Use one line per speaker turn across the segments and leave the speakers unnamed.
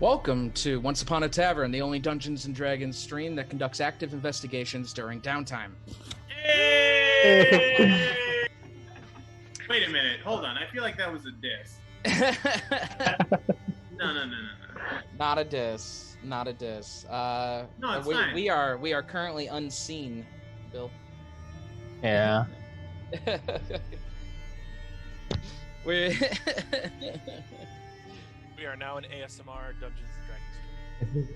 Welcome to Once Upon a Tavern, the only Dungeons & Dragons stream that conducts active investigations during downtime.
Hey! Wait a minute, hold on. I feel like that was a diss. No.
Not a diss. Not a diss.
No, it's fine.
We are currently unseen, Bill.
Yeah.
We
are now an ASMR Dungeons & Dragons stream.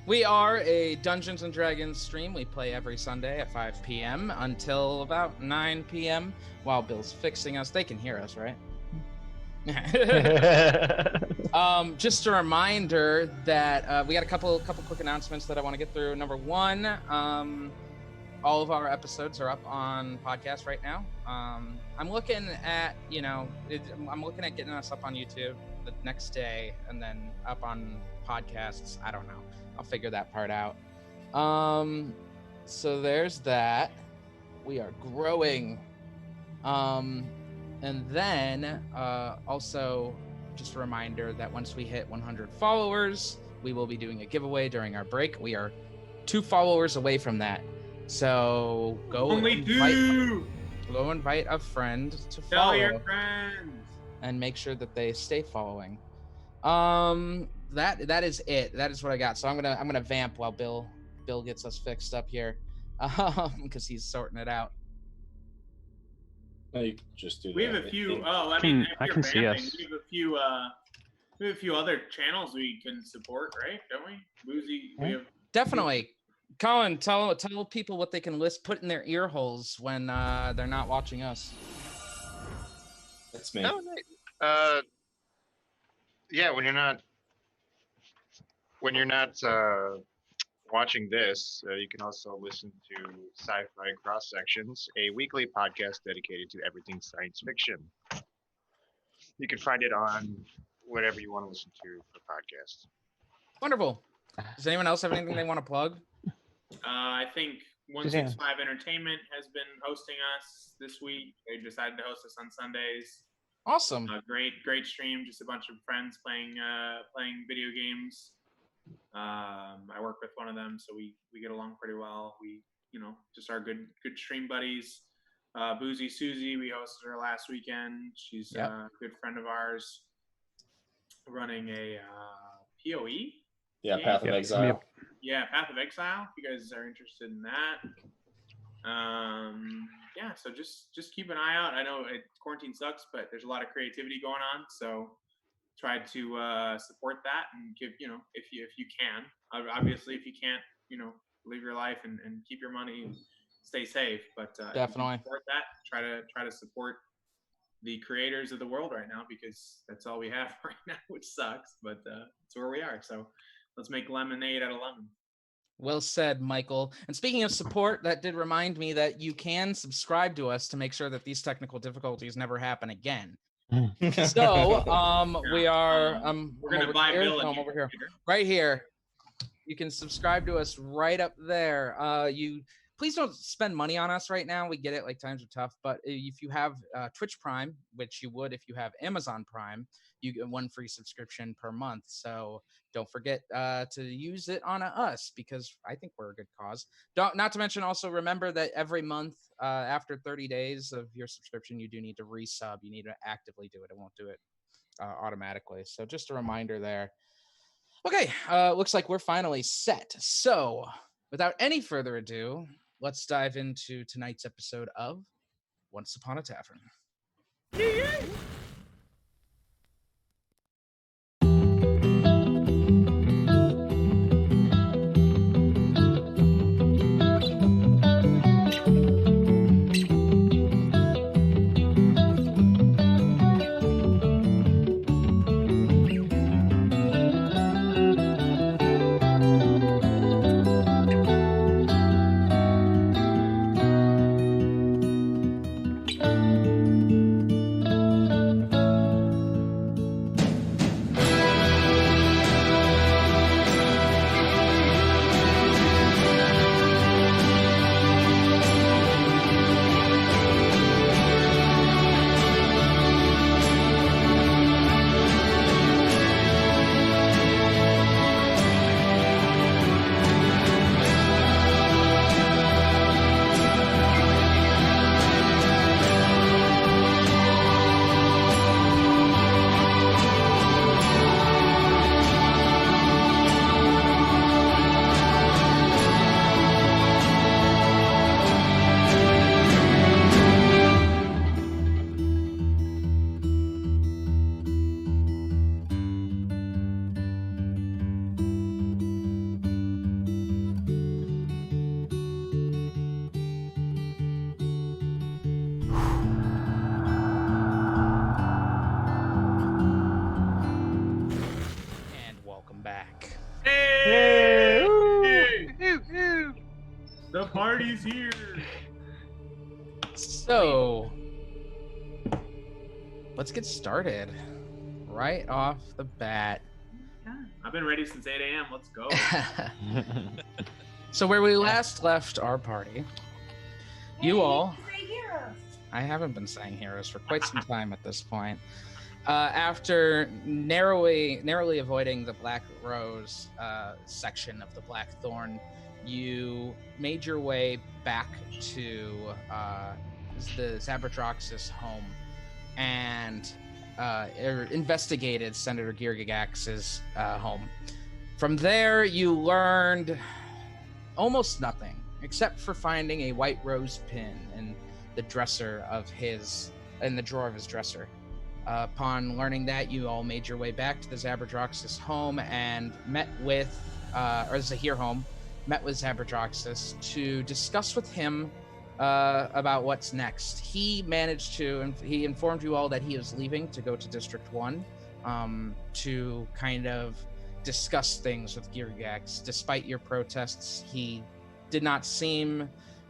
We are a Dungeons & Dragons stream. We play every Sunday at 5 p.m. until about 9 p.m. while Bill's fixing us. They can hear us, right? Just a reminder that we got a couple quick announcements that I want to get through. Number one, all of our episodes are up on podcast right now. I'm looking at, I'm looking at getting us up on YouTube the next day and then up on podcasts. I don't know. I'll figure that part out. So there's that. We are growing. And then also just a reminder that once we hit 100 followers, we will be doing a giveaway during our break. We are 2 followers away from that. So go invite a friend to follow.
Tell your friends.
And make sure that they stay following. That is it. That is what I got. So I'm gonna vamp while Bill gets us fixed up here, because he's sorting it out.
No, you can just do.
We have a few.
I can see us.
We have a few other channels we can support, right? Don't we? Boozy. We have.
Definitely. Colin, tell people what they can put in their ear holes when they're not watching us.
That's me.
No, yeah, when you're not watching this, you can also listen to Sci-Fi Cross Sections, a weekly podcast dedicated to everything science fiction. You can find it on whatever you want to listen to for podcasts.
Wonderful. Does anyone else have anything they want to plug?
I think 165 Entertainment has been hosting us this week. They decided to host us on Sundays.
Awesome.
Great stream. Just a bunch of friends playing video games. I work with one of them, so we get along pretty well. We just are good stream buddies. Boozy Susie, we hosted her last weekend. She's a good friend of ours, running a PoE.
Yeah, Path of Exile.
Yeah, Path of Exile. If you guys are interested in that. So just keep an eye out. I know quarantine sucks, but there's a lot of creativity going on. So try to support that and give, if you can. Obviously, if you can't, live your life and keep your money and stay safe. But
definitely
support that. Try to support the creators of the world right now, because that's all we have right now, which sucks. But it's where we are. So let's make lemonade out of lemon.
Well said, Michael. And speaking of support, that did remind me that you can subscribe to us to make sure that these technical difficulties never happen again. So we are
we're gonna buy Bill
over here. Right here. You can subscribe to us right up there. You please don't spend money on us right now. We get it, like times are tough, but if you have Twitch Prime, which you would if you have Amazon Prime, you get 1 free subscription per month. So don't forget to use it on us, because I think we're a good cause. Not to mention, also remember that every month after 30 days of your subscription, you do need to resub. You need to actively do it. It won't do it automatically. So just a reminder there. Okay, looks like we're finally set. So without any further ado, let's dive into tonight's episode of Once Upon a Tavern.
He's here.
So, let's get started right off the bat.
I've been ready since 8 a.m. Let's go.
So where we last left our party, you all... I haven't been saying heroes for quite some time at this point. After narrowly avoiding the Black Rose section of the Blackthorn, you made your way back to the Zabradroxus home and investigated Senator Girgigax's home. From there, you learned almost nothing, except for finding a white rose pin in the drawer of his dresser. Upon learning that, you all made your way back to the Zabradroxus home and met with Zabradroxus to discuss with him about what's next. He informed you all that he is leaving to go to District 1 to kind of discuss things with Girgax. Despite your protests, he did not seem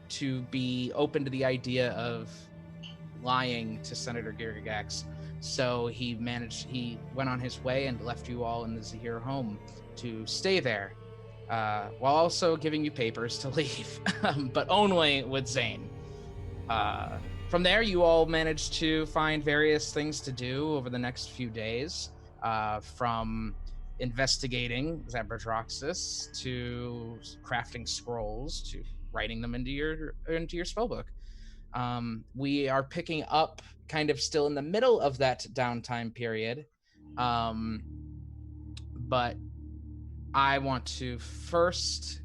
to be open to the idea of lying to Senator Girgax. So he went on his way and left you all in the Zahir home to stay there, while also giving you papers to leave, but only with Zane. From there, you all managed to find various things to do over the next few days, from investigating Zabradroxus to crafting scrolls to writing them into your spellbook. We are picking up kind of still in the middle of that downtime period, but I want to first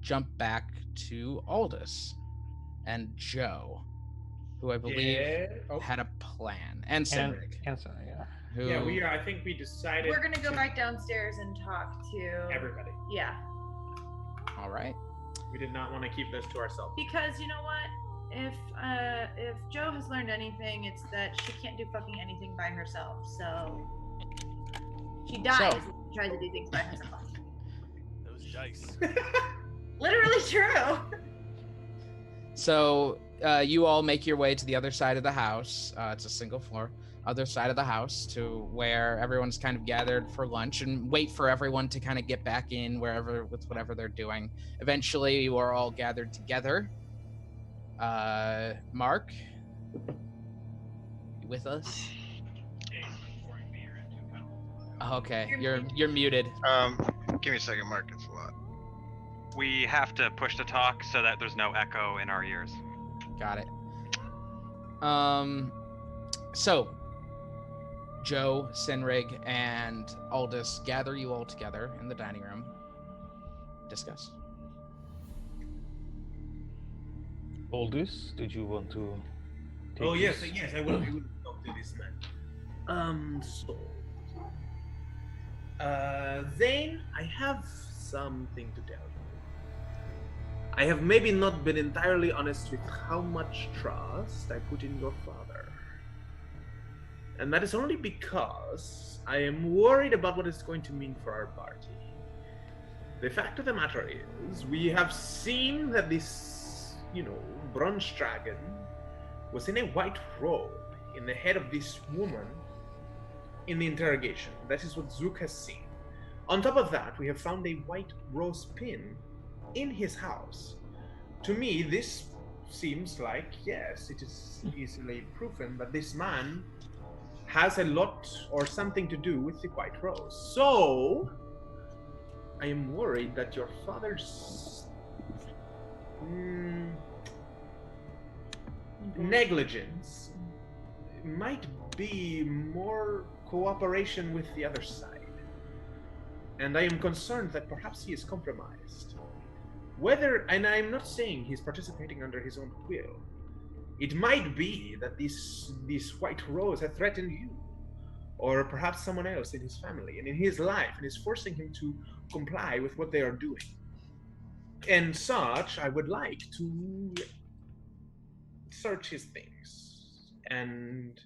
jump back to Aldous and Joe, who I believe had a plan, and Cedric.
Yeah, we are. I think we decided
we're gonna go back downstairs and talk to
everybody.
Yeah.
All right.
We did not want to keep this to ourselves.
Because you know what? If Joe has learned anything, it's that she can't do fucking anything by herself. So she dies if she tries to do things by herself.
Those dice.
Literally true.
So you all make your way to the other side of the house. It's a single floor. Other side of the house to where everyone's kind of gathered for lunch and wait for everyone to kind of get back in with whatever they're doing. Eventually, you are all gathered together. Mark, you with us? Okay, you're muted.
Give me a second, Mark. It's a lot.
We have to push to talk so that there's no echo in our ears.
Got it. So Joe, Sinrig, and Aldous gather you all together in the dining room. Discuss.
Aldous, did you want to take
yes,
this?
I will talk to this man. Zane, I have something to tell you. I have maybe not been entirely honest with how much trust I put in your father. And that is only because I am worried about what it's going to mean for our party. The fact of the matter is, we have seen that this, bronze dragon was in a white robe in the head of this woman in the interrogation. That is what Zook has seen. On top of that, we have found a white rose pin in his house. To me, this seems like, yes, it is easily proven that this man has a lot or something to do with the white rose. So, I am worried that your father's negligence might be more cooperation with the other side. And I am concerned that perhaps he is compromised. And I'm not saying he's participating under his own will. It might be that this white rose has threatened you, or perhaps someone else in his family and in his life, and is forcing him to comply with what they are doing. And such, I would like to search his things and,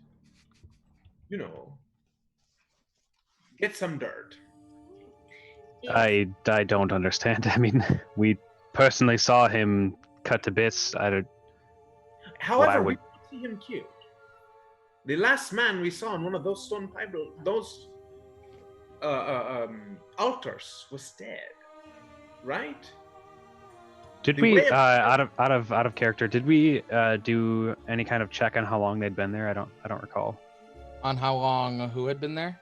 get some dirt.
I don't understand. I mean, we personally saw him
cut to bits.
However, we
would-
don't see him killed. The last man we saw on one of those stone pebble, those altars, was dead, right?
Did
The
we
way of-
out of character? Did we do any kind of check on how long they'd been there? I don't recall.
On how long who had been there?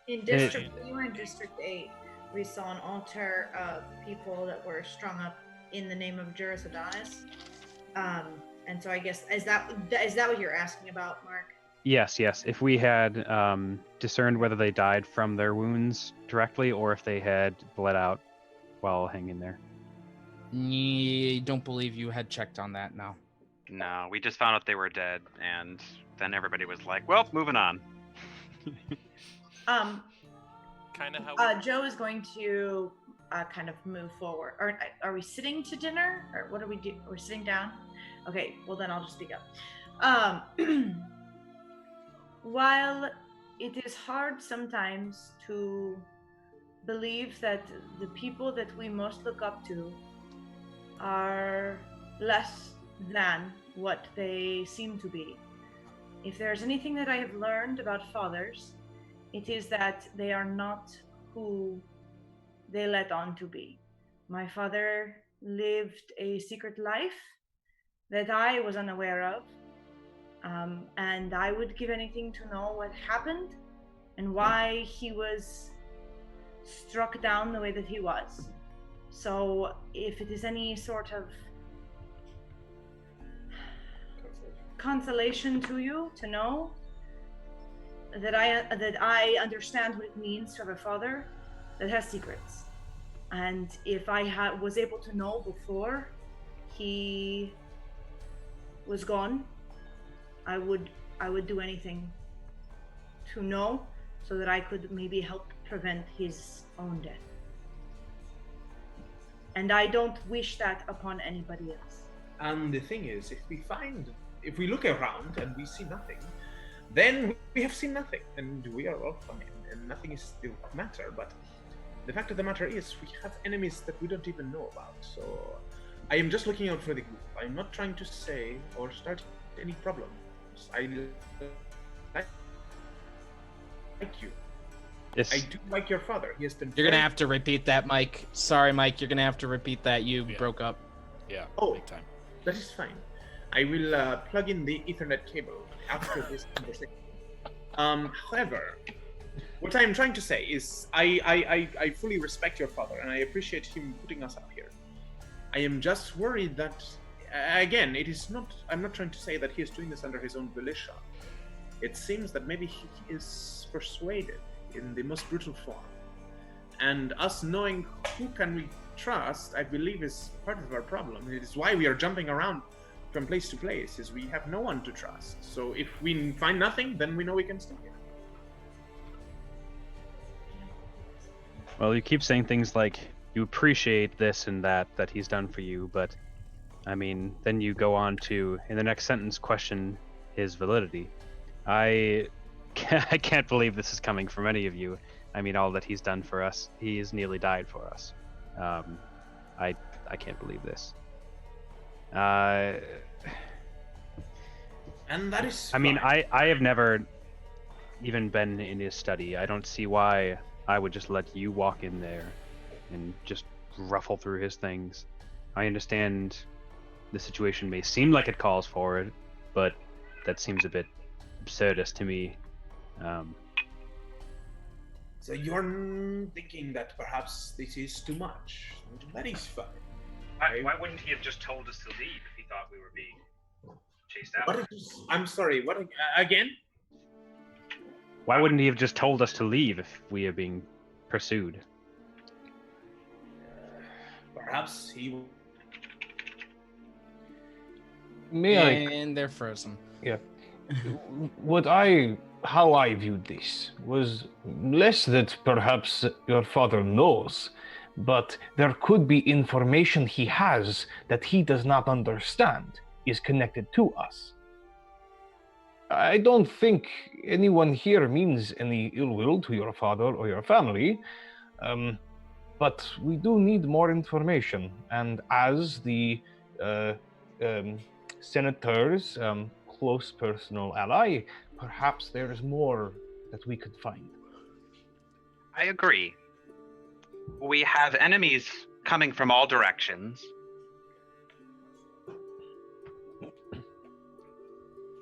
In District, we were in District 8. We saw an altar of people that were strung up in the name of Juris Adonis. And so I guess is that what you're asking about, Mark?
Yes. If we had discerned whether they died from their wounds directly or if they had bled out while hanging there.
I don't believe you had checked on that. No.
No, we just found out they were dead, and then everybody was like, "Well, moving on."
Kind of how.
Joe is going to kind of move forward. Are we sitting to dinner, or what are we do? We're sitting down. Okay, well then I'll just speak up. While it is hard sometimes to believe that the people that we most look up to are less than what they seem to be, if there's anything that I have learned about fathers, it is that they are not who they let on to be. My father lived a secret life that I was unaware of, and I would give anything to know what happened and why he was struck down the way that he was. So if it is any sort of consolation to you to know that I understand what it means to have a father that has secrets, and if I was able to know before he was gone, I would do anything to know so that I could maybe help prevent his own death. And I don't wish that upon anybody else.
And the thing is, if we look around and we see nothing, then we have seen nothing, and we are all fine, and nothing is the matter. But the fact of the matter is, we have enemies that we don't even know about. So I am just looking out for the group. I'm not trying to say or start any problems. I like you.
Yes.
I do like your father. He has been.
You're gonna have to repeat that, Mike. Sorry, Mike. You're gonna have to repeat that. You broke up.
Yeah.
Oh,
big time.
That is fine. I will plug in the Ethernet cable after this conversation. However, what I'm trying to say is I fully respect your father and I appreciate him putting us up here. I am just worried that, again, I'm not trying to say that he is doing this under his own volition. It seems that maybe he is persuaded in the most brutal form. And us knowing who can we trust, I believe, is part of our problem. It is why we are jumping around from place to place, is we have no one to trust. So if we find nothing, then we know we can stay here.
Well, you keep saying things like you appreciate this and that he's done for you, but I mean, then you go on to, in the next sentence, question his validity. I can't believe this is coming from any of you. I mean, all that he's done for us, he has nearly died for us. I can't believe this.
And that is
I mean,
fine.
I have never even been in his study. I don't see why I would just let you walk in there and just ruffle through his things. I understand the situation may seem like it calls for it, but that seems a bit absurdist to me.
So you're thinking that perhaps this is too much. That is fine.
Why wouldn't he have just told us to leave if he thought we were being chased out?
I'm sorry, what again?
Why wouldn't he have just told us to leave if we are being pursued?
Perhaps he will.
And they're frozen.
Yeah. How I viewed this was less that perhaps your father knows, but there could be information he has that he does not understand is connected to us. I don't think anyone here means any ill will to your father or your family, but we do need more information. And as the senator's close personal ally, perhaps there's more that we could find.
I agree. We have enemies coming from all directions.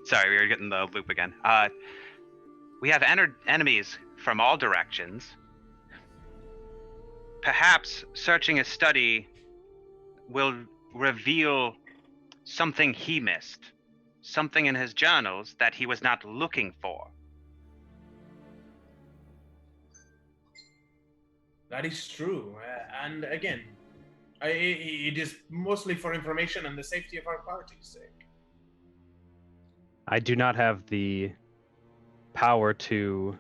Sorry, we were getting the loop again. We have enemies from all directions. Perhaps searching his study will reveal something he missed. Something in his journals that he was not looking for.
That is true. And again, it is mostly for information and the safety of our party's sake.
I do not have the power to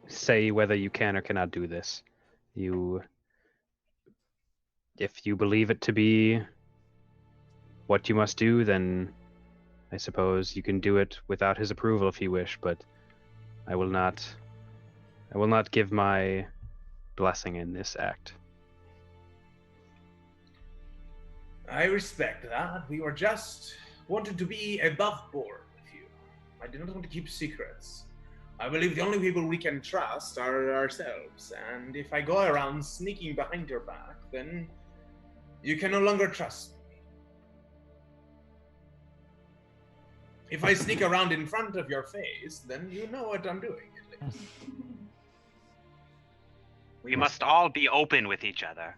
say whether you can or cannot do this. If you believe it to be what you must do, then I suppose you can do it without his approval if you wish, but I will not give my blessing in this act.
I respect that. We were just wanted to be above board with you. I did not want to keep secrets. I believe the only people we can trust are ourselves, and if I go around sneaking behind your back, then you can no longer trust me. If I sneak around in front of your face, then you know what I'm doing, at least.
We must all be open with each other.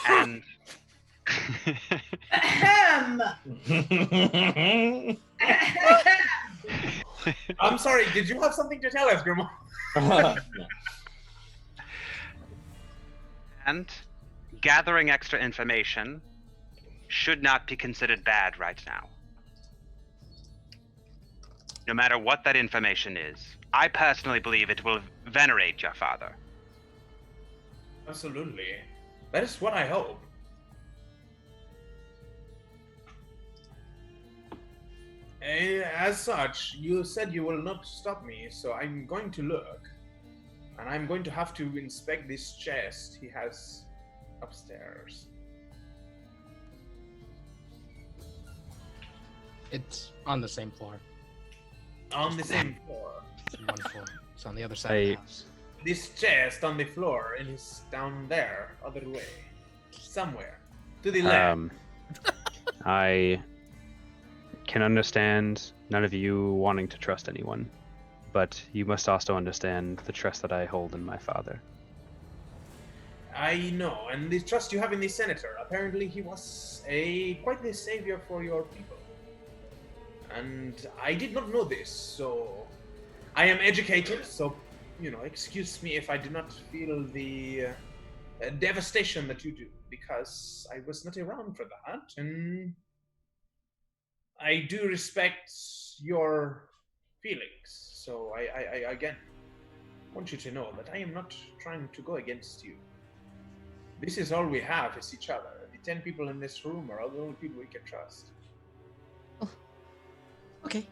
And
Ahem.
I'm sorry, did you have something to tell us, Grandma?
and gathering extra information should not be considered bad right now. No matter what that information is, I personally believe it will venerate your father.
Absolutely. That is what I hope. As such, you said you will not stop me, so I'm going to look. And I'm going to have to inspect this chest he has upstairs.
It's on the same floor.
On the same floor.
It's on one floor. It's on the other side of the house.
This chest on the floor, and it's down there, other way. Somewhere. To the left.
I can understand none of you wanting to trust anyone, but you must also understand the trust that I hold in my father.
I know, and the trust you have in the senator. Apparently he was quite the savior for your people. And I did not know this, so I am educated, so, excuse me if I do not feel the devastation that you do, because I was not around for that, and I do respect your feelings. So I again want you to know that I am not trying to go against you. This is all we have is each other. The 10 people in this room are all the only people we can trust.
Oh. Okay.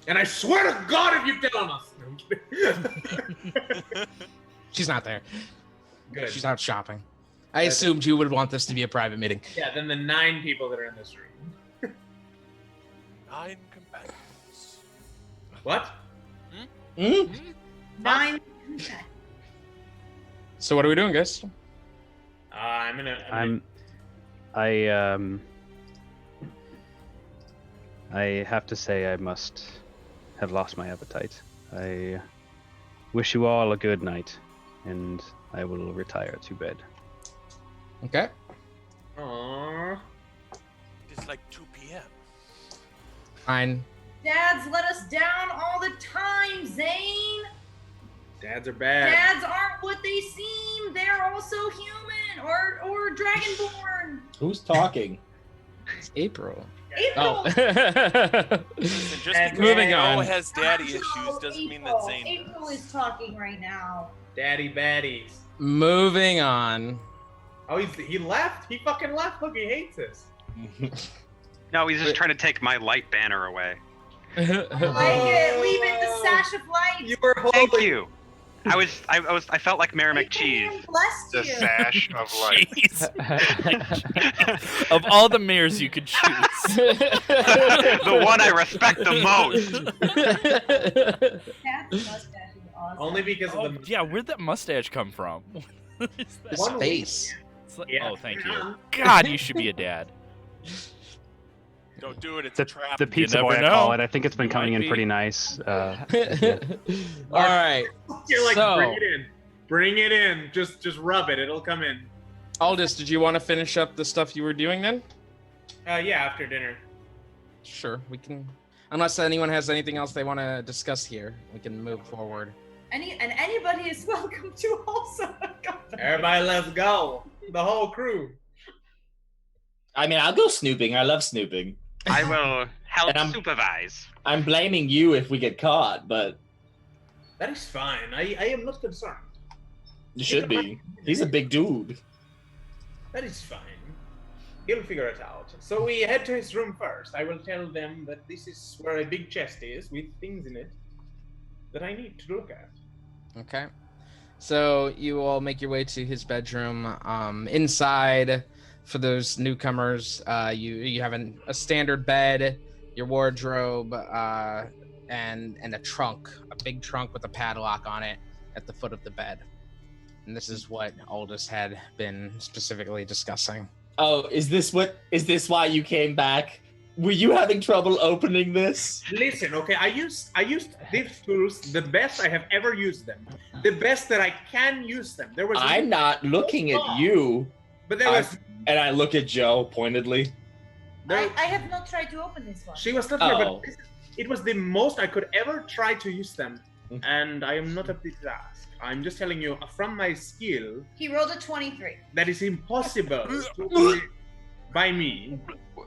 And I swear to God if you tell on us. No, I'm kidding.
She's not there.
Good.
She's out shopping. I assumed you would want this to be a private meeting.
Yeah, then the 9 people that are in this room.
9 companions.
What?
Hmm?
9.
So what are we doing, guys?
I have to say I must have lost my appetite. I wish you all a good night, and I will retire to bed.
Okay.
Aww.
It's like 2 p.m.
Fine.
Dads let us down all the time, Zane.
Dads are bad.
Dads aren't what they seem. They're also human or dragonborn.
Who's talking?
It's April.
April.
Oh.
Listen, just because
Moving
April
on.
has daddy issues doesn't mean that Zane does.
April is talking right now.
Daddy baddies.
Moving on.
Oh, he left? He fucking left. Look, he hates us.
No, he's just trying to take my light banner away.
Like it. Leave it, the sash of light.
You were holding.
Thank you. I felt like Merrimack Cheese.
Bless
The
you.
sash of light.
Jeez. Of all the mirrors you could choose.
The one I respect the most.
Cat's mustache is awesome.
Only because of
Oh,
the
yeah, where'd that mustache come from? What is that?
His face.
It's like-
Yeah.
Oh, thank you. God, you should be a dad.
Don't do it. It's a trap.
The pizza
never
boy, I
know.
call it. I think it's been
You
coming
might
in
be.
pretty nice.
All right.
You're like,
So-
bring it in. Bring it in. Just rub it. It'll come in.
Aldous, did you want to finish up the stuff you were doing then?
Yeah, after dinner.
Sure, we can. Unless anyone has anything else they want to discuss here, we can move forward.
Anybody is welcome to also.
Everybody, let's go. The whole crew.
I mean, I'll go snooping. I love snooping.
I will help
And I'm-
supervise.
I'm blaming you if we get caught, but
That is fine. I am not concerned.
you should be. He's a big dude.
That is fine. He'll figure it out. So we head to his room first. I will tell them that this is where a big chest is with things in it that I need to look at.
Okay. So you all make your way to his bedroom. Inside, for those newcomers, you have a standard bed, your wardrobe, and a trunk, a big trunk with a padlock on it at the foot of the bed. And this is what Aldous had been specifically discussing.
Oh, is this why you came back? Were you having trouble opening this?
Listen, okay, I used these tools the best I have ever used them. The best that I can use them. There was
I'm not looking at you.
But there was
And I look at Joe pointedly.
there,
I have not tried to open this one.
she was not here,
Oh.
but it was the most I could ever try to use them. And I am not up to the task. I'm just telling you from my skill
He rolled a 23.
that is impossible to by me.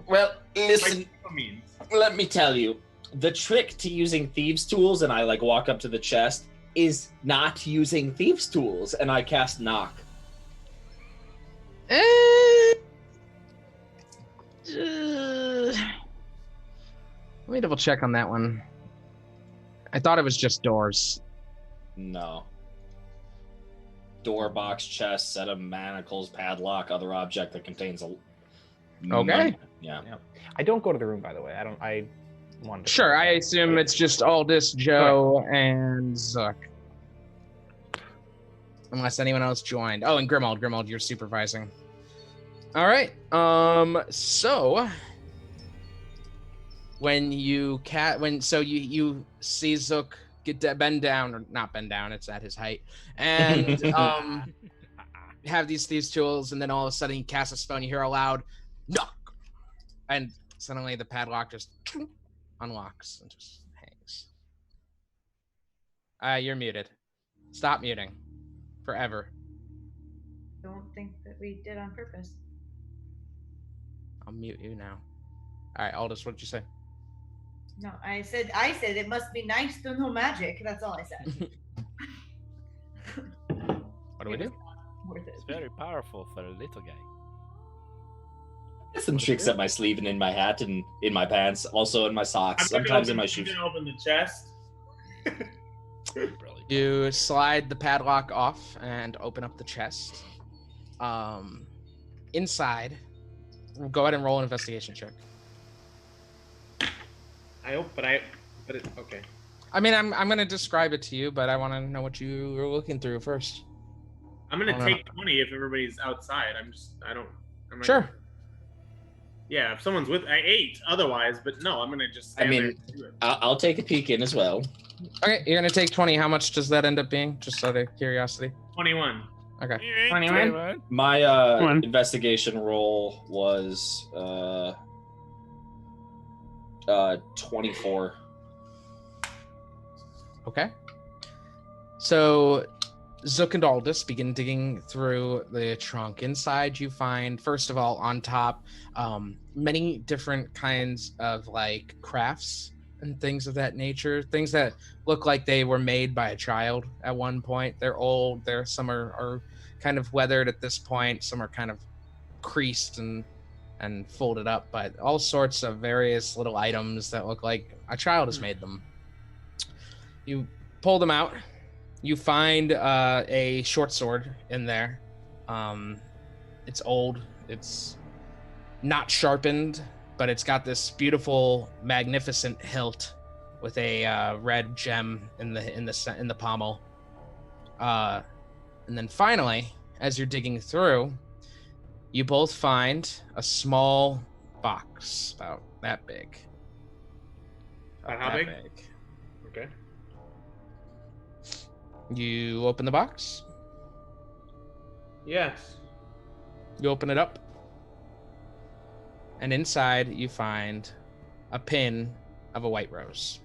Well, listen,
By no means.
let me tell you. The trick to using thieves' tools, and I like walk up to the chest, is not using thieves' tools, and I cast knock.
Let me double check on that one. I thought it was just doors.
No. Door, box, chest, set of manacles, padlock, other object that contains a.
Okay.
Yeah.
I don't go to the room, by the way. I wanted to.
Sure, I assume it's just Aldous, Joe, and Zook. Unless anyone else joined. Oh, and Grimald. Grimald, you're supervising. All right. So when you see Zook bend down, or not bend down, it's at his height, and have these tools, and then all of a sudden he casts a spell, and you hear a loud knock, and suddenly the padlock just unlocks and just hangs. You're muted. Stop muting. Forever.
Don't think that we did on purpose.
I'll mute you now. All right, Aldous, what did you say?
No, I said it must be nice to know magic. That's all I said.
What do we do?
Worth it.
It's very powerful for a little guy.
Got some tricks up my sleeve and in my hat and in my pants, also in my socks, sometimes in my shoes.
You can open the chest.
You slide the padlock off and open up the chest. Inside, go ahead and roll an investigation check.
Okay.
I mean, I'm gonna describe it to you, but I want to know what you were looking through first.
I'm gonna
Hold on.
take 20 if everybody's outside. I'm not
Sure.
gonna- yeah, if someone's with, I 8 otherwise, but no, I'm gonna just
I
stand there
mean,
and do it.
I'll take a peek in as well.
Okay, you're gonna take 20. How much does that end up being? Just out of curiosity.
21.
Okay.
21?
My investigation roll was 24.
Okay. So Zook and Aldous begin digging through the trunk. Inside, you find, first of all, on top, many different kinds of like crafts and things of that nature. Things that look like they were made by a child at one point. They're old. Some are kind of weathered at this point. Some are kind of creased and folded up, but all sorts of various little items that look like a child has made them. You pull them out, You find a short sword in there. It's old. It's not sharpened, but it's got this beautiful, magnificent hilt with a red gem in the pommel. And then finally, as you're digging through, you both find a small box about that big.
About how
that
big? Okay.
You open the box.
Yes.
You open it up. And inside you find a pin of a white rose.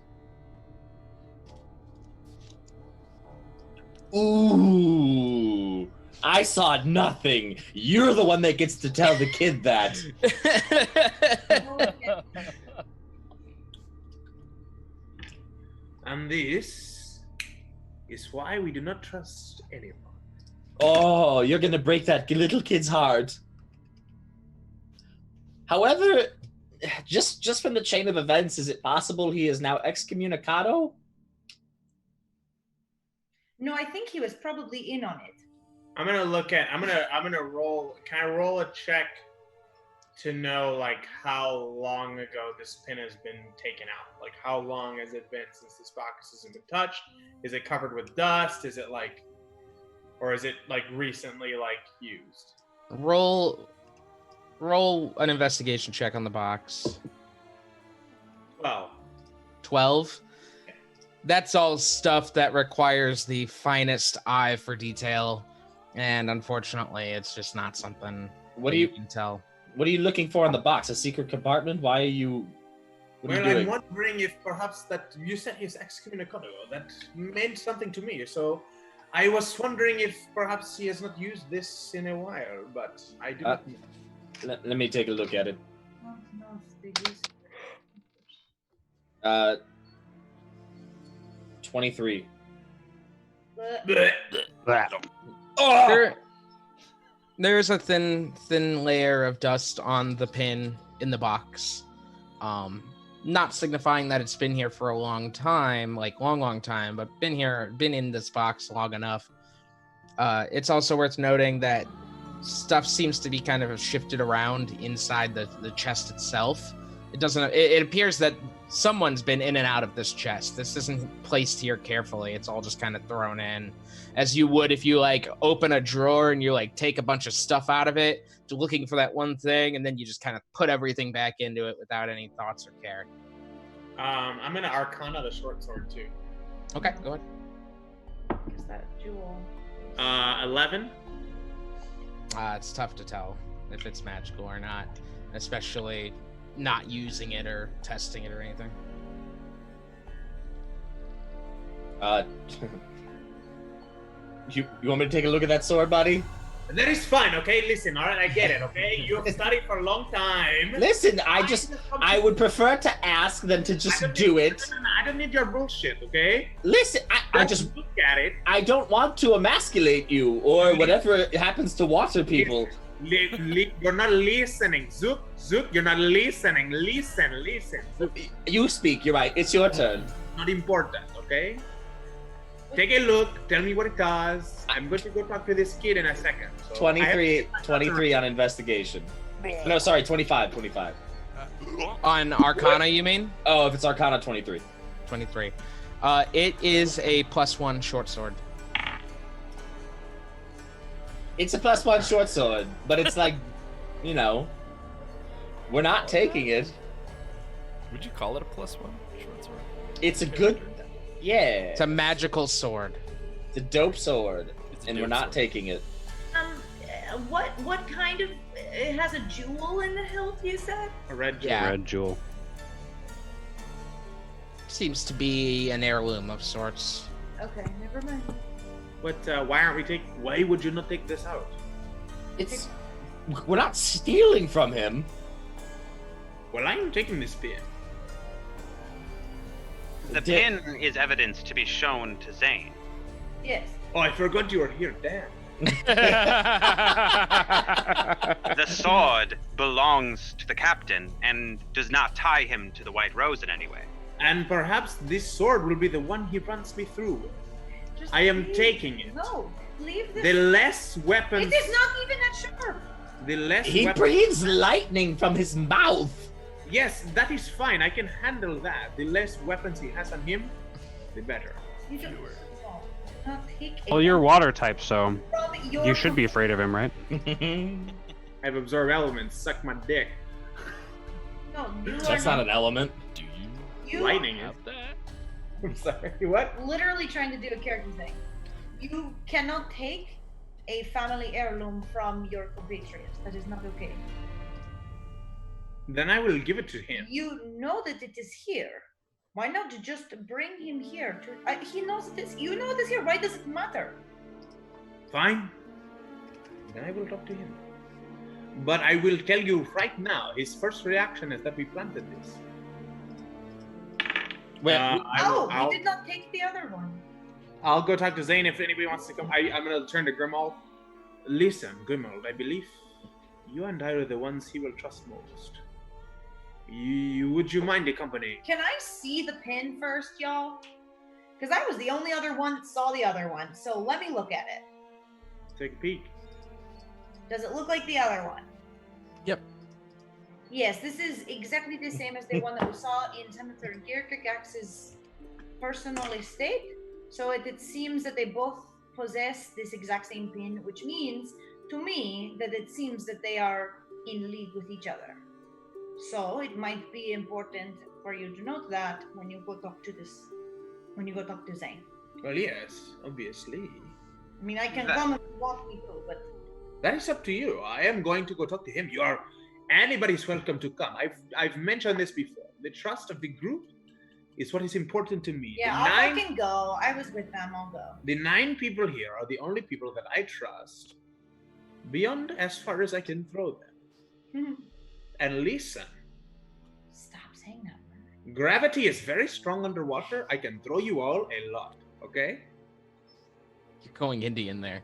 Ooh. I saw nothing. You're the one that gets to tell the kid that.
And this is why we do not trust anyone.
Oh, you're gonna break that little kid's heart. However, just from the chain of events, is it possible he is now excommunicado?
No, I think he was probably in on it.
I'm gonna roll. Can I roll a check to know like how long ago this pin has been taken out? Like how long has it been since this box hasn't been touched? Is it covered with dust? Is it like, or is it like recently like used?
Roll an investigation check on the box. 12. That's all stuff that requires the finest eye for detail, and unfortunately, it's just not something you can tell.
What are you looking for in the box? A secret compartment? Why are you? What are you doing?
I'm wondering if perhaps that you said he's excommunicado. That meant something to me. So I was wondering if perhaps he has not used this in a while, but I do not know.
Let me take a look at it. 23.
There's a thin layer of dust on the pin in the box. Not signifying that it's been here for a long time, like long time, but been in this box long enough. It's also worth noting that stuff seems to be kind of shifted around inside the chest itself. It appears that someone's been in and out of this chest. This isn't placed here carefully. It's all just kind of thrown in, as you would if you like open a drawer and you like take a bunch of stuff out of it, looking for that one thing, and then you just kind of put everything back into it without any thoughts or care.
I'm gonna Arcana the short sword too.
Okay, go ahead.
Is that a jewel?
11.
It's tough to tell if it's magical or not, especially not using it or testing it or anything.
You want me to take a look at that sword, buddy?
That is fine, okay? Listen, all right, I get it, okay? You have studied for a long time.
Listen, I would prefer to ask than to just do it.
I don't need your bullshit, okay?
Listen, I just
look at it.
I don't want to emasculate you or whatever happens to water people.
You're not listening, Zook, you're not listening. Listen.
You speak, you're right. It's your turn.
Not important, okay? Take a look, tell me what it does. I'm going to go talk to this kid in a second. So
23 on investigation. No, sorry, 25.
On Arcana, you mean?
Oh, if it's Arcana, 23.
23. It is a +1 short sword.
It's a +1 short sword, but it's like, we're not taking it.
Would you call it a +1 short sword?
It's a good, yeah.
It's a magical sword.
It's a dope sword, and we're not taking it.
What kind of? It has a jewel in the hilt, you said?
A red jewel.
Yeah.
Red jewel.
Seems to be an heirloom of sorts.
Okay, never mind.
But why would you not take this out?
We're not stealing from him.
Well, I am taking this pin.
The pin is evidence to be shown to Zane.
Yes.
Oh, I forgot you were here, damn.
The sword belongs to the captain and does not tie him to the White Rose in any way.
And perhaps this sword will be the one he runs me through with.
Just
I am
leave.
taking it.
No, leave this.
The less weapons.
It is not even that sharp.
The less
He
weapons.
breathes lightning from his mouth.
Yes, that is fine. I can handle that. The less weapons he has on him, the better.
You don't, not take
Well, you're water type, so
from your
you should be afraid of him, right?
I've absorbed elements. Suck my dick.
No, you
That's
are
not an element.
Do you
You
Lightning is.
have that?
I'm sorry. What?
literally trying to do a character thing. You cannot take a family heirloom from your compatriots. That is not okay.
Then I will give it to him.
You know that it is here. Why not just bring him here? He knows this. You know this here. Why does it matter?
Fine. Then I will talk to him. But I will tell you right now, his first reaction is that we planted this.
Well,
You did not take the other one.
I'll go talk to Zane if anybody wants to come. I'm going to turn to Grimald. Listen, Grimald, I believe you and I are the ones he will trust most. Would you mind accompanying?
Can I see the pin first, y'all? Because I was the only other one that saw the other one. So let me look at it.
Take a peek.
Does it look like the other one?
Yep.
Yes, this is exactly the same as the one that we saw in Senator Girkagax's personal estate. So it seems that they both possess this exact same pin, which means to me that it seems that they are in league with each other. So it might be important for you to note that when you go talk to Zane.
Well, yes, obviously.
I mean, I can come if you want me to, but
That is up to you. I am going to go talk to him. Anybody's welcome to come. I've mentioned this before. The trust of the group is what is important to me.
yeah, I can go. I was with them. I'll go.
The 9 people here are the only people that I trust beyond as far as I can throw them. And listen.
Stop saying that.
Gravity is very strong underwater. I can throw you all a lot, okay?
You're going Indian there.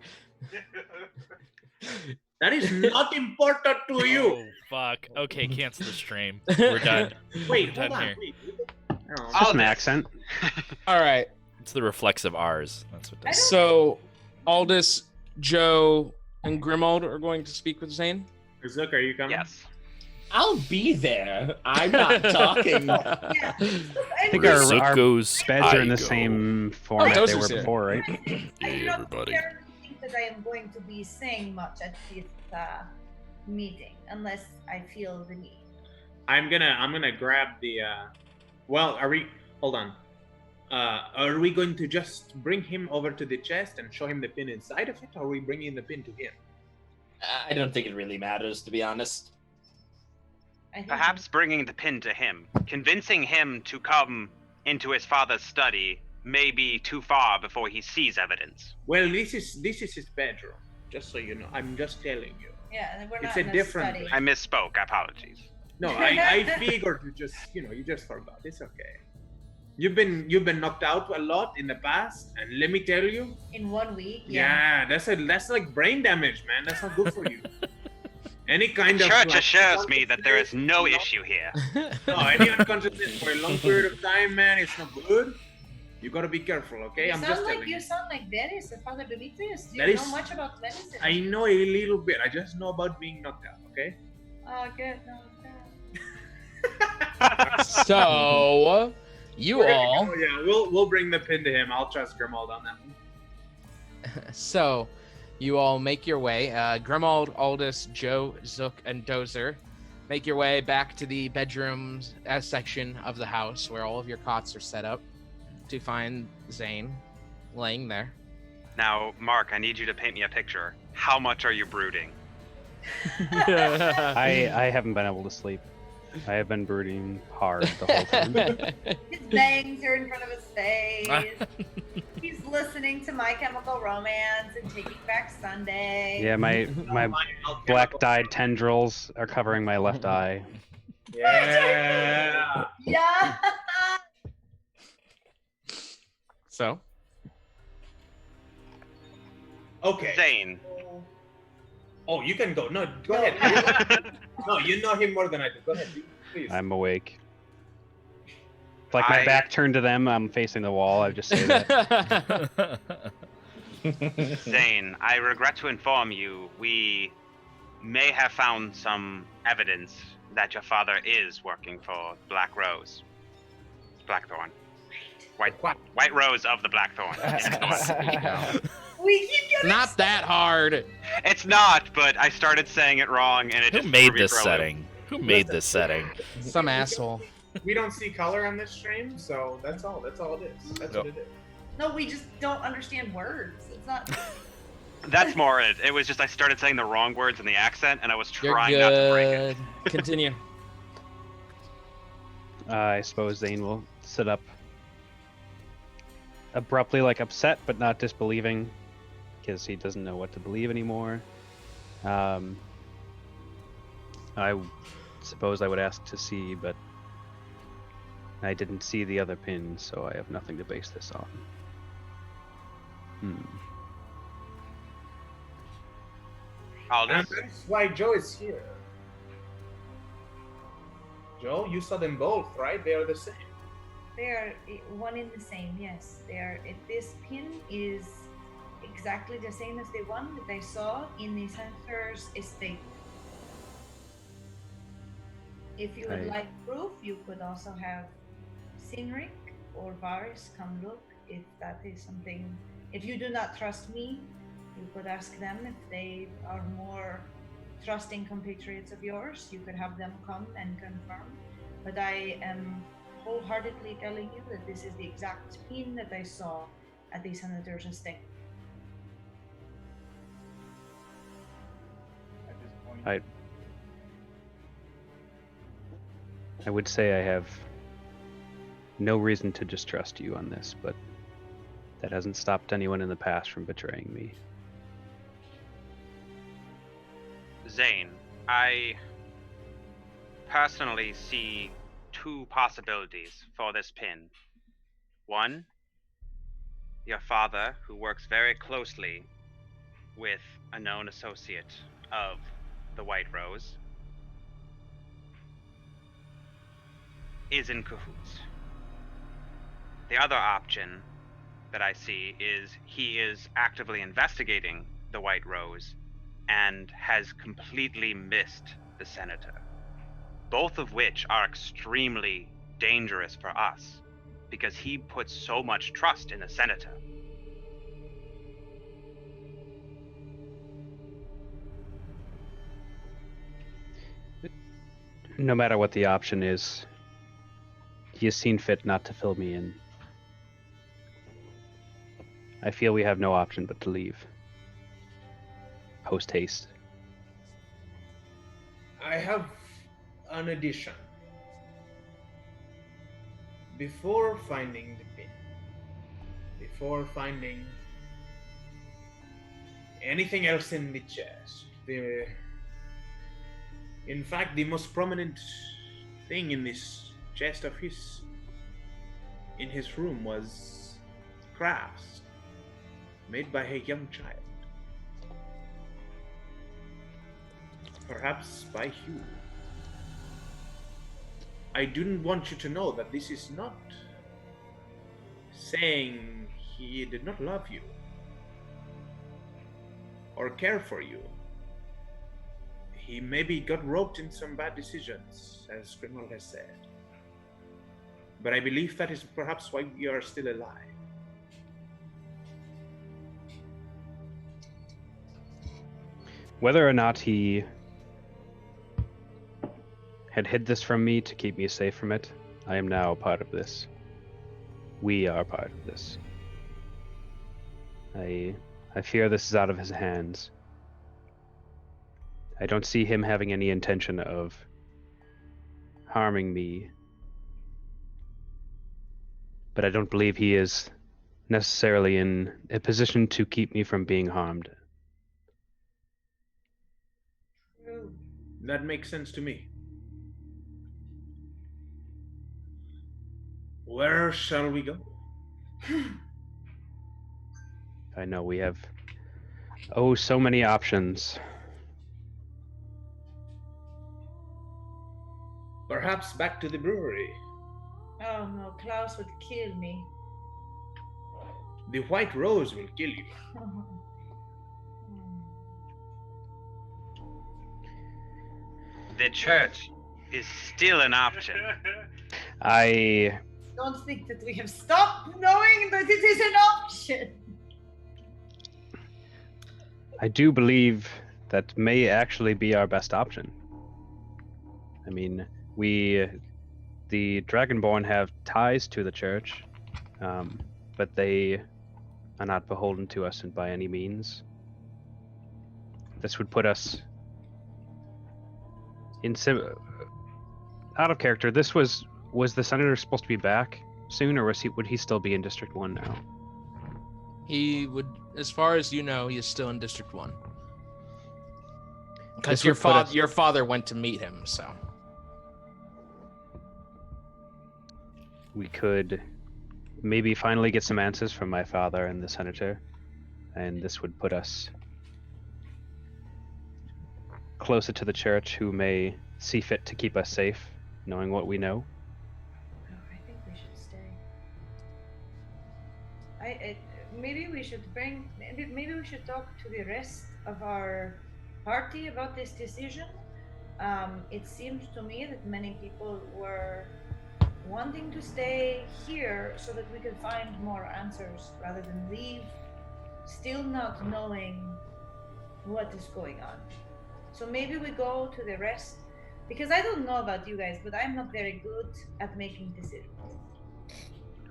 That is not important to you.
Oh, fuck. Okay, cancel the stream. We're done.
Wait,
We're done
hold on.
here.
Wait.
Just an accent.
All right.
It's the reflexive R's. That's what it is.
So, Aldous, Joe, and Grimald are going to speak with Zane.
Zook, are you coming?
Yes.
I'll be there. I'm not talking.
Yeah.
I think our
Zook goes,
beds are in
I
the
go.
same format
those
they
are
were
sick.
before, right?
I do
Hey,
not
everybody.
necessarily think that I am going to be saying much at this meeting unless I feel the need.
I'm gonna grab the well, hold on. Are we going to just bring him over to the chest and show him the pin inside of it, or are we bringing the pin to him?
I don't think it really matters, to be honest.
I think
Perhaps bringing the pin to him, convincing him to come into his father's study may be too far before he sees evidence.
Well, this is his bedroom, just so you know. I'm just telling you.
Yeah, we're
It's
not
a
in
different
study.
I misspoke. Apologies.
No, I figured you just forgot. It's okay. You've been knocked out a lot in the past, and let me tell you.
In 1 week.
Yeah, that's like brain damage, man. That's not good for you. Any kind
The
of
church
like,
assures me that there is no issue here.
No, any unconsciousness for a long period of time, man, it's not good. You gotta be careful, okay?
You
I'm
sound
just
like
telling
you
you.
sound like Dennis, the Father Demetrius. Do
That
you
is-
know much about medicine?
I know a little bit. I just know about being knocked out, okay?
Oh, good. No,
So, you all.
Oh, yeah, we'll bring the pin to him. I'll trust Grimald on that one.
So, you all make your way. Grimald, Aldous, Joe, Zook, and Dozer make your way back to the bedrooms section of the house where all of your cots are set up to find Zane laying there.
Now, Mark, I need you to paint me a picture. How much are you brooding?
I haven't been able to sleep. I have been brooding hard the whole time.
His bangs are in front of his face. He's listening to My Chemical Romance and Taking Back Sunday.
Yeah, my black dyed tendrils are covering my left eye.
Yeah.
Yeah.
So,
Okay.
Zane.
Oh, you can go. No, go ahead. No, you know him more than I do. Go ahead, please.
I'm awake. Like my back turned to them, I'm facing the wall. I just say that.
Zane, I regret to inform you, we may have found some evidence that your father is working for Black Rose. Blackthorn. White Rose of the Blackthorn.
We keep getting
Not that hard.
It's not, but I started saying it wrong, and it
Who
just
made
threw me
this
for a loop.
setting? Who made this setting?
Some asshole.
We don't see color on this stream, so that's all. That's all it is. That's what it is.
No, we just don't understand words. It's not.
That's more it. It was just I started saying the wrong words in the accent, and I was
You're
trying not to break it.
good. Continue.
I suppose Zane will sit up abruptly, like upset, but not disbelieving, because he doesn't know what to believe anymore. I suppose I would ask to see, but I didn't see the other pin, so I have nothing to base this on.
And that's why Joe is here. Joe, you saw them both, right? They are the same.
They are one in the same. Yes, they are. This pin is exactly the same as the one that I saw in the senator's estate. If you would like proof, you could also have Sinric or Varys come look if that is something. If you do not trust me, you could ask them if they are more trusting compatriots of yours. You could have them come and confirm. But I am wholeheartedly telling you that this is the exact pin that I saw at the senator's estate.
At this point,
I would say I have no reason to distrust you on this, but that hasn't stopped anyone in the past from betraying me.
Zane, I personally see two possibilities for this pin. One, your father, who works very closely with a known associate of the White Rose, is in cahoots. The other option that I see is he is actively investigating the White Rose and has completely missed the senator. Both of which are extremely dangerous for us because he puts so much trust in the senator.
No matter what the option is, he has seen fit not to fill me in. I feel we have no option but to leave. Post haste.
I have an addition. Before finding the pin, before finding anything else in the chest, in fact, the most prominent thing in this chest of his, in his room, was crafts made by a young child. Perhaps by Hugh. I didn't want you to know that this is not saying he did not love you or care for you. He maybe got roped in some bad decisions, as Grimwald has said. But I believe that is perhaps why we are still alive.
Whether or not he had hid this from me to keep me safe from it, I am now a part of this. We are part of this. I fear this is out of his hands. I don't see him having any intention of harming me, but I don't believe he is necessarily in a position to keep me from being harmed.
That makes sense to me. Where shall we go?
I know we have, so many options.
Perhaps back to the brewery.
Oh no, Klaus would kill me.
The White Rose will kill you.
The church is still an option.
I
Don't think that we have stopped knowing that it is an option.
do believe that may actually be our best option. I mean, the Dragonborn have ties to the church, but they are not beholden to us by any means. This would put us in out of character. This was the senator supposed to be back soon, or would he still be in District 1 now?
He would, as far as you know, he is still in District 1. Because
This
your
would put us-
your father went to meet him, so.
We could maybe finally get some answers from my father and the senator, and this would put us closer to the church, who may see fit to keep us safe, knowing what we know.
Oh, I think we should stay. Maybe we should maybe we should talk to the rest of our party about this decision. It seems to me that many people were wanting to stay here so that we could find more answers rather than leave still not knowing what is going on. So maybe we go to the rest, because I don't know about you guys, but I'm not very good at making decisions.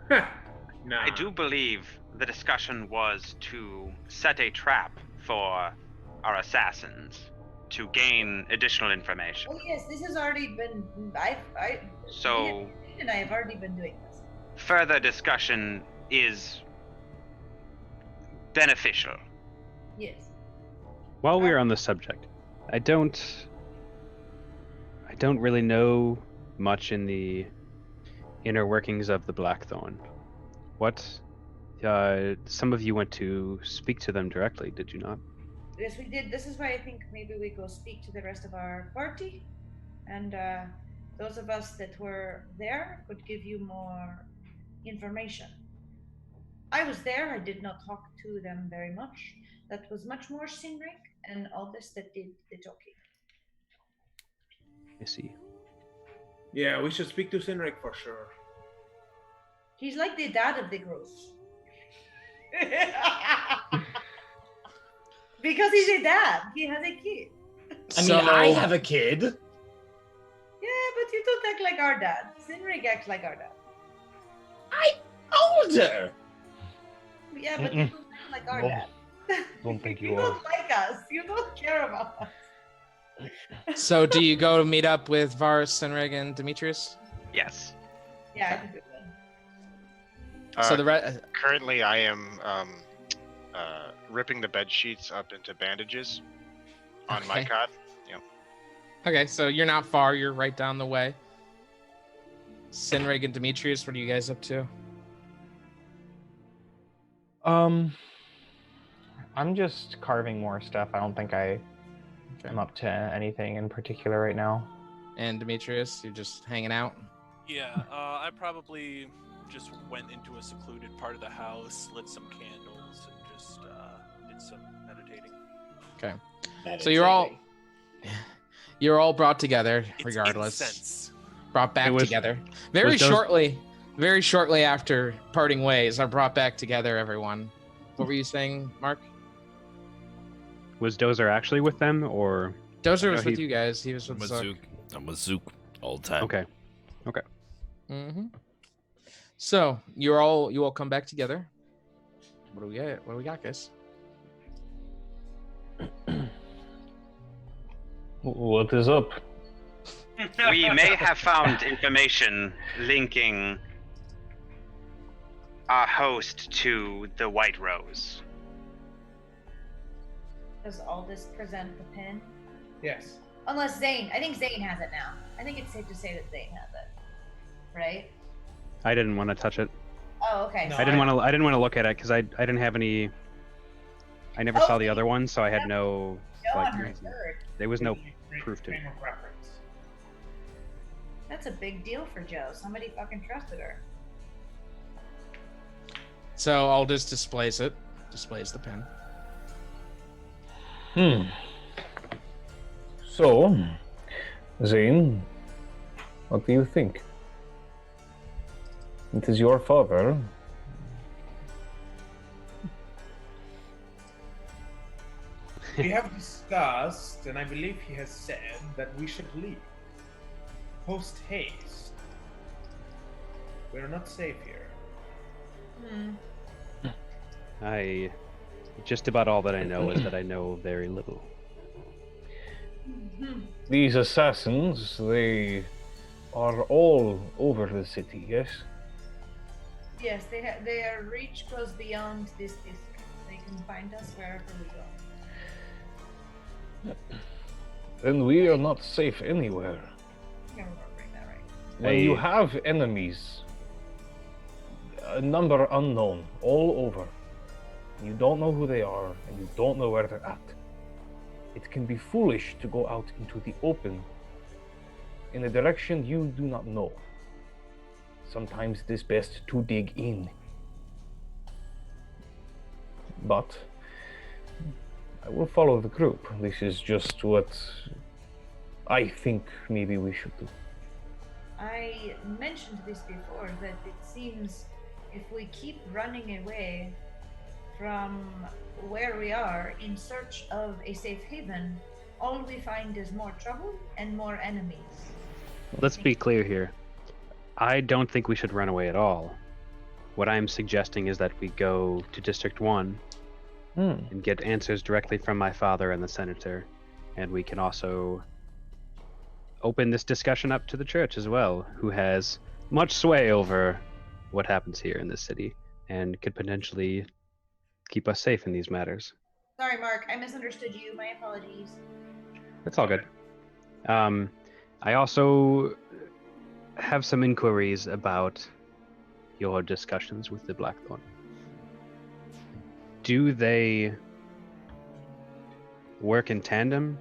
I do believe the discussion was to set a trap for our assassins to gain additional information.
Oh yes, this has already been.
So
and I have already been doing this.
further discussion is beneficial.
Yes.
While we're on the subject, I don't really know much in the inner workings of the Blackthorn. What? Some of you went to speak to them directly, did you not?
Yes, we did. This is why I think maybe we go speak to the rest of our party, and those of us that were there could give you more information. I was there. I did not talk to them very much. That was much more Sinric and Aldous that did the talking.
I see.
Yeah, we should speak to Sinric for sure.
He's like the dad of the Gross. Because he's a dad. He has a kid.
I mean, I have a kid.
Yeah, but you don't act like our dad. Sinric acts like our dad.
Older.
Yeah, but you don't act like our dad.
Don't think
You
you are.
don't like us. You don't care about us.
So do you go to meet up with Varus, Senreg, and Demetrius?
Yes.
Yeah, I think we will.
So
Currently, I am ripping the bed sheets up into bandages on my
Okay.
cot. Yep.
Okay, so you're not far. You're right down the way. Senreg and Demetrius, what are you guys up to?
I'm just carving more stuff. I don't think I'm up to anything in particular right now.
And Demetrius, you're just hanging out?
Yeah, I probably just went into a secluded part of the house, lit some candles, and just did some meditating.
Okay. So you're all brought together, regardless.
Incense.
Brought back together. Very shortly after parting ways, are brought back together, everyone. What were you saying, Mark?
Was Dozer actually with them, or?
Dozer was with you guys. He was with Zook.
I'm with Zook all the time.
Okay. Okay.
Mm-hmm. So you all come back together. What do we get? What do we got, guys?
What is up?
We may have found information linking our host to the White Rose.
Does Aldous present the pin?
Yes.
Unless Zane. I think Zane has it now. I think it's safe to say that Zane has it. Right?
I didn't want to touch it.
Oh, okay.
I didn't want to look at it because I didn't have any. I never saw the other one, so I had no.
No
like,
one heard.
there was no proof to it.
That's a big deal for Joe. Somebody fucking trusted her.
So I'll just displace it. Displace the pin.
So, Zane, what do you think? It is your father.
We have discussed, and I believe he has said that we should leave. Post haste. We're not safe here.
Just about all that I know is that I know very little.
These assassins, they are all over the city, yes?
Yes, their reach goes beyond this district. They can find us wherever we go.
Then we are not safe anywhere.
You're remembering that right.
When you have enemies, a number unknown, all over, you don't know who they are, and you don't know where they're at, it can be foolish to go out into the open in a direction you do not know. Sometimes it is best to dig in. But I will follow the group. This is just what I think maybe we should do.
I mentioned this before, that it seems if we keep running away from where we are in search of a safe haven, all we find is more trouble and more enemies.
Let's be clear here. I don't think we should run away at all. What I'm suggesting is that we go to District 1 and get answers directly from my father and the senator, and we can also open this discussion up to the church as well, who has much sway over what happens here in this city and could potentially keep us safe in these matters.
Sorry, Mark, I misunderstood you. My apologies.
That's all good. I also have some inquiries about your discussions with the Blackthorn. Do they work in tandem?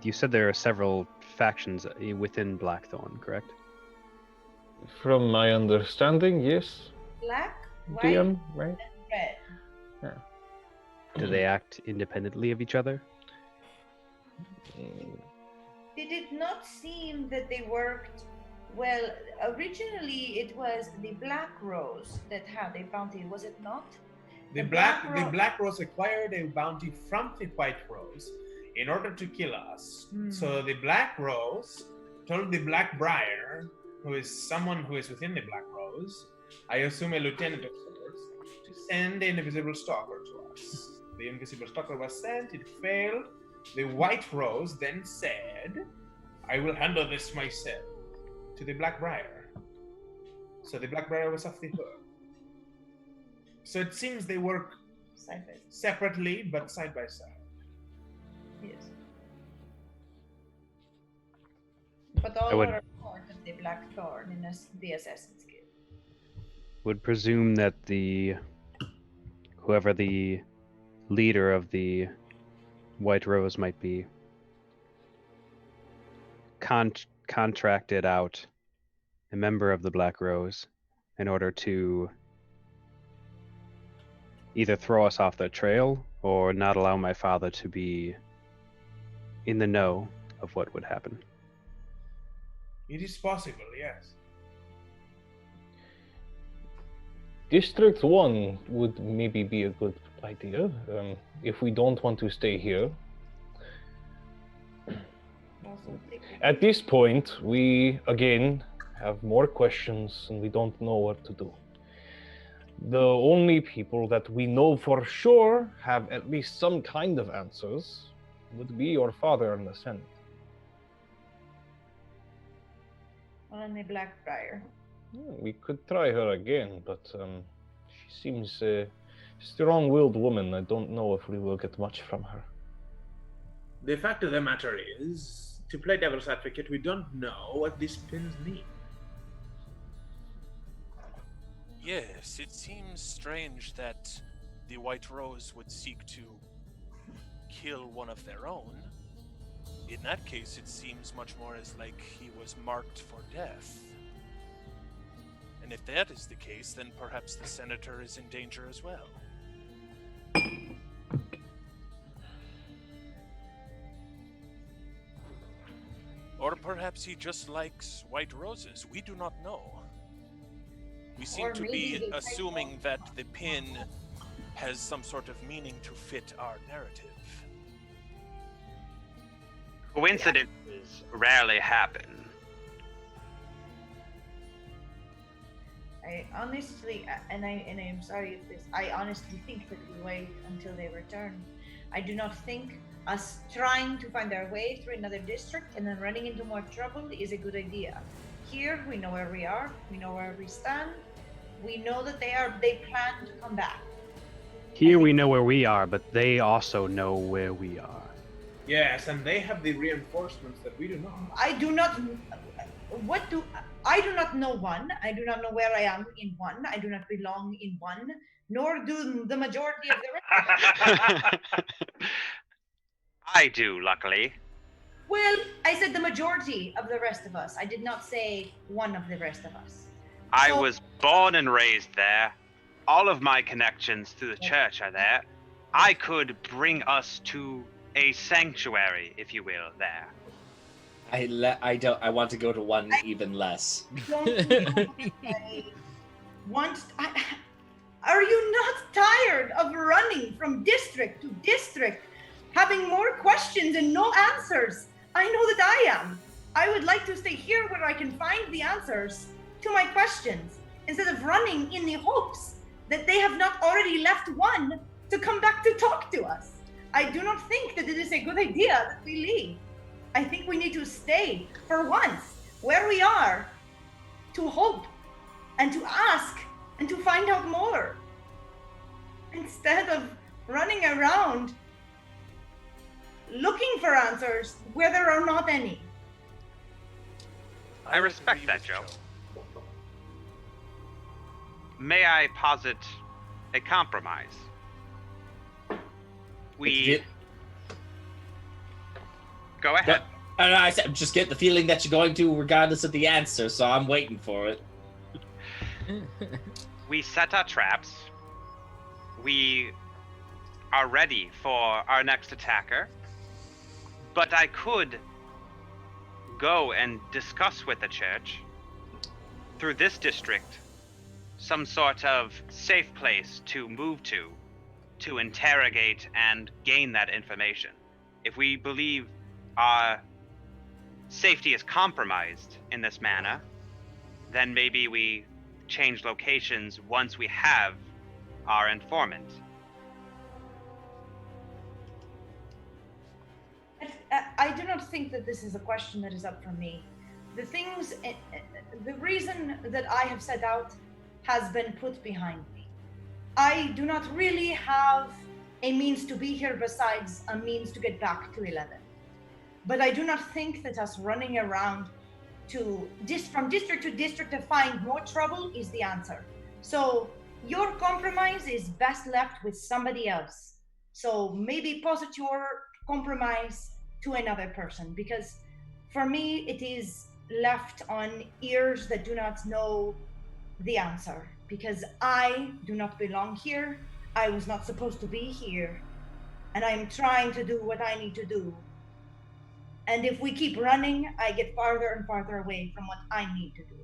You said there are several factions within Blackthorn, correct?
From my understanding, yes.
Black, white,
DM, right?
and red.
Yeah.
Do they act independently of each other?
Did it not seem that they worked well? Originally, it was the Black Rose that had a bounty, was it not?
The Black Rose acquired a bounty from the White Rose in order to kill us. So the Black Rose told the Black Briar, who is someone who is within the Black Rose, I assume a lieutenant of sorts, to send an invisible stalker to us. The invisible stalker was sent, it failed. The White Rose then said, I will handle this myself, to the Black Briar. So the Black Briar was off the hook. So it seems they work
side by side.
Separately, but side by side.
Yes. But all are part of the Black Thorn in the Assassin's Guild.
Would presume that whoever the leader of the White Rose might be contracted out a member of the Black Rose in order to either throw us off the trail or not allow my father to be in the know of what would happen.
It is possible, yes.
District 1 would maybe be a good idea, if we don't want to stay here. At this point, we, again, have more questions and we don't know what to do. The only people that we know for sure have at least some kind of answers would be your father and the Senate.
Well, and the Blackbriar.
We could try her again, but she seems a strong-willed woman. I don't know if we will get much from her.
The fact of the matter is, to play devil's advocate, we don't know what these pins mean.
Yes, it seems strange that the White Rose would seek to kill one of their own. In that case, it seems much more as like he was marked for death. And if that is the case, then perhaps the senator is in danger as well. Or perhaps he just likes white roses. We do not know. We seem
Or
to
maybe
be
they
assuming that the pin has some sort of meaning to fit our narrative.
Coincidences rarely happen.
I honestly, and I'm sorry if this, I honestly think that we wait until they return. I do not think us trying to find our way through another district and then running into more trouble is a good idea. Here, we know where we are, we know where we stand, we know that they plan to come back.
Here we know where we are, but they also know where we are.
Yes, and they have the reinforcements that we do not.
I do not know one. I do not know where I am in one. I do not belong in one, nor do the majority of the rest.
I do, luckily.
Well, I said the majority of the rest of us. I did not say one of the rest of us.
I was born and raised there. All of my connections to the church are there. I could bring us to a sanctuary, if you will, there.
I want to go to one even less.
Are you not tired of running from district to district, having more questions and no answers? I know that I am. I would like to stay here where I can find the answers to my questions, instead of running in the hopes that they have not already left one to come back to talk to us. I do not think that it is a good idea that we leave. I think we need to stay for once where we are, to hope and to ask and to find out more, instead of running around looking for answers where there are not any.
I respect that, Joe. May I posit a compromise? Go ahead.
I just get the feeling that you're going to, regardless of the answer, so I'm waiting for it.
We set our traps. We are ready for our next attacker. But I could go and discuss with the church through this district some sort of safe place to move to interrogate and gain that information. If we believe our safety is compromised in this manner, then maybe we change locations once we have our informant.
I do not think that this is a question that is up for me. The reason that I have set out has been put behind me. I do not really have a means to be here besides a means to get back to 11. But I do not think that us running around from district to district to find more trouble is the answer. So your compromise is best left with somebody else. So maybe posit your compromise to another person, because for me it is left on ears that do not know the answer, because I do not belong here. I was not supposed to be here, and I'm trying to do what I need to do. And if we keep running, I get farther and farther away from what I need to do.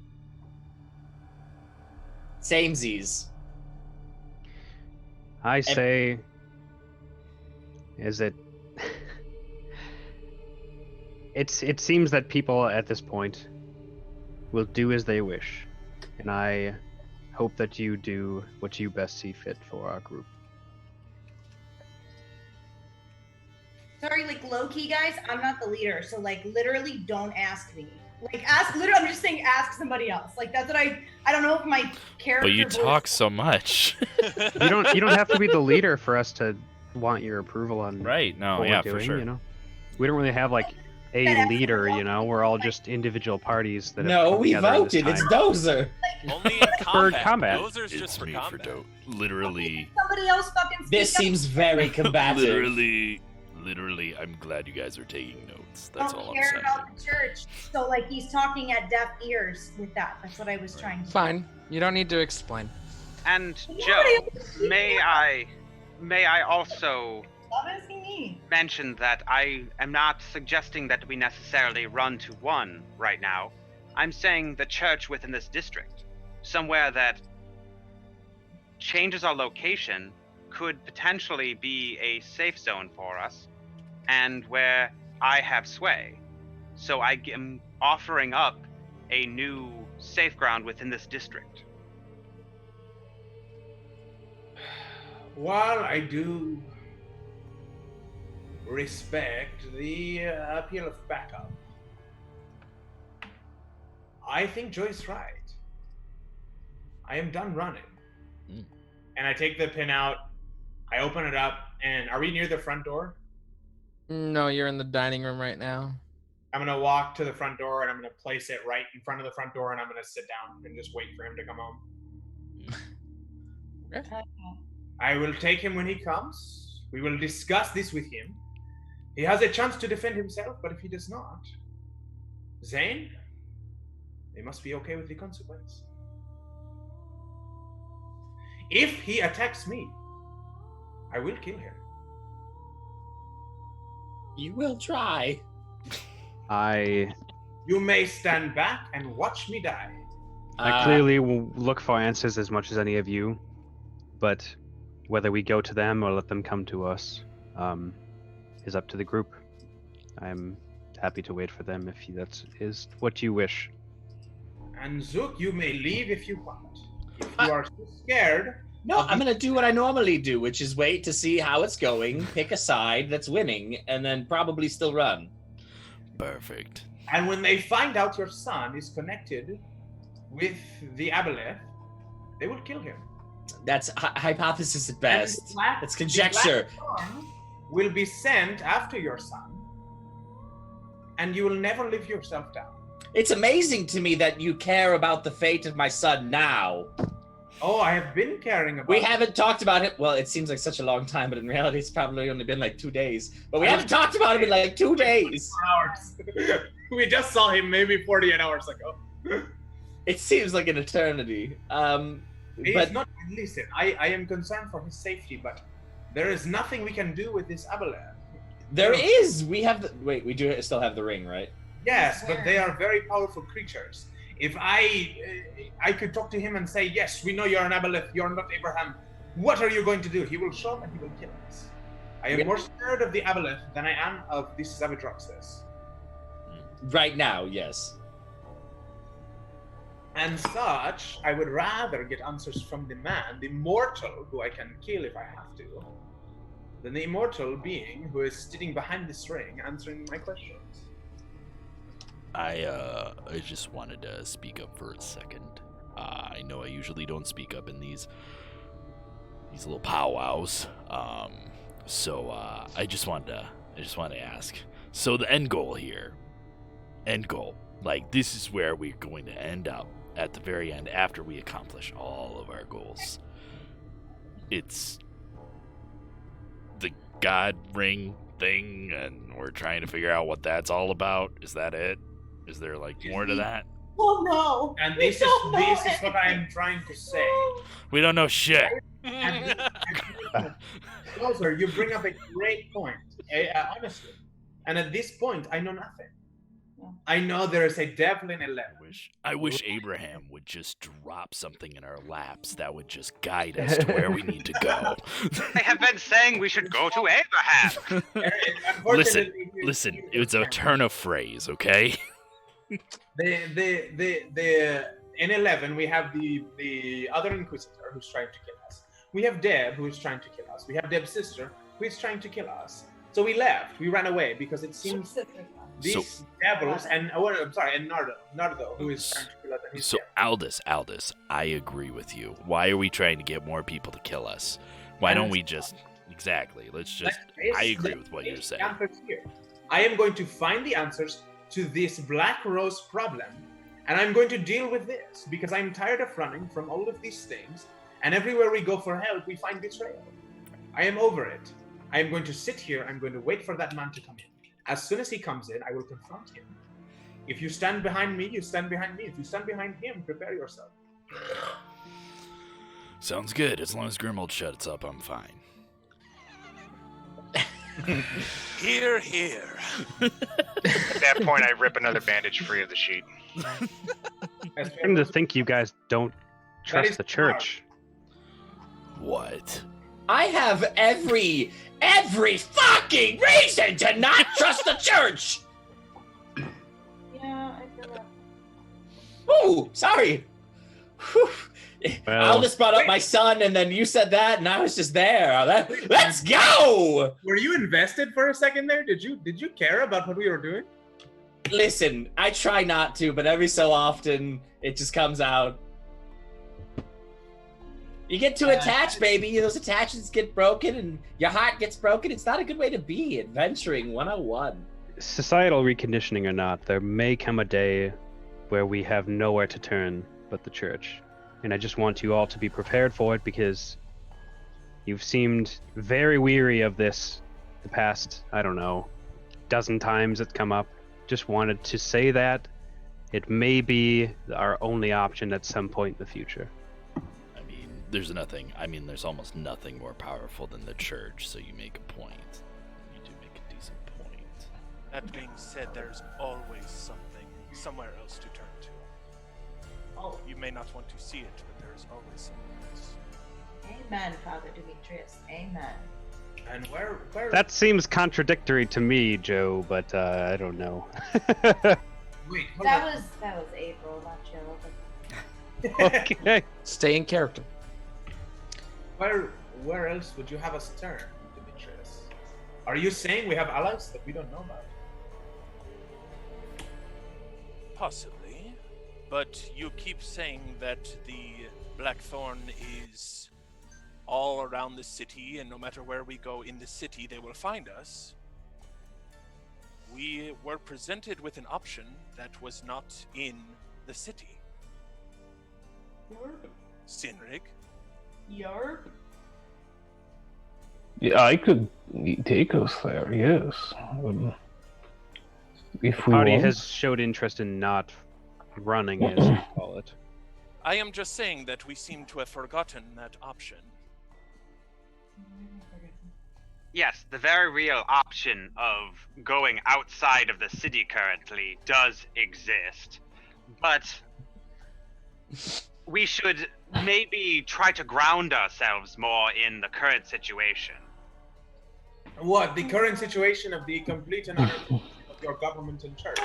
Samesies.
I say, it seems that people at this point will do as they wish, and I hope that you do what you best see fit for our group.
Sorry, low-key, guys, I'm not the leader, so literally don't ask me. I'm just saying ask somebody else. That's what I don't know if my character.
But you talk so much.
You don't have to be the leader for us to want your approval on
right. No,
what
yeah,
we're doing,
for sure.
You know, we don't really have a leader. You know, we're all just individual parties that.
No, we voted. It's Dozer.
Only in combat. Dozer's
it's
just for
me
combat.
for dope. Literally.
Somebody else fucking.
This seems very combative.
Literally, I'm glad you guys are taking notes. That's
don't
all I'm
care
saying.
about the church. So like he's talking at deaf ears with that. That's what I was trying to.
Fine. You don't need to explain.
And Joe, may I also
Stop asking me.
mention that I am not suggesting that we necessarily run to one right now. I'm saying the church within this district, somewhere that changes our location, could potentially be a safe zone for us, and where I have sway. So I am offering up a new safe ground within this district.
While I do respect the appeal of backup, I think Joy's right. I am done running.
And I take the pin out, I open it up, and are we near the front door?
No, you're in the dining room right now.
I'm gonna walk to the front door and I'm gonna place it right in front of the front door and I'm gonna sit down and just wait for him to come home. I will take him when he comes. We will discuss this with him. He has a chance to defend himself, but if he does not, Zane, they must be okay with the consequence. If he attacks me, I will kill him.
You will try.
You may stand back and watch me die.
I clearly will look for answers as much as any of you, but whether we go to them or let them come to us is up to the group. I'm happy to wait for them if that is what you wish.
And Zook, you may leave if you want. If you are so scared...
No, I'm going to do what I normally do, which is wait to see how it's going, pick a side that's winning, and then probably still run.
Perfect.
And when they find out your son is connected with the Aboleth, they will kill him.
That's hypothesis at best. It's conjecture.
The black storm will be sent after your son, and you will never live yourself down.
It's amazing to me that you care about the fate of my son now.
Oh, I have been caring about
We haven't talked about it. Well, it seems like such a long time, but in reality, it's probably only been like 2 days. But we haven't talked about him in like 2 days.
Hours. We just saw him maybe 48 hours ago.
It seems like an eternity. But
not. Listen, I am concerned for his safety, but there is nothing we can do with this Aboleth.
there is. We have the. Wait, we do still have the ring, right?
Yes, but they are very powerful creatures. If I could talk to him and say, yes, we know you're an Aboleth, you're not Abraham. What are you going to do? He will show up and he will kill us. I am more scared of the Aboleth than I am of this Zavitroxus.
Right now, yes.
And such, I would rather get answers from the man, the mortal, who I can kill if I have to, than the immortal being who is sitting behind this ring answering my questions.
I just wanted to speak up for a second. I know I usually don't speak up in these little powwows. So I just wanted to ask. So the end goal here. Like, this is where we're going to end up at the very end after we accomplish all of our goals. It's the God ring thing, and we're trying to figure out what that's all about. Is that it? Is there like more to that?
Oh no!
And this is what I am trying to say.
We don't know shit.
Closer, you bring up a great point, honestly. And at this point, I know nothing. I know there is a devil in 11.
I wish Abraham would just drop something in our laps that would just guide us to where we need to go.
They have been saying we should go to Abraham.
Listen, it's a turn of phrase, okay?
In 11, we have the other Inquisitor who's trying to kill us. We have Deb who is trying to kill us. We have Deb's sister who is trying to kill us. So we left. We ran away because it seems these devils and Nardo who is trying to kill us.
So Aldous, I agree with you. Why are we trying to get more people to kill us? Why don't we just I agree with what you're saying.
I am going to find the answers to this Black Rose problem, and I'm going to deal with this because I'm tired of running from all of these things, and everywhere we go for help, we find betrayal. I am over it. I am going to sit here. I'm going to wait for that man to come in.
As soon as he comes in, I will confront him. If you stand behind me, you stand behind me. If you stand behind him, prepare yourself.
Sounds good. As long as Grimold shuts up, I'm fine.
Here, here.
At that point, I rip another bandage free of the sheet.
I'm starting to think you guys don't trust the church.
What?
I have every fucking reason to not trust the church!
Yeah, I feel that.
Ooh, sorry. Whew.
Well,
Aldous brought up my son, and then you said that, and I was just there. Let's go!
Were you invested for a second there? Did you care about what we were doing?
Listen, I try not to, but every so often, it just comes out. You get too attached, baby. Those attachments get broken, and your heart gets broken. It's not a good way to be. Adventuring 101.
Societal reconditioning or not, there may come a day where we have nowhere to turn but the church. And I just want you all to be prepared for it, because you've seemed very weary of this the past, I don't know, dozen times it's come up. Just wanted to say that it may be our only option at some point in the future.
There's almost nothing more powerful than the church, so you make a point. You do make a decent point.
That being said, there's always something, somewhere else to turn to.
Oh.
You may not want to see it, but there's always somewhere else.
Amen, Father Demetrius. Amen.
And where?
That seems contradictory to me, Joe, but I don't know.
Wait,
That was April, not Joe. But...
Okay.
Stay in character.
Where else would you have us turn, Demetrius? Are you saying we have allies that we don't know about?
Possibly, but you keep saying that the Blackthorn is all around the city, and no matter where we go in the city, they will find us. We were presented with an option that was not in the city. Sinrig?
Yarp.
Yeah, I could take us there, yes. If we
Party
want.
has showed interest in not running, as you call it.
I am just saying that we seem to have forgotten that option.
Yes, the very real option of going outside of the city currently does exist, but we should maybe try to ground ourselves more in the current situation.
What? The current situation of the complete and utter of your government and church?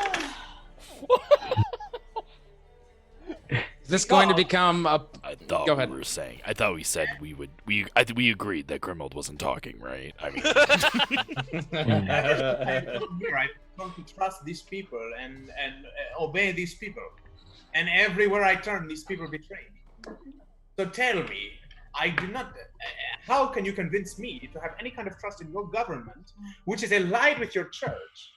Is this going to become a?
I thought
Go ahead.
we were saying. I thought we said we would. We agreed that Grimold wasn't talking, right? I mean,
I come to trust these people and obey these people, and everywhere I turn, these people betray me. So tell me, I do not. How can you convince me to have any kind of trust in your government, which is allied with your church,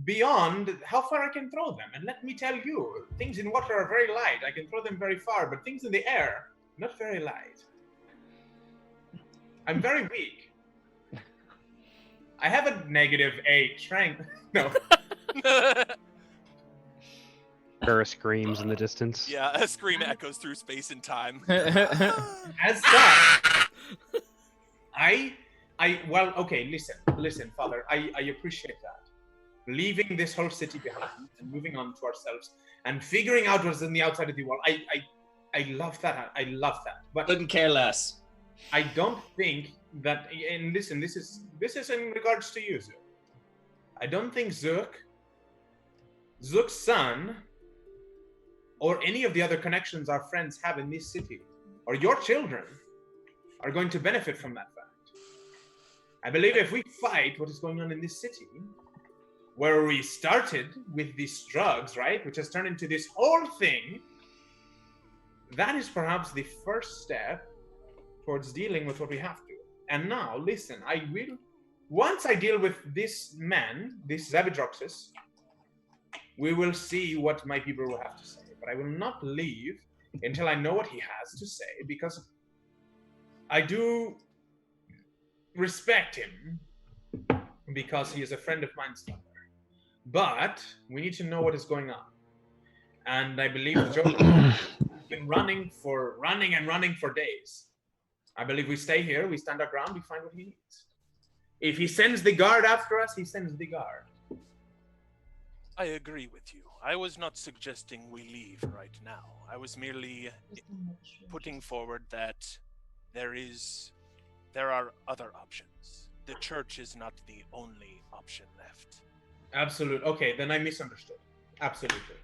beyond how far I can throw them? And let me tell you, things in water are very light. I can throw them very far, but things in the air, not very light. I'm very weak. I have a -8 strength. No.
Kara screams in the distance.
Yeah, a scream echoes through space and time.
As such, well, okay, listen, Father, I appreciate that. Leaving this whole city behind and moving on to ourselves and figuring out what's in the outside of the world, I love that. I love that. But
couldn't care less.
I don't think that, and listen, this is in regards to you, Zook. I don't think Zook's son, or any of the other connections our friends have in this city, or your children, are going to benefit from that fact. I believe if we fight what is going on in this city, where we started with these drugs, right, which has turned into this whole thing, that is perhaps the first step towards dealing with what we have to. And now, listen, once I deal with this man, this Zabidroxus, we will see what my people will have to say. But I will not leave until I know what he has to say, because I do respect him because he is a friend of mine's father. But we need to know what is going on. And I believe Joe has been running for days. I believe we stay here, we stand our ground, we find what he needs. If he sends the guard after us, he sends the guard.
I agree with you. I was not suggesting we leave right now. I was merely putting forward that there are other options. The church is not the only option left.
Absolutely. Okay, then I misunderstood. Absolutely.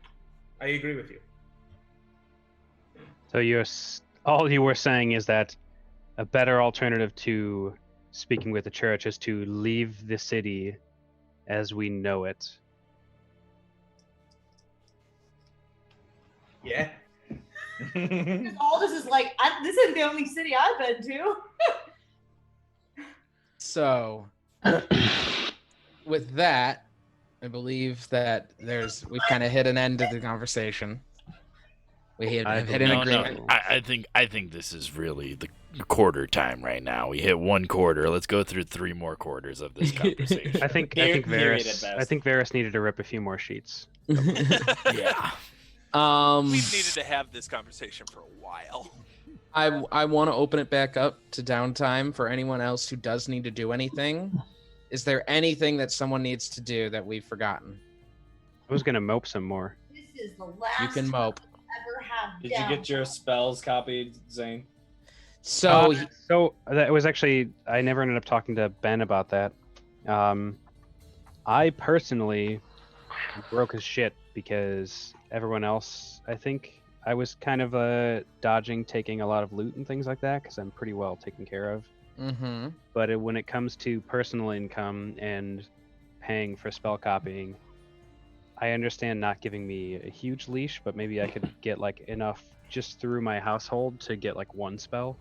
I agree with you.
So all you were saying is that a better alternative to speaking with the church is to leave the city as we know it.
Yeah.
Aldous is like, this isn't the only city I've been to.
So, with that, I believe that we've kind of hit an end to the conversation. We hit an agreement.
I think this is really the quarter time right now. We hit one quarter. Let's go through 3 more quarters of this conversation.
I think Varys needed to rip a few more sheets.
Yeah.
We've needed to have this conversation for a while.
I want to open it back up to downtime for anyone else who does need to do anything. Is there anything that someone needs to do that we've forgotten?
I was gonna mope some more.
This is the last
You can mope.
ever have
Did you get your spells copied, Zane?
So
that was actually, I never ended up talking to Ben about that. I personally broke his shit because everyone else, I think, I was kind of dodging taking a lot of loot and things like that because I'm pretty well taken care of.
Mm-hmm.
But when it comes to personal income and paying for spell copying, I understand not giving me a huge leash, but maybe I could get like enough just through my household to get like 1 spell.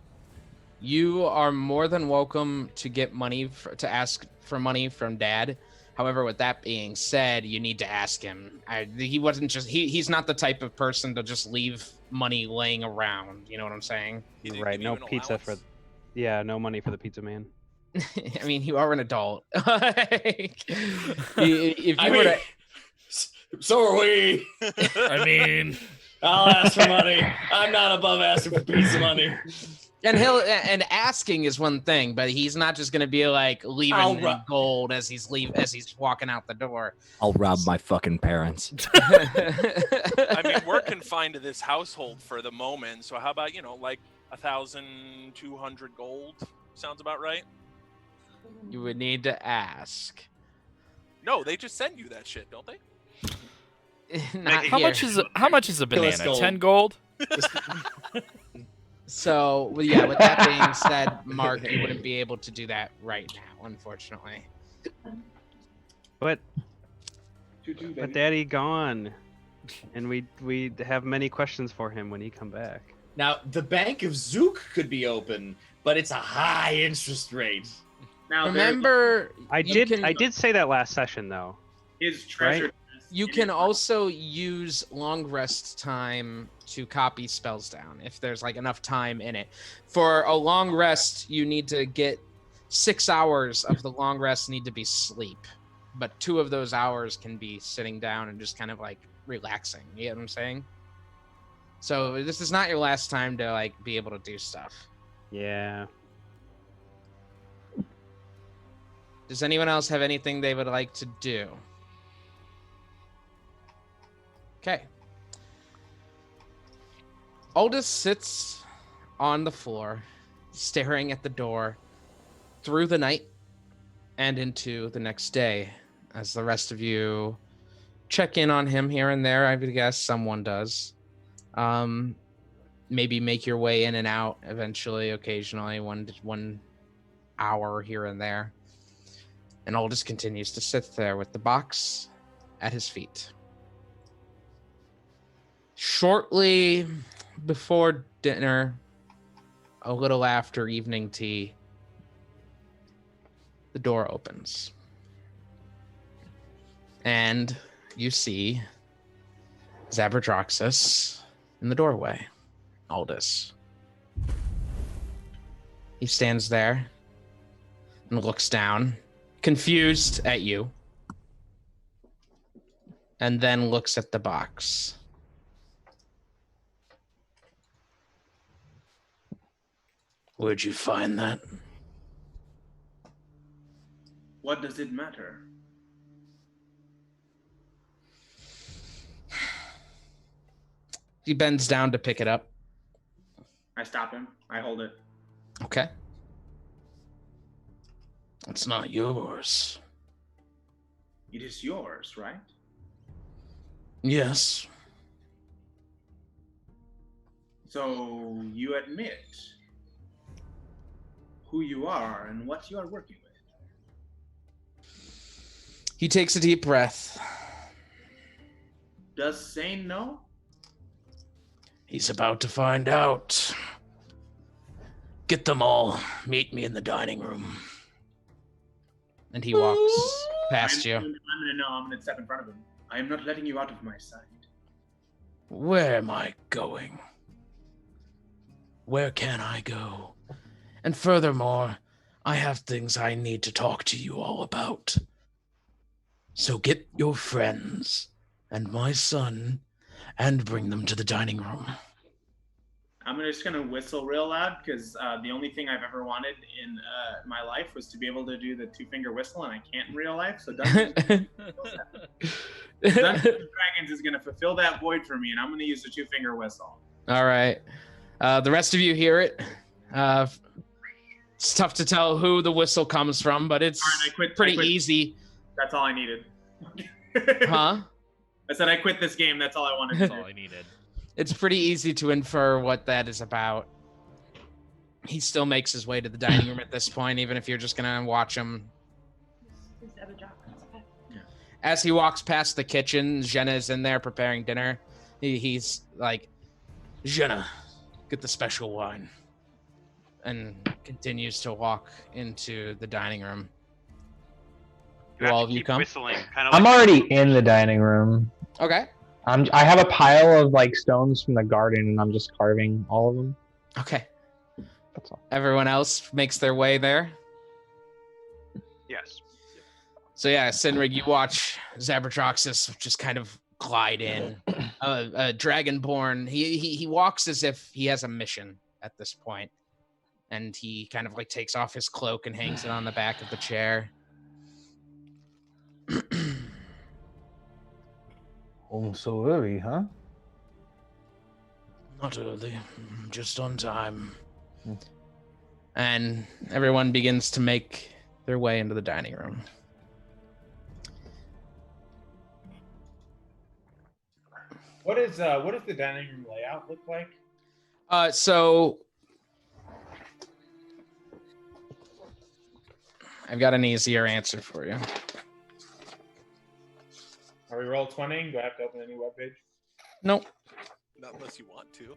You are more than welcome to get money to ask for money from Dad. However, with that being said, you need to ask him. He wasn't just he's not the type of person to just leave money laying around. You know what I'm saying?
Right. No pizza for. Yeah, no money for the pizza man.
I mean, you are an adult.
So are we.
I mean,
I'll ask for money. I'm not above asking for pizza money.
And asking is one thing, but he's not just gonna be like leaving gold as he's walking out the door.
I'll rob my fucking parents.
I mean, we're confined to this household for the moment, so how about like 1,200 gold? Sounds about right.
You would need to ask.
No, they just send you that shit, don't they?
How
much is a banana? 10 gold.
So, yeah, with that being said, Mark, you wouldn't be able to do that right now, unfortunately.
But Daddy gone, and we have many questions for him when he come back.
Now, the Bank of Zook could be open, but it's a high interest rate.
Now,
remember,
I did say that last session though.
His treasure.
Right?
You can also use long rest time to copy spells down if there's like enough time in it. For a long rest, you need to get 6 hours of the long rest need to be sleep, but 2 of those hours can be sitting down and just kind of like relaxing. You get what I'm saying? So this is not your last time to like be able to do stuff.
Yeah.
Does anyone else have anything they would like to do? Okay. Aldous sits on the floor, staring at the door through the night and into the next day. As the rest of you check in on him here and there, I would guess someone does. Maybe make your way in and out eventually, occasionally, 1 hour here and there. And Aldous continues to sit there with the box at his feet. Shortly before dinner, a little after evening tea, the door opens. And you see Zaberdroxus in the doorway. Aldous. He stands there and looks down, confused at you, and then looks at the box. Where'd you find that?
What does it matter?
He bends down to pick it up.
I stop him. I hold it.
Okay. It's not yours.
It is yours, right?
Yes.
So you admit who you are and what you are working with.
He takes a deep breath.
Does Zane know?
He's about to find out. Get them all. Meet me in the dining room. And he walks past you.
I'm gonna know. I'm gonna step in front of him. I am not letting you out of my sight.
Where am I going? Where can I go? And furthermore, I have things I need to talk to you all about. So get your friends and my son and bring them to the dining room.
I'm just gonna whistle real loud because the only thing I've ever wanted in my life was to be able to do the 2-finger whistle, and I can't in real life. So Dungeons and Dragons is gonna fulfill that void for me, and I'm gonna use the 2-finger whistle.
All right. The rest of you hear it. It's tough to tell who the whistle comes from, but it's pretty easy.
That's all I needed.
Huh?
I said I quit this game. That's all I wanted. That's
all I needed.
It's pretty easy to infer what that is about. He still makes his way to the dining room at this point, even if you're just going to watch him. As he walks past the kitchen, Jenna is in there preparing dinner. He's like, Jenna, get the special wine. And continues to walk into the dining room. Do all of you come?
Whistling,
I'm already in the dining room.
Okay.
I have a pile of like stones from the garden, and I'm just carving all of them.
Okay.
That's all.
Everyone else makes their way there.
Yes.
So yeah, Sinrig, you watch Zabratroxus just kind of glide in. Dragonborn. He walks as if he has a mission at this point, and he kind of like takes off his cloak and hangs it on the back of the chair.
Home so early, huh?
Not early, just on time. And everyone begins to make their way into the dining room.
What is the dining room layout look like?
So I've got an easier answer for you.
Are we roll 20? Do I have to open a new webpage?
Nope.
Not unless you want to.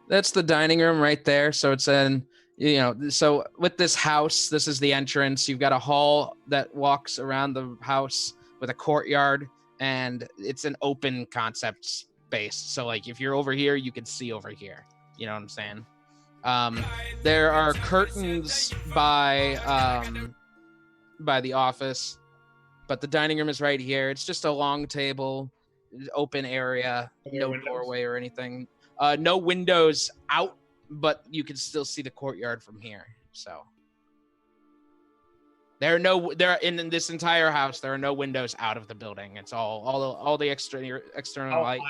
That's the dining room right there. So it's so with this house, this is the entrance. You've got a hall that walks around the house with a courtyard, and it's an open concept space. So like if you're over here, you can see over here. You know what I'm saying? There are curtains by the office, but the dining room is right here. It's just a long table, open area, no doorway or anything. No windows out, but you can still see the courtyard from here. So there are in this entire house. There are no windows out of the building. It's all the external light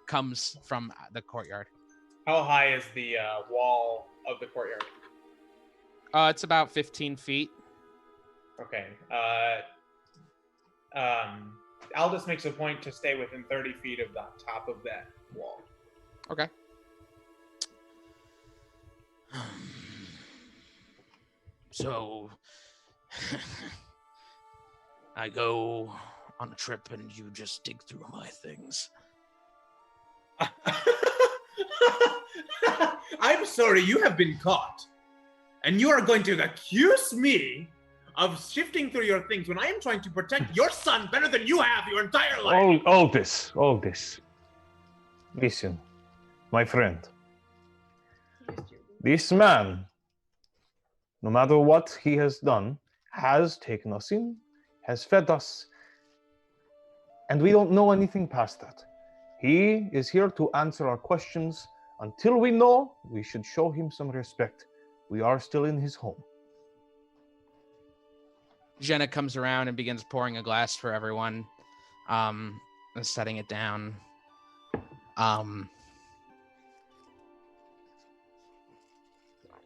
comes from the courtyard.
How high is the wall of the courtyard?
It's about 15 feet.
Okay. Aldous makes a point to stay within 30 feet of the top of that wall.
Okay. So I go on a trip and you just dig through my things.
I'm sorry, you have been caught. And you are going to accuse me of shifting through your things when I am trying to protect your son better than you have your entire life.
All this. Listen, my friend. This man, no matter what he has done, has taken us in, has fed us, and we don't know anything past that. He is here to answer our questions. Until we know, we should show him some respect. We are still in his home.
Jenna comes around and begins pouring a glass for everyone, and setting it down.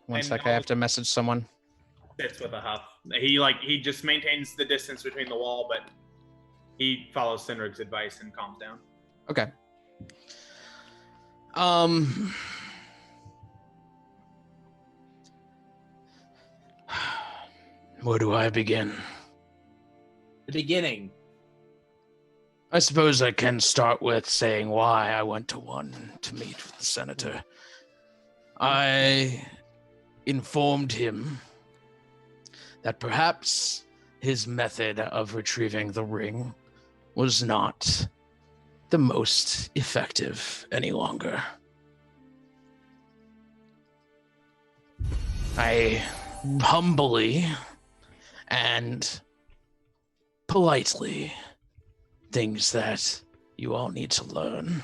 One sec, I have to message someone.
Sits with a huff. He just maintains the distance between the wall, but he follows Cindric's advice and calms down.
Okay. Where do I begin?
The beginning.
I suppose I can start with saying why I went to meet with the senator. I informed him that perhaps his method of retrieving the ring was not the most effective any longer. I humbly and politely, things that you all need to learn,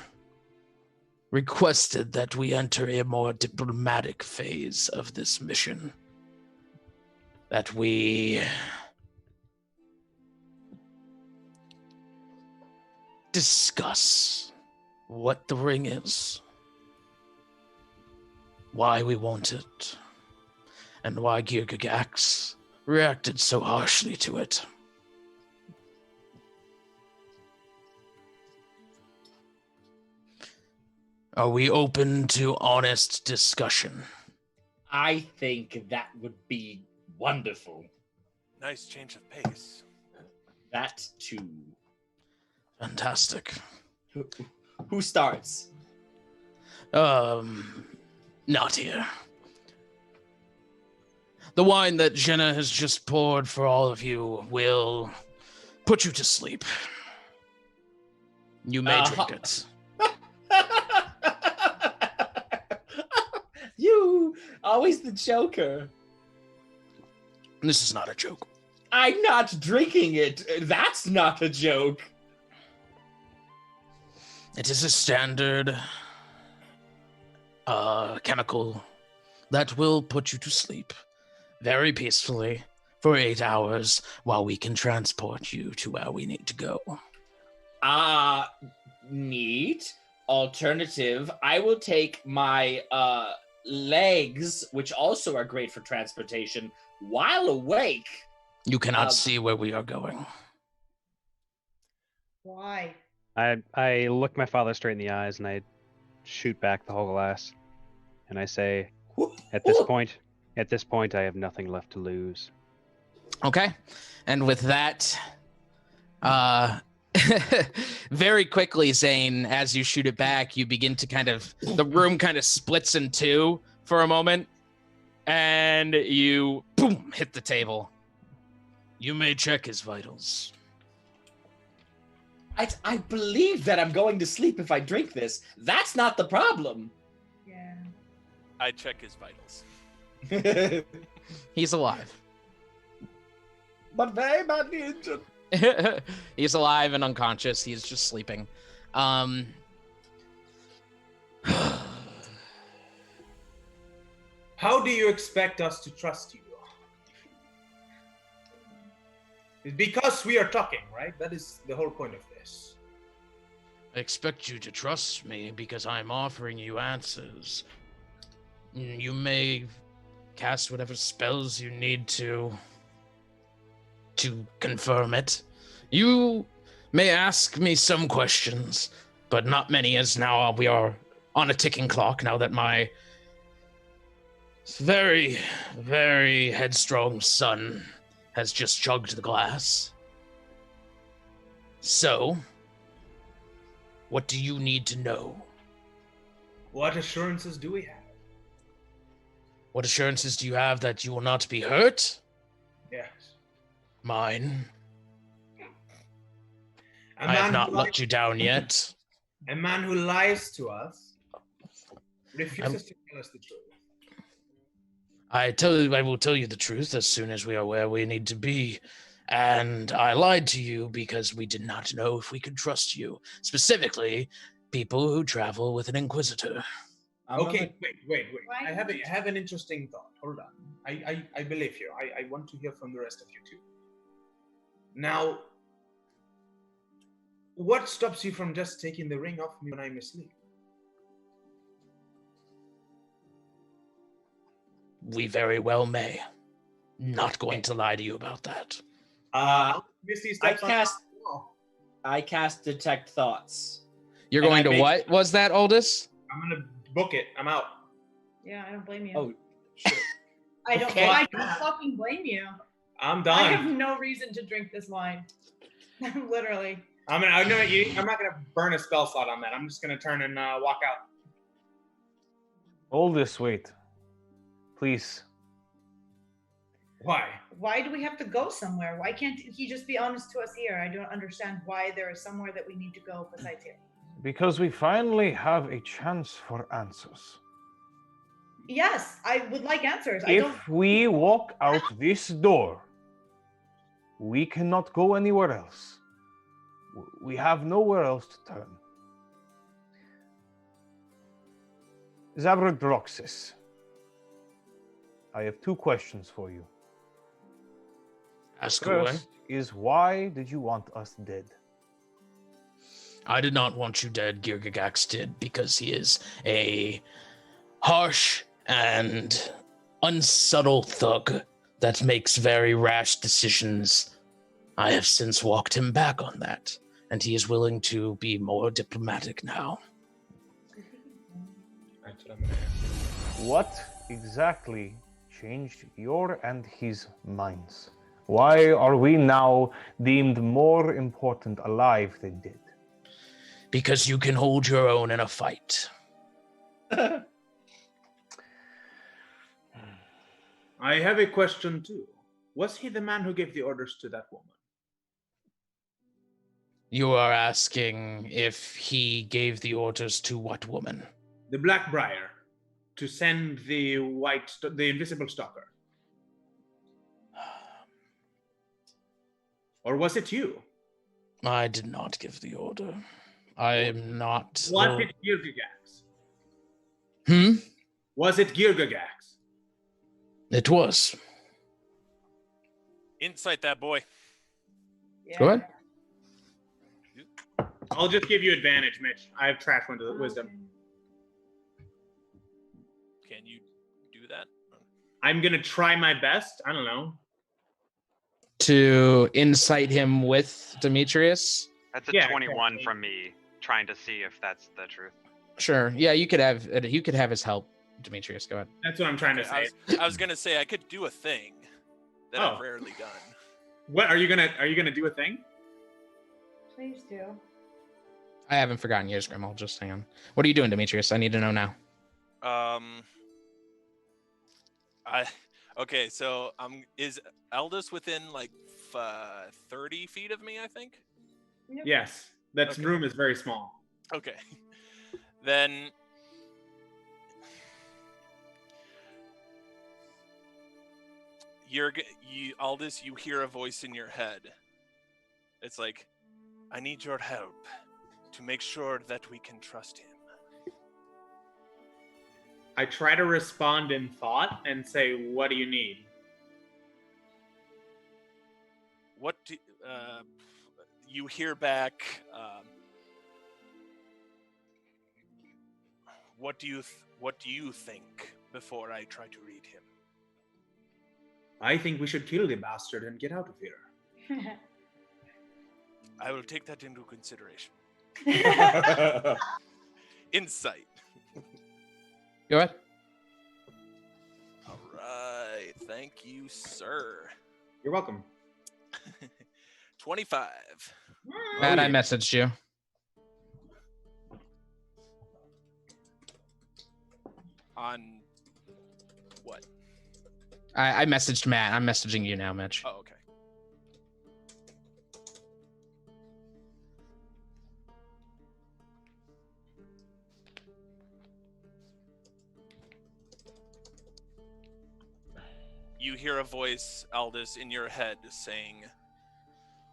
requested that we enter a more diplomatic phase of this mission. That we discuss what the ring is, why we want it, and why Girgagax reacted so harshly to it. Are we open to honest discussion?
I think that would be wonderful.
Nice change of pace.
That too.
Fantastic.
Who starts?
Not here. The wine that Jenna has just poured for all of you will put you to sleep. You may drink it.
You, always the joker.
This is not a joke.
I'm not drinking it. That's not a joke.
It is a standard chemical that will put you to sleep very peacefully for 8 hours while we can transport you to where we need to go.
Neat. Alternative, I will take my legs, which also are great for transportation, while awake.
You cannot see where we are going.
Why?
I look my father straight in the eyes and I shoot back the whole glass. And I say, at this point, I have nothing left to lose.
Okay. And with that, very quickly, Zane, as you shoot it back, you begin to the room kind of splits in two for a moment, and you, boom, hit the table. You may check his vitals.
I believe that I'm going to sleep if I drink this. That's not the problem.
Yeah.
I check his vitals.
He's alive.
But very badly injured.
He's alive and unconscious. He's just sleeping.
How do you expect us to trust you? It's because we are talking, right? That is the whole point of this.
I expect you to trust me because I'm offering you answers. You may cast whatever spells you need to confirm it. You may ask me some questions, but not many, as now we are on a ticking clock now that my very, very headstrong son has just chugged the glass. So, what do you need to know?
What assurances do we have?
What assurances do you have that you will not be hurt?
Yes.
Mine. I have not let you down yet.
A man who lies to us refuses to tell us the truth.
I will tell you the truth as soon as we are where we need to be. And I lied to you because we did not know if we could trust you. Specifically, people who travel with an inquisitor.
Okay, wait. I have an interesting thought. Hold on. I believe you. I want to hear from the rest of you too. Now, what stops you from just taking the ring off me when I'm asleep?
We very well may. Not going to lie to you about that.
I cast detect thoughts.
You're going to what? Was that, Aldous?
I'm gonna book it. I'm out.
Yeah, I don't blame you.
Oh, shit.
I don't fucking blame you.
I'm done.
I have no reason to drink this wine. Literally.
I'm not gonna burn a spell slot on that. I'm just gonna turn and walk out.
Hold this, wait. Please.
Why?
Why do we have to go somewhere? Why can't he just be honest to us here? I don't understand why there is somewhere that we need to go besides here.
Because we finally have a chance for answers.
Yes, I would like answers.
If we walk out this door, we cannot go anywhere else. We have nowhere else to turn. Zabradroxis, I have 2 questions for you.
Ask away.
First is, why did you want us dead?
I did not want you dead, Girgagax did, because he is a harsh and unsubtle thug that makes very rash decisions. I have since walked him back on that, and he is willing to be more diplomatic now.
What exactly changed your and his minds? Why are we now deemed more important alive than dead?
Because you can hold your own in a fight.
I have a question too. Was he the man who gave the orders to that woman?
You are asking if he gave the orders to what woman?
The Blackbriar, to send the the invisible stalker. Or was it you?
I did not give the order. I am not.
Was it Girgagax? Was it Girgagax?
It was.
Insight that boy.
Go ahead.
I'll just give you advantage, Mitch. I have trash wisdom.
Can you do that?
I'm gonna try my best. I don't know.
To incite him with Demetrius?
That's a 21 from me, trying to see if that's the truth.
Sure. Yeah, you could have his help, Demetrius. Go ahead.
That's what I'm trying to say.
I was gonna say I could do a thing that I've rarely done.
What are you gonna do a thing?
Please do.
I haven't forgotten yours, Grimmel. Just hang on. What are you doing, Demetrius? I need to know now.
Okay, so is Aldous within like 30 feet of me, I think?
Yes. That room is very small.
Okay. Then Aldous, you hear a voice in your head. It's like, I need your help to make sure that we can trust him.
I try to respond in thought and say, what do you need?
What do you hear back? What do you think before I try to read him?
I think we should kill the bastard and get out of here.
I will take that into consideration. Insight.
Go ahead.
All right. Thank you, sir.
You're welcome.
25.
Matt, I messaged you.
On what?
I messaged Matt. I'm messaging you now, Mitch.
Oh, okay. you hear a voice, Aldous, in your head saying,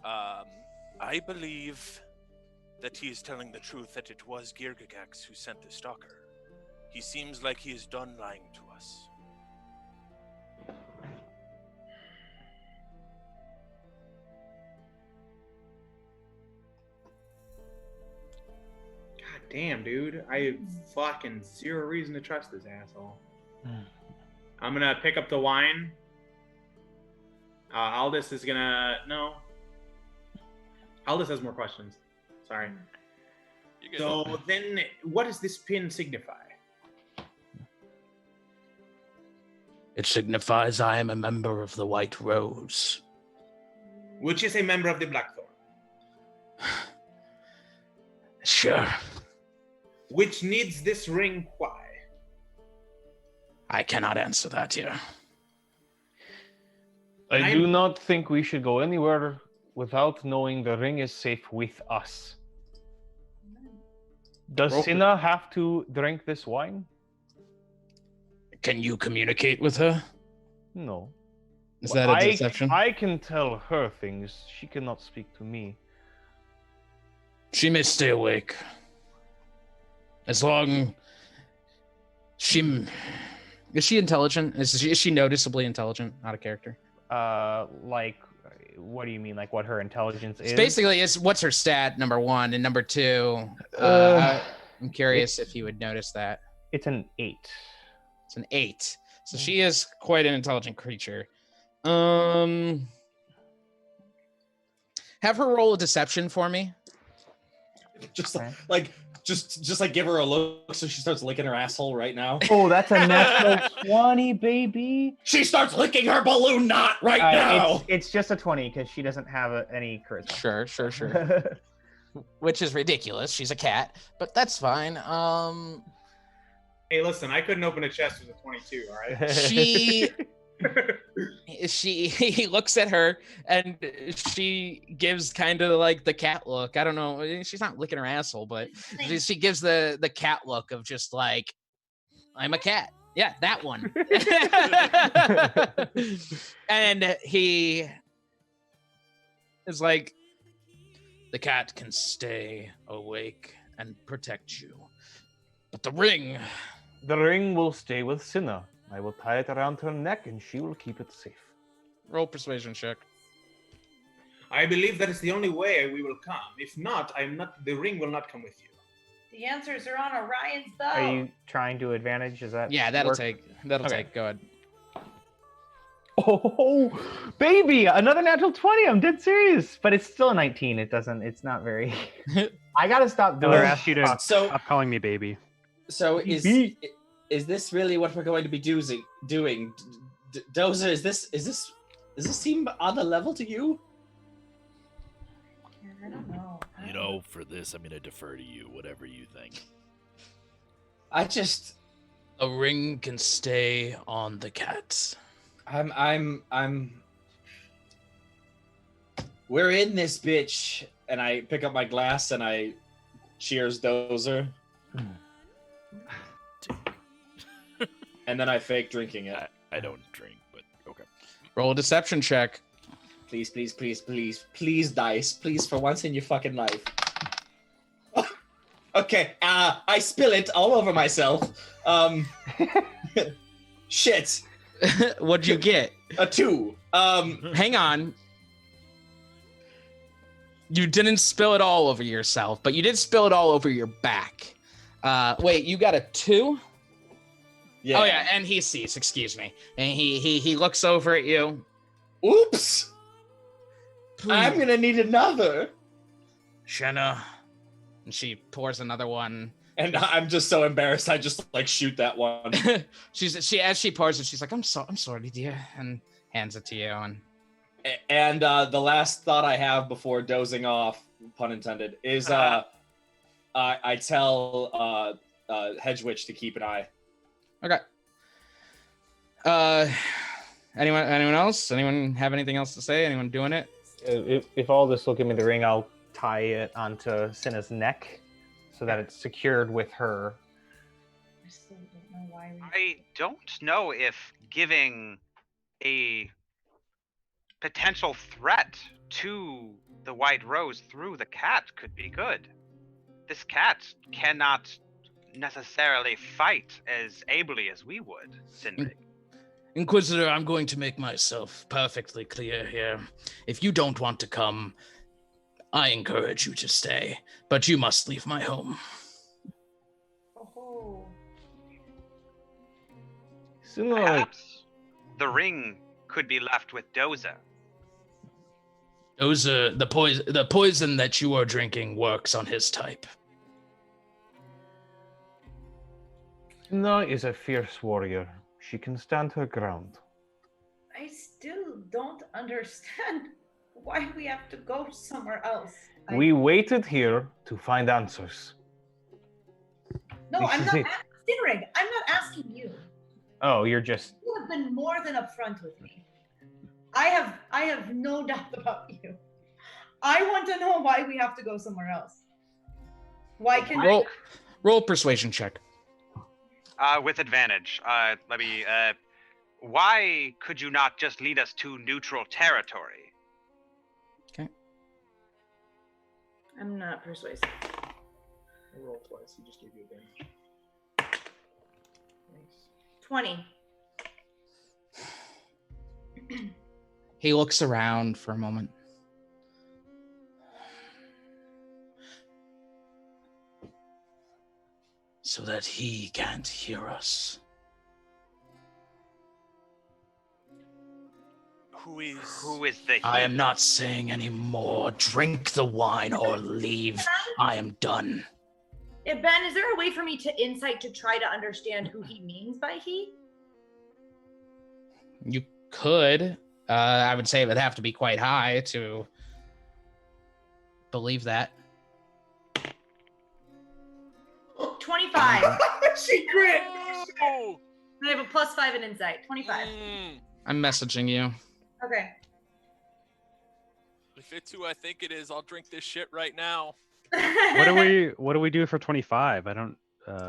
I believe that he is telling the truth, that it was Girgagax who sent the stalker. He seems like he is done lying to us.
God damn, dude. I have fucking zero reason to trust this asshole. I'm gonna pick up the wine. Aldous is gonna... No. Aldous has more questions. Sorry. So then, what does this pin signify?
It signifies I am a member of the White Rose.
Which is a member of the Blackthorn.
Sure.
Which needs this ring, why?
I cannot answer that here.
I do not think we should go anywhere without knowing the ring is safe with us. Does Cinna have to drink this wine?
Can you communicate with her?
No.
Is that a deception?
I can tell her things. She cannot speak to me.
She may stay awake. As long... Is she intelligent? Is she noticeably intelligent? Not a character.
Like, what do you mean? Like, what her intelligence is?
Basically, what's her stat, number one, and number two. I'm curious if you would notice that.
It's an 8.
It's an 8. So she is quite an intelligent creature. Have her roll a deception for me.
Just like give her a look so she starts licking her asshole right now.
Oh, that's a natural 20, baby.
She starts licking her balloon knot right now.
It's just a 20 because she doesn't have any charisma.
Sure. Which is ridiculous. She's a cat, but that's fine.
Hey, listen, I couldn't open a chest with a 22, all right?
He looks at her and she gives kind of like the cat look. I don't know. She's not licking her asshole, but she gives the cat look of just like, I'm a cat. Yeah, that one. And he is like, the cat can stay awake and protect you. But the ring...
The ring will stay with Cinna. I will tie it around her neck and she will keep it safe.
Roll persuasion check.
I believe that is the only way we will come. If not, the ring will not come with you.
The answers are on Orion's bow.
Are you trying to advantage? Is that
that'll
work?
take. Go ahead.
Oh, baby, another natural 20. I'm dead serious. But it's still a 19. It's not very... I gotta stop doing
Miller asked you to
So-
stop calling me baby.
So is this really what we're going to be doing? Dozer, is this seem on the level to you?
I don't know.
You know, for this, I'm gonna defer to you. Whatever you think.
A ring can stay on the cat.
We're in this bitch, and I pick up my glass and I cheers Dozer. And then I fake drinking it.
I don't drink, but okay.
Roll a deception check.
Please, dice. Please, for once in your fucking life. Okay, I spill it all over myself. Shit.
What'd you get?
A 2.
Hang on. You didn't spill it all over yourself, but you did spill it all over your back. Wait, you got a 2?
Yeah.
Oh yeah, and he sees. Excuse me, and he looks over at you.
Oops. I'm gonna need another.
Shenna, and she pours another one.
And I'm just so embarrassed. I just like shoot that one.
As she pours it, she's like, I'm sorry, dear, and hands it to you.
And the last thought I have before dozing off, pun intended, is I tell Hedgewitch to keep an eye.
Okay. Anyone else? Anyone have anything else to say? Anyone doing it?
If all this will give me the ring, I'll tie it onto Cinna's neck so that it's secured with her.
I don't know if giving a potential threat to the White Rose through the cat could be good. This cat cannot necessarily fight as ably as we would, Sinrig.
Inquisitor, I'm going to make myself perfectly clear here. If you don't want to come, I encourage you to stay, but you must leave my home.
Oh.
Perhaps the ring could be left with Doza.
The poison that you are drinking works on his type.
No is a fierce warrior. She can stand her ground.
I still don't understand why we have to go somewhere else.
We waited here to find answers.
No,
This
I'm
is
not
it.
considering. I'm not asking you.
Oh, you're just...
You have been more than upfront with me. I have no doubt about you. I want to know why we have to go somewhere else. Why can
roll persuasion check.
With advantage. Why could you not just lead us to neutral territory?
Okay.
I'm not persuasive.
I rolled twice. He just gave you advantage.
20.
He looks around for a moment.
So that he can't hear us.
Who is the he?
I am not saying any more. Drink the wine or leave. I am done.
Ben, is there a way for me to insight to try to understand who he means by he?
You could. I would say it would have to be quite high to believe that.
25.
She crit!
I have a +5 in insight. 25.
I'm messaging you.
Okay.
If it's who I think it is, I'll drink this shit right now.
What do we do for 25? I don't.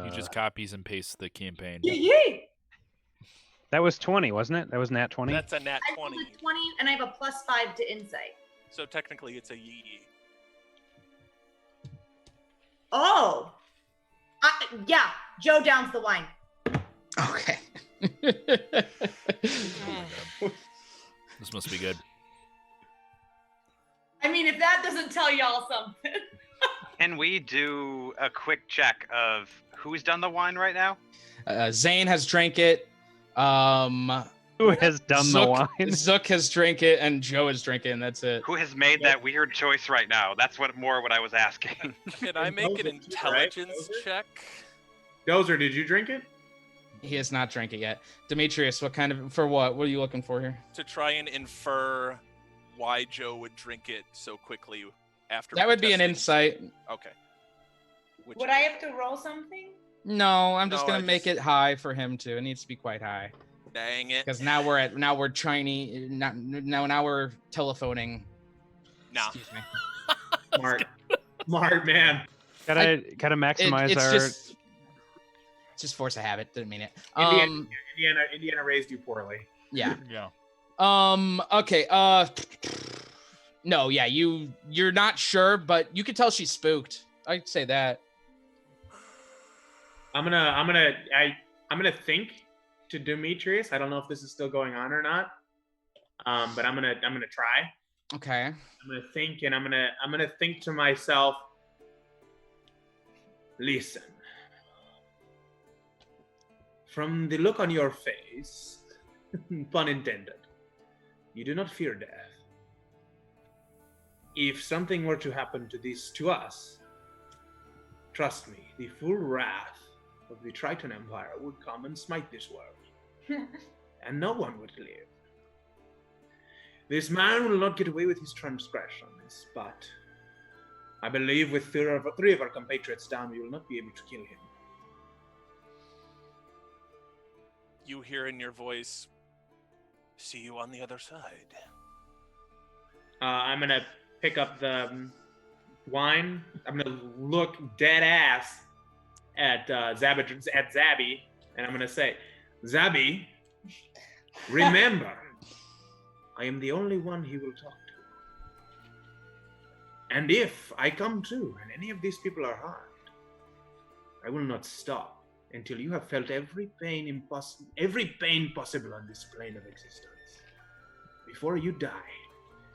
He just copies and pastes the campaign.
Yay!
That was 20, wasn't it? That was nat 20.
That's a nat
I
20.
rolled a 20 and I have a +5 to insight.
So technically, it's a yee.
Oh. Yeah, Joe downs the wine.
Okay.
This must be good.
I mean, if that doesn't tell y'all something.
Can we do a quick check of who's done the wine right now?
Zane has drank it.
Who has done the wine?
Zook has drank it, and Joe has drank it, and that's it.
Who has made that weird choice right now? That's what I was asking.
Can I make an intelligence check?
Dozer, did you drink it?
He has not drank it yet. Demetrius, what are you looking for here?
To try and infer why Joe would drink it so quickly after.
That would be an insight.
Okay.
Would I have to roll something?
No, I'm just gonna make it high for him too. It needs to be quite high.
Dang it.
Because now we're Chinese. Now we're telephoning.
Nah.
Excuse me.
Smart man.
Gotta maximize
it's just force of habit. Didn't mean it.
Indiana raised you poorly.
Yeah.
Yeah.
Okay. No. Yeah. You're not sure, but you can tell she's spooked. I'd say that.
I'm gonna think to Demetrius. I don't know if this is still going on or not. But I'm gonna try.
Okay.
I'm gonna think, and I'm gonna think to myself. Listen. From the look on your face, pun intended, you do not fear death. If something were to happen to us, trust me, the full wrath of the Triton Empire would come and smite this world, and no one would live. This man will not get away with his transgressions, but I believe with three of our compatriots down, we will not be able to kill him.
You hear in your voice, see you on the other side.
I'm gonna pick up the wine. I'm gonna look dead ass at Zabby, and I'm gonna say, Zabby, remember, I am the only one he will talk to. And if I come to and any of these people are harmed, I will not stop until you have felt every pain possible on this plane of existence. Before you die,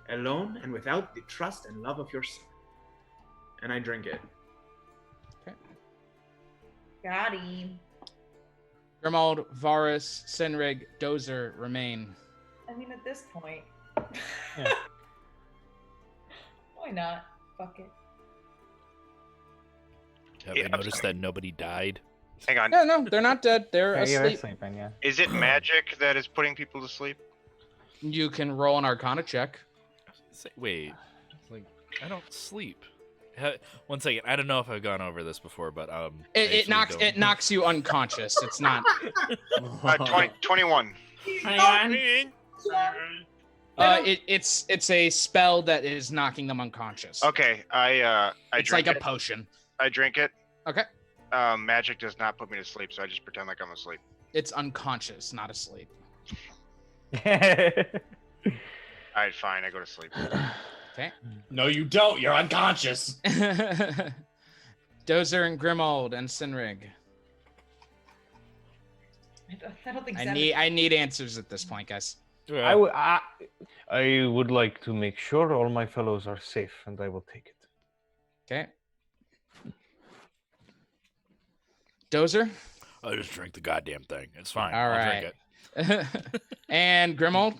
alone and without the trust and love of your son. And I drink it.
Got him.
Grimald, Varus, Sinrig, Dozer remain.
I mean, at this point,
Yeah.
why not? Fuck it.
Have you noticed that nobody died?
Hang on.
No, they're not dead. They're
Yeah,
asleep.
sleeping, yeah.
Is it magic that is putting people to sleep?
You can roll an Arcana check.
Wait, like I don't sleep. 1 second, I don't know if I've gone over this before, but
It knocks you unconscious. It's not.
21.
It's a spell that is knocking them unconscious.
Okay, I
It's
drink
like a
it.
potion.
I drink it.
Okay.
Magic does not put me to sleep, so I just pretend like I'm asleep.
It's unconscious, not asleep.
Alright, fine. I go to sleep.
Okay.
No, you don't. You're unconscious.
Dozer and Grimald and Sinrig.
I don't think
I need answers at this point, guys.
I would like to make sure all my fellows are safe, and I will take it.
Okay. Dozer?
I'll just drink the goddamn thing. It's fine.
All
I'll
right.
drink it.
And Grimald?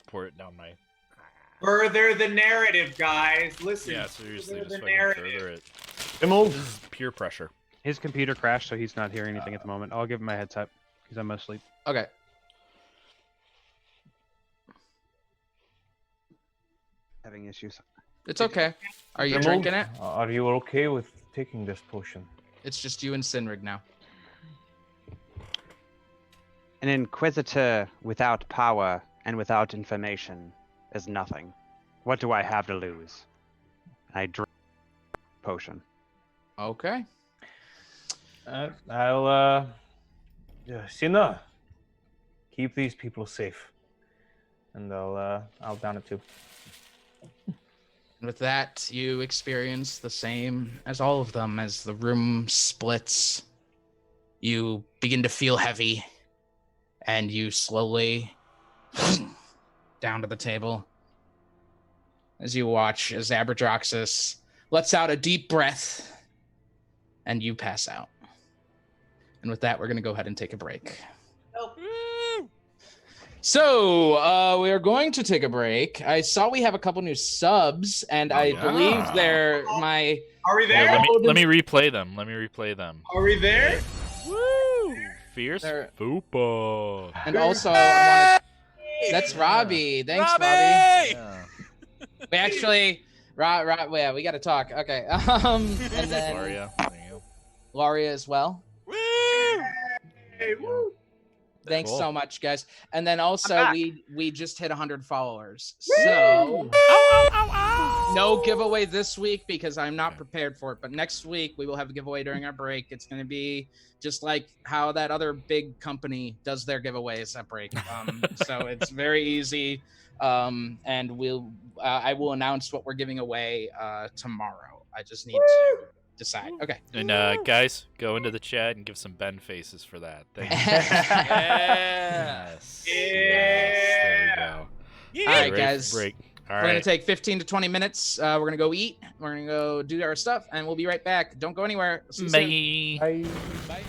Pour it down my.
Further the narrative, guys. Listen.
Yeah, seriously,
Further
just
the
fucking
narrative.
further it.
Grimald?
This is pure pressure.
His computer crashed, so he's not hearing anything at the moment. I'll give him my headset because I'm asleep.
Okay.
Having issues.
It's okay. Are you
Grimald,
drinking it?
Are you okay with taking this potion?
It's just you and Sinrig now.
An inquisitor without power and without information is nothing. What do I have to lose? I drink potion.
Okay.
I'll Sina, keep these people safe, and I'll down it too.
With that, you experience the same as all of them. As the room splits, you begin to feel heavy, and you slowly down to the table. As you watch as Abradroxus lets out a deep breath, and you pass out. And with that, we're going to go ahead and take a break. So, we are going to take a break. I saw we have a couple new subs, and I believe they're my...
Are we there?
Let me replay them.
Are we there?
Woo! Fierce Fupa.
And also, I wanna... that's Robbie. Thanks, Robbie. We actually... yeah, we got to talk. Okay. And then...
Laria. There you go.
Laria as well.
Hey, woo!
Thanks
Cool.
so much, guys. And then also we just hit 100 followers. So no giveaway this week because I'm not prepared for it. But next week we will have a giveaway during our break. It's going to be just like how that other big company does their giveaways at break. So it's very easy. And I will announce what we're giving away tomorrow. I just need to decide. Okay.
And guys, go into the chat and give some Ben faces for that. Thank you. Yes. There we go.
All right,
Ready for
guys.
break. All
We're going
right.
to take 15 to 20 minutes. We're going to go eat. We're going to go do our stuff, and we'll be right back. Don't go anywhere. See you soon. Bye.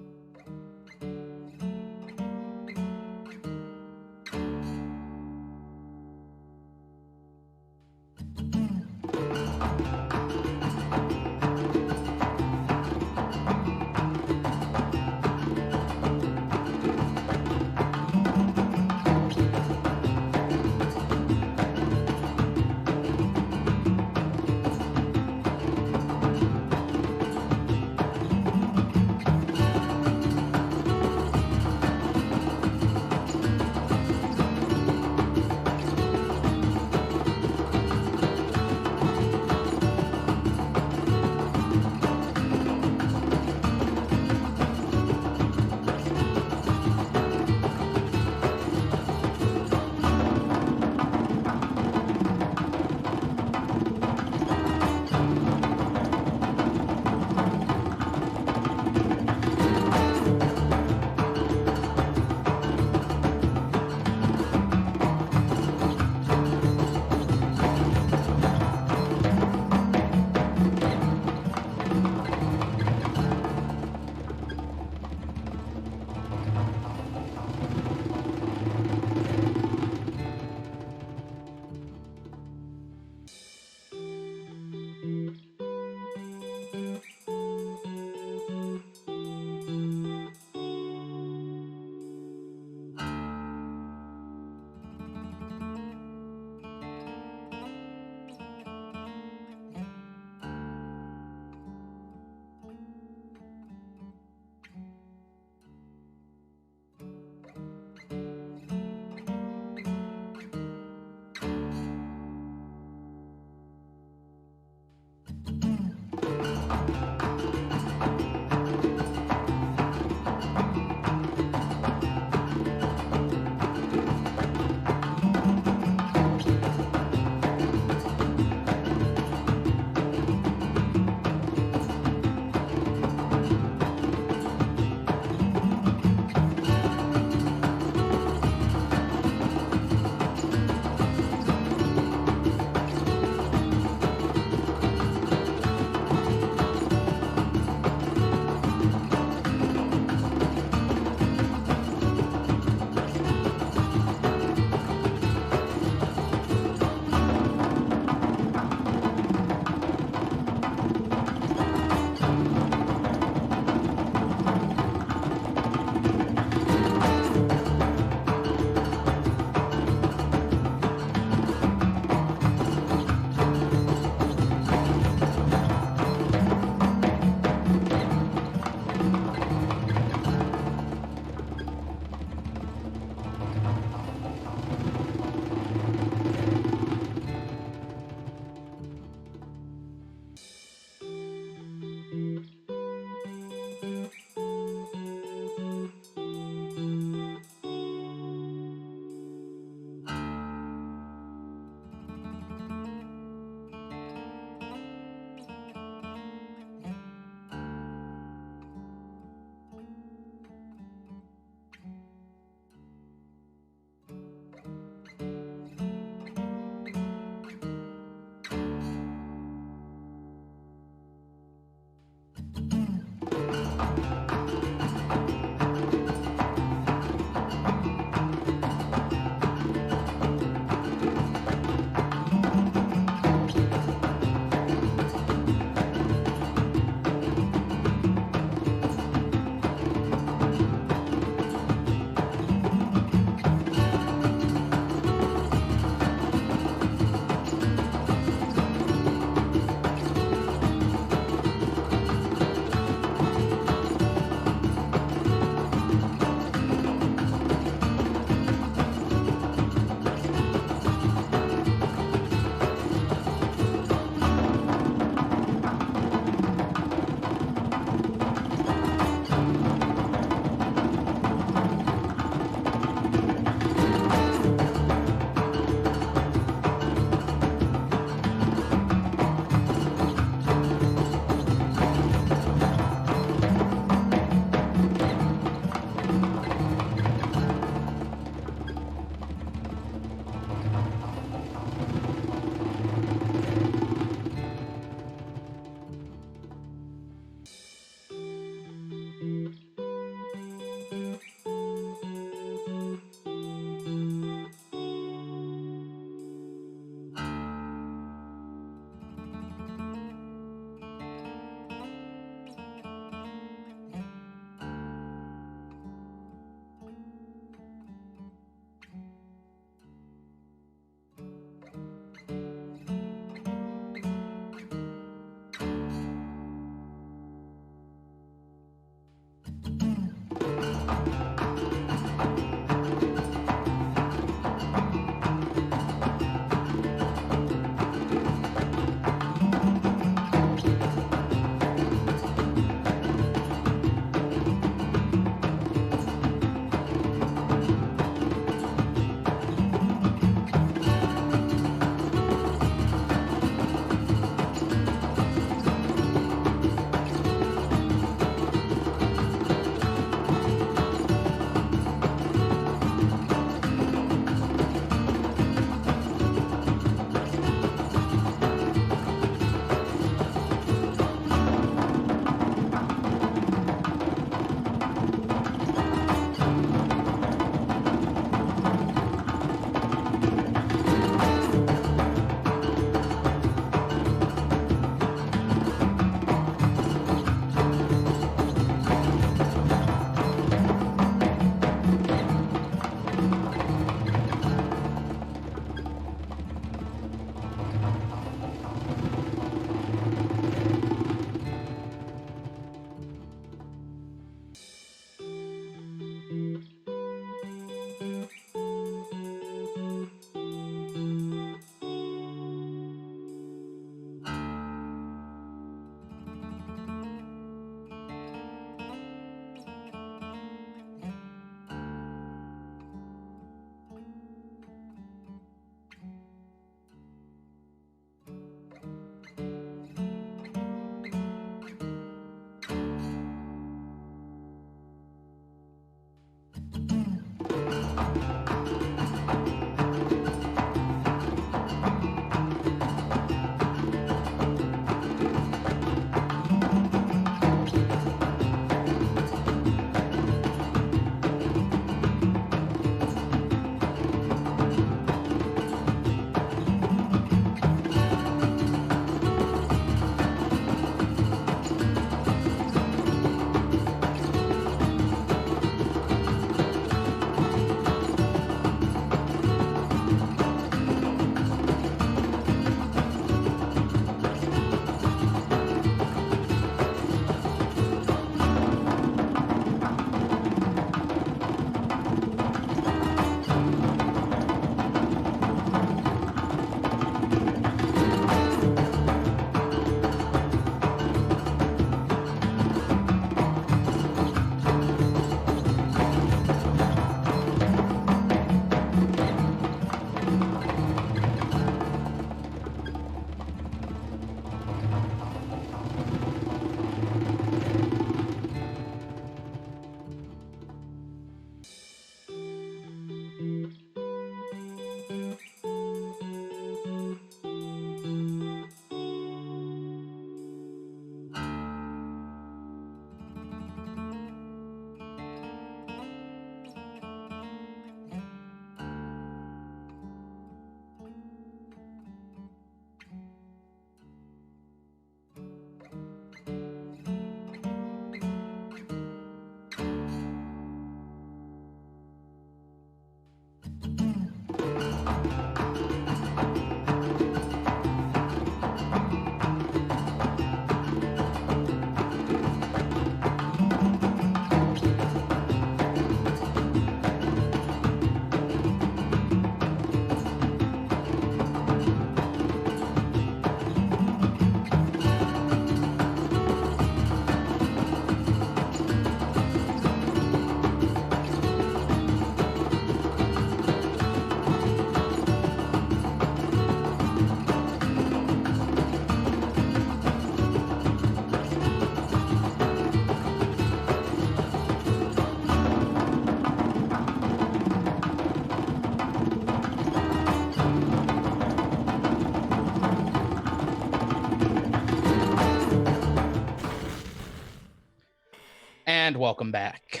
And welcome back.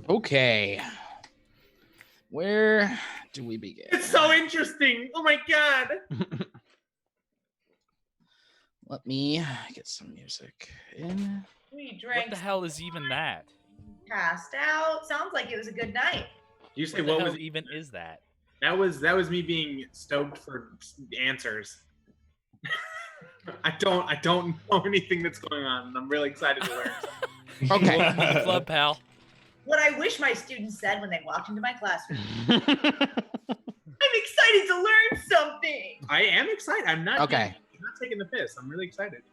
Okay. Where do we begin?
It's so interesting. Oh my god.
Let me get some music in.
We drank.
What the hell is even that?
Passed out. Sounds like it was a good night.
You say
What the
what
hell
was
even is that?
That was me being stoked for answers. I don't know anything that's going on, and I'm really excited to learn.
Okay.
Welcome to the club, pal.
What I wish my students said when they walked into my classroom. I'm excited to learn something.
I am excited. I'm not.
Okay.
I'm not taking the piss. I'm really excited.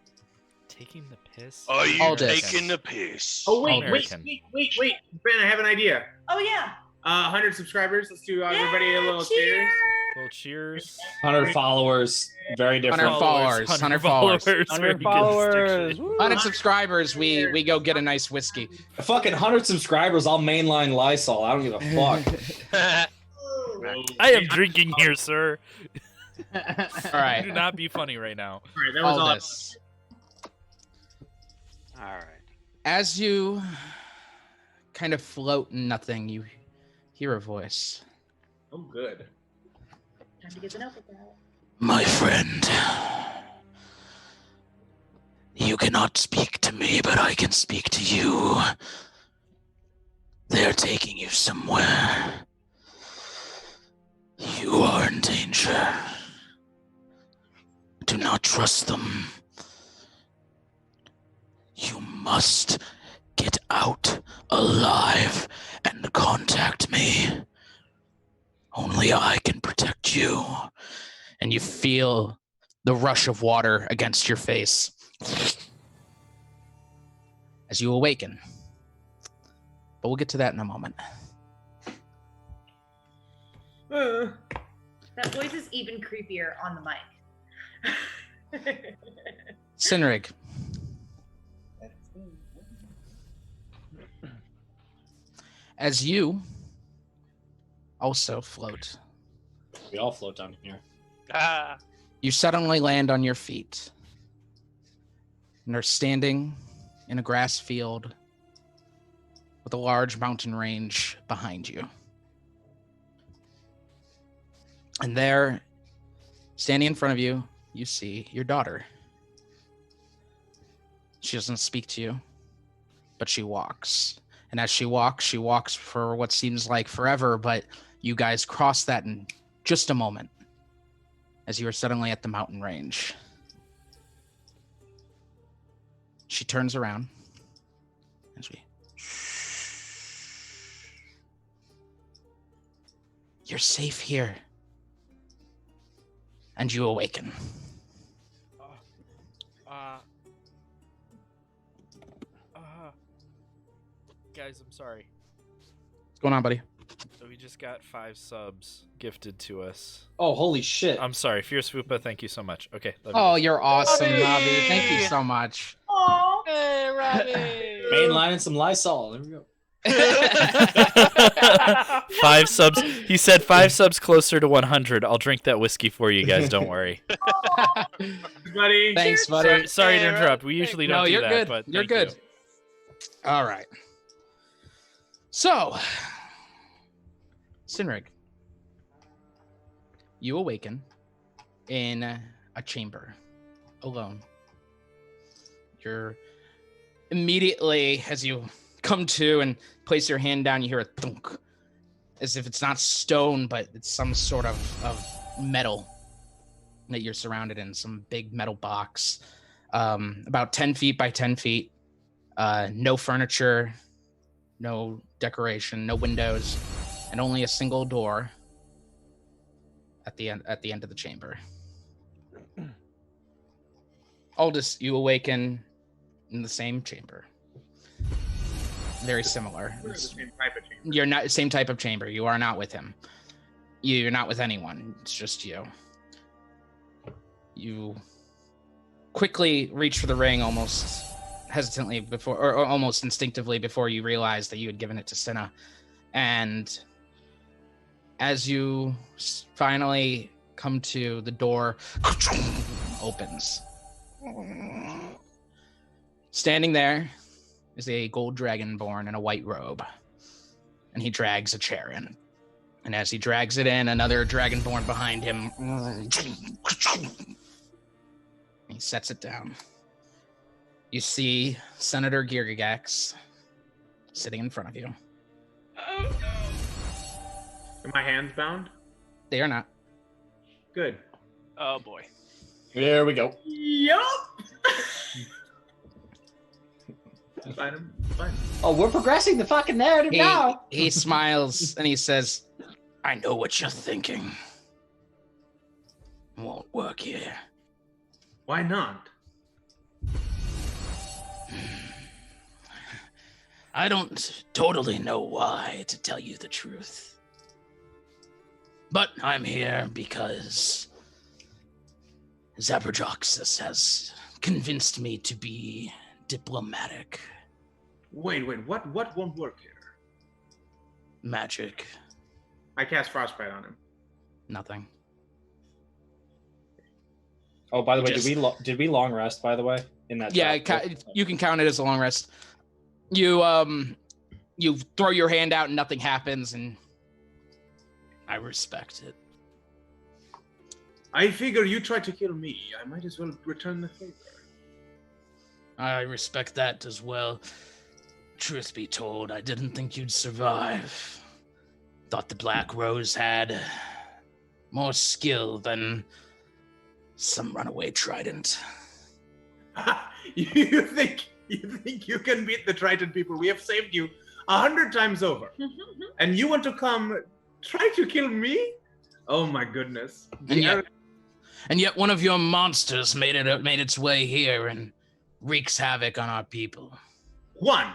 Taking the piss?
Are you
Aldous.
taking the piss?
Oh wait,
American.
wait, Ben, I have an idea.
Oh yeah.
100 subscribers. Let's do everybody a little cheers.
Well, cheers.
100 followers. Very different.
100 followers. 100 followers.
100 followers.
100 subscribers. We go get a nice whiskey.
Fucking 100 subscribers. I'll mainline Lysol. I don't give a fuck.
I am drinking here, sir.
All right.
Do not be funny right now.
All right, that was all.
Aldous.
All right.
As you kind of float in nothing, you hear a voice.
Oh, good.
Time to get the notebook out.
My friend, you cannot speak to me, but I can speak to you. They're taking you somewhere. You are in danger. Do not trust them. You must get out alive and contact me. Only I can protect you. And you feel the rush of water against your face as you awaken. But we'll get to that in a moment.
That voice is even creepier on the mic.
Sinrig. As you also float,
We all float down here.
you suddenly land on your feet and are standing in a grass field with a large mountain range behind you. And there, standing in front of you, you see your daughter. She doesn't speak to you, but she walks. And as she walks for what seems like forever, but you guys cross that in just a moment as you are suddenly at the mountain range. She turns around as we... You're safe here. And you awaken.
Guys, I'm sorry.
What's going on, buddy?
We just got 5 subs gifted to us.
Oh, holy shit.
I'm sorry. Fierce Fupa, thank you so much. Okay. love
Oh,
you.
you're awesome, Navi. Thank you so much.
Aww.
Hey, Robbie.
Mainlining some Lysol. There we go.
5 subs. He said 5 subs closer to 100. I'll drink that whiskey for you guys. Don't worry.
Buddy.
Thanks, buddy.
Sorry to interrupt. We usually don't do
you're
that.
good.
But
You're
thank
good. All right. So, Sinrig, you awaken in a chamber, alone. You're immediately, as you come to and place your hand down, you hear a thunk, as if it's not stone, but it's some sort of metal that you're surrounded in, some big metal box, about 10 feet by 10 feet. No furniture, no decoration, no windows, and only a single door at the end of the chamber. Aldous, you awaken in the same chamber. Very similar.
We're in the same type of chamber.
You're not same type of chamber. You are not with him. You're not with anyone. It's just you. You quickly reach for the ring, almost hesitantly before, or almost instinctively before you realize that you had given it to Cinna. And as you finally come to the door, opens. Standing there is a gold dragonborn in a white robe, and he drags a chair in. And as he drags it in, another dragonborn behind him, he sets it down. You see Senator Girgagax sitting in front of you.
Oh no! Are my hands bound?
They are not.
Good.
Oh boy.
There we go.
Yup. Fine.
Oh, we're progressing the fucking narrative now.
He smiles and he says, I know what you're thinking. It won't work here.
Why not?
I don't totally know why, to tell you the truth. But I'm here because Zabradroxus has convinced me to be diplomatic.
Wait, what won't work here?
Magic.
I cast Frostbite on him.
Nothing.
Oh, by the way,
Just-
did we long rest? By the way, in that.
Yeah, you can count it as a long rest. You throw your hand out and nothing happens, and
I respect it.
I figure you tried to kill me. I might as well return the favor.
I respect that as well. Truth be told, I didn't think you'd survive. Thought the Black Rose had more skill than some runaway trident.
You think you can beat the Triton people? We have saved you 100 times over, and you want to come try to kill me? Oh my goodness!
And yet one of your monsters made its way here and wreaks havoc on our people.
One.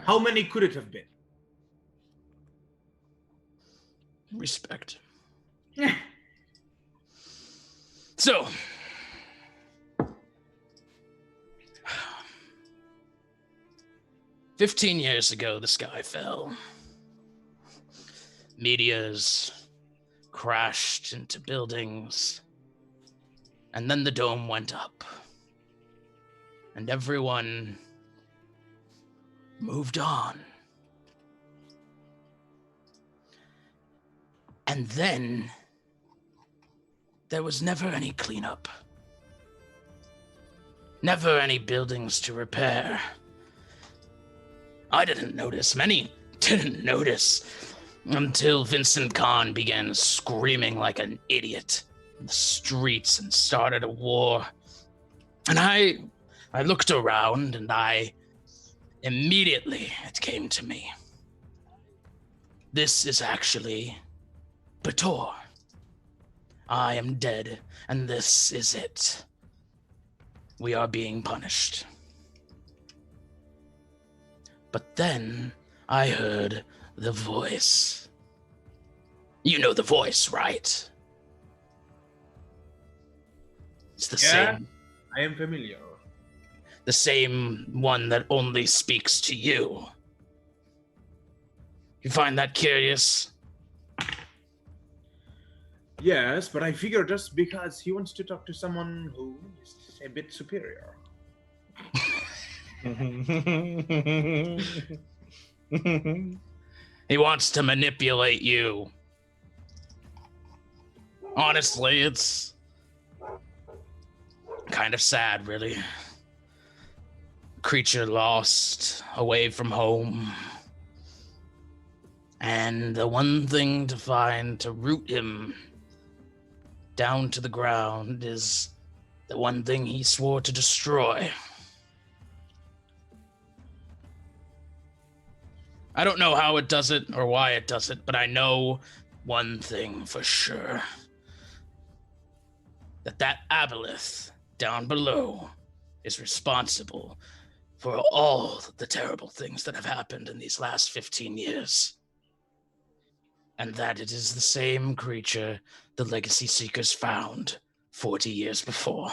How many could it have been?
Respect. So, "15 years ago, the sky fell. Meteors crashed into buildings, and then the dome went up, and everyone moved on. And then there was never any cleanup. Never any buildings to repair. I didn't notice. Many didn't notice until Vincent Kahn began screaming like an idiot in the streets and started a war. And I looked around and immediately it came to me. This is actually Bator. I am dead, and this is it. We are being punished. But then I heard the voice. You know the voice, right? It's the same.
I am familiar.
The same one that only speaks to you. You find that curious?
Yes, but I figure just because he wants to talk to someone who is a bit superior.
He wants to manipulate you. Honestly, it's kind of sad, really. Creature lost, away from home. And the one thing to find to root him down to the ground is the one thing he swore to destroy. I don't know how it does it or why it does it, but I know one thing for sure. That aboleth down below is responsible for all the terrible things that have happened in these last 15 years. And that it is the same creature the Legacy Seekers found 40 years before.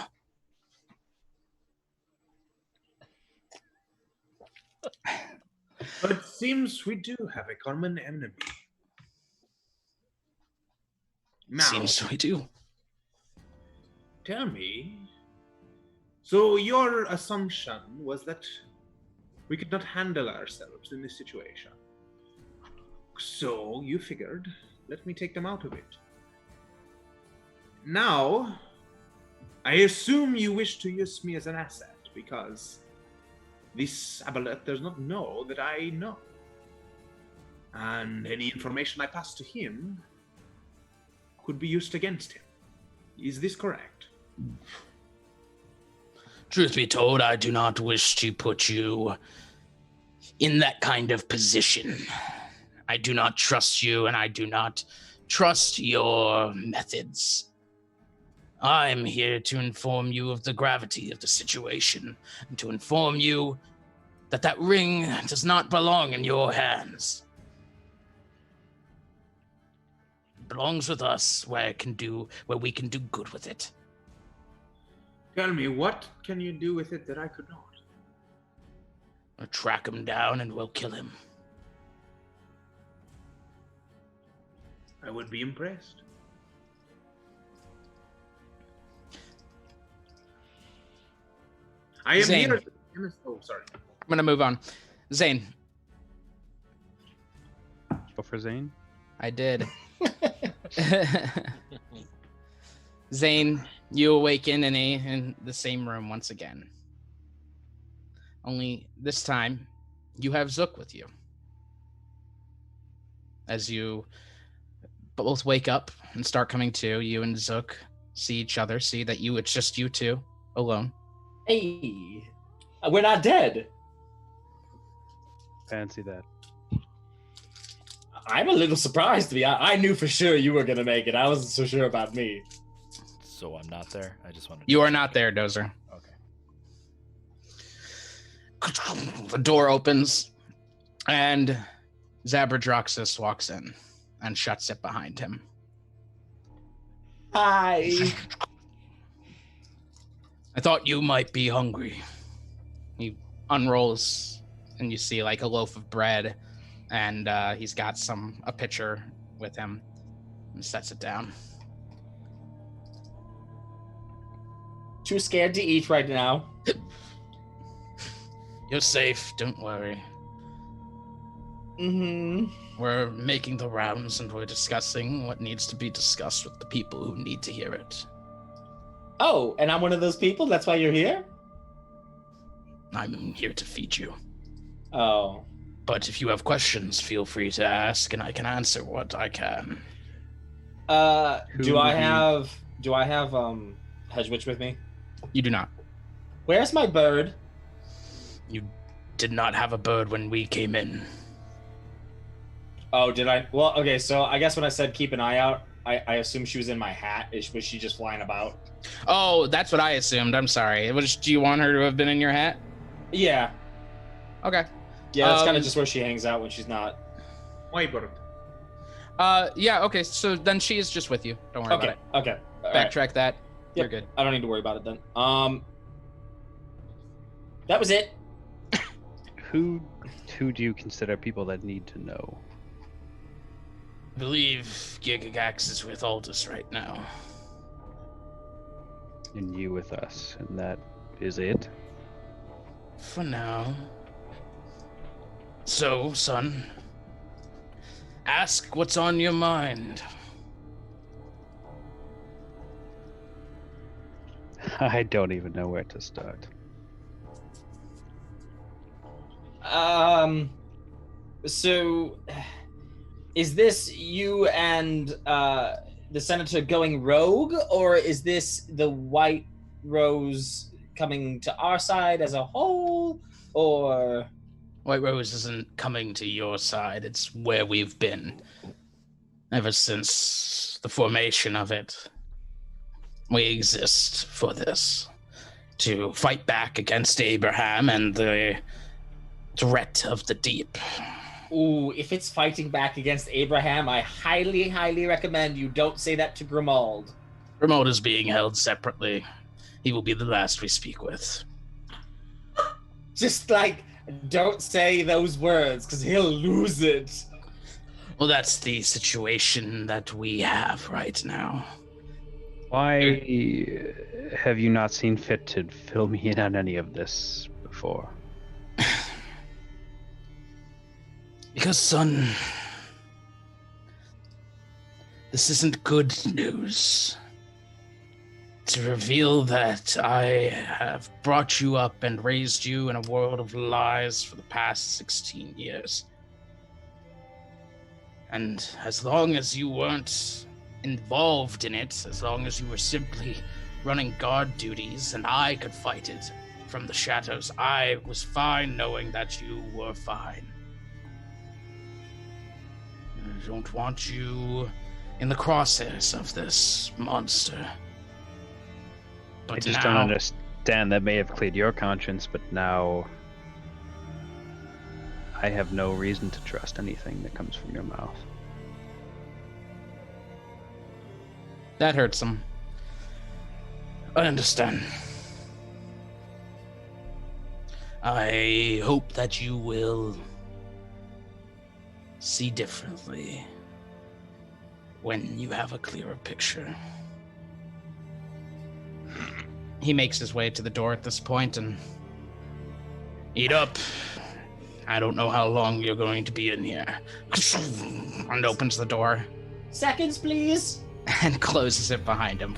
But it seems we do have a common enemy. Now,
Seems we do.
tell me,
So your assumption was that we could not handle ourselves in this situation. So you figured, let me take them out of it. Now, I assume you wish to use me as an asset, because this Aboleth does not know that I know. And any information I pass to him could be used against him. Is this correct?
Truth be told, I do not wish to put you in that kind of position. I do not trust you, and I do not trust your methods. I'm here to inform you of the gravity of the situation, and to inform you that that ring does not belong in your hands. It belongs with us, where we can do good with it.
Tell me, what can you do with it that I could not?
We'll track him down and we'll kill him.
I would be impressed. I am
Zane.
here. Oh, sorry.
I'm gonna move on. Zane.
Go for Zane.
I did. Zane, you awaken in the same room once again. Only this time, you have Zook with you. As you both wake up and start coming to, you and Zook see each other, see that it's just you two alone.
Hey, we're not dead.
Fancy that.
I'm a little surprised to be. I knew for sure you were gonna make it. I wasn't so sure about me.
So I'm not there. I just wanted.
You are not there, Dozer.
Okay.
The door opens, and Zabradroxus walks in and shuts it behind him.
Hi.
I thought you might be hungry. He unrolls, and you see like a loaf of bread, and he's got a pitcher with him, and sets it down.
Too scared to eat right now.
You're safe, don't worry.
Mm-hmm.
We're making the rounds and we're discussing what needs to be discussed with the people who need to hear it.
Oh, and I'm one of those people? That's why you're here?
I'm here to feed you.
Oh.
But if you have questions, feel free to ask and I can answer what I can.
Do I have Hedgewitch with me?
You do not.
Where's my bird?
You did not have a bird when we came in.
Oh, did I? Well, okay, so I guess when I said keep an eye out, I assumed she was in my hat. Was she just flying about?
Oh, that's what I assumed. I'm sorry. Do you want her to have been in your hat?
Yeah.
Okay.
Yeah, that's kind of just where she hangs out when she's not.
My bird.
Yeah, okay, so then she is just with you. Don't worry about it.
Okay.
Backtrack that.
Yep.
You're good.
I don't need to worry about it then. That was it.
Who do you consider people that need to know?
I believe Gigagax is with Aldous right now.
And you with us, and that is it?
For now. So, son, ask what's on your mind.
I don't even know where to start.
So, is this you and the senator going rogue, or is this the White Rose coming to our side as a whole, or?
White Rose isn't coming to your side. It's where we've been ever since the formation of it. We exist for this, to fight back against Abraham and the threat of the deep.
Ooh, if it's fighting back against Abraham, I highly, highly recommend you don't say that to Grimald.
Grimald is being held separately. He will be the last we speak with.
Just don't say those words, because he'll lose it.
Well, that's the situation that we have right now.
Why have you not seen fit to fill me in on any of this before?
Because, son, this isn't good news. To reveal that I have brought you up and raised you in a world of lies for the past 16 years. And as long as you weren't involved in it, as long as you were simply running guard duties and I could fight it from the shadows, I was fine knowing that you were fine. I don't want you in the crosshairs of this monster. But
I just don't understand. That may have cleared your conscience, but now I have no reason to trust anything that comes from your mouth.
That hurts him. I understand. I hope that you will see differently when you have a clearer picture. He makes his way to the door at this point and... Eat up. I don't know how long you're going to be in here. And opens the door.
Seconds, please.
And closes it behind him.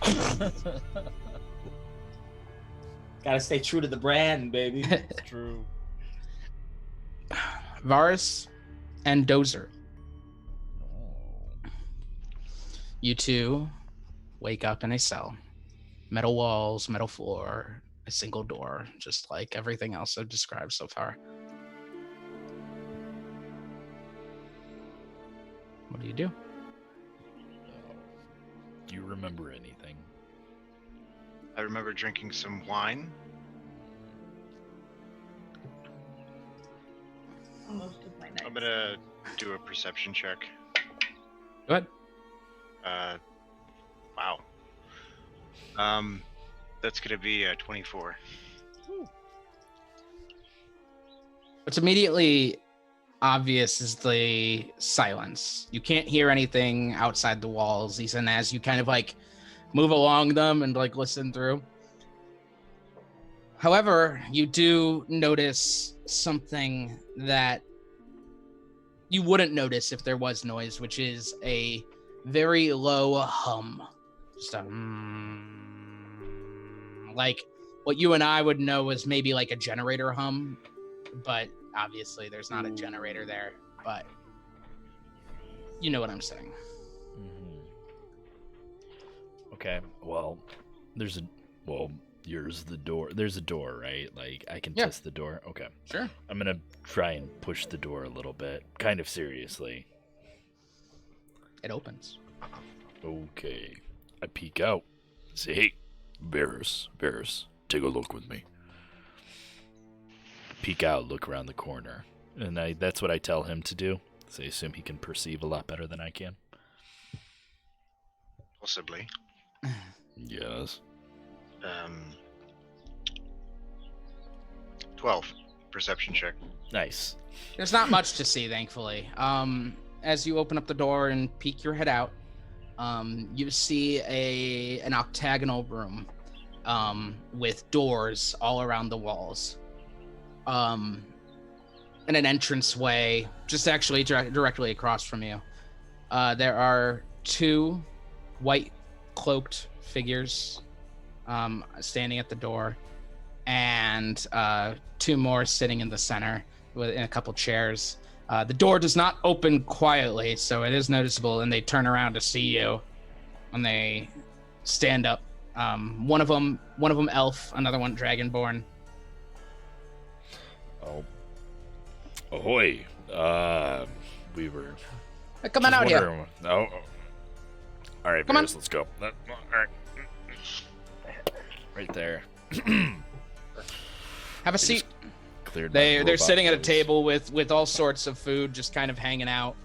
Gotta stay true to the brand, baby.
It's true.
Varus and Dozer. You two wake up in a cell. Metal walls, metal floor, a single door, just like everything else I've described so far. What do you do?
Do you remember anything?
I remember drinking some wine.
Most of my nights.
I'm gonna do a perception check.
Go ahead.
Wow. That's gonna be 24.
What's immediately obvious is the silence. You can't hear anything outside the walls, even as you kind of like move along them and like listen through. However, you do notice something that you wouldn't notice if there was noise, which is a very low hum. Just a like what you and I would know is maybe like a generator hum, but obviously there's not a generator there, but you know what I'm saying.
Mm-hmm. Okay, well, here's the door. There's a door, right? Like, I can test the door? Okay.
Sure.
I'm gonna try and push the door a little bit, kind of seriously.
It opens.
Okay. I peek out. Say, hey, Varus, take a look with me. Peek out, look around the corner. And that's what I tell him to do. So I assume he can perceive a lot better than I can.
Possibly.
Yes.
12 perception check.
Nice.
There's not much to see, thankfully. As you open up the door and peek your head out, you see an octagonal room with doors all around the walls. And an entranceway just actually directly across from you. There are two white cloaked figures standing at the door, and two more sitting in the center in a couple chairs. The door does not open quietly, so it is noticeable, and they turn around to see you, and they stand up. One of them elf, another one dragonborn.
Oh. Ahoy. We were...
Come on out here.
Oh. All right, Varus, let's go. All right. Right there.
Have a seat.
They're
sitting at a table with all sorts of food, just kind of hanging out.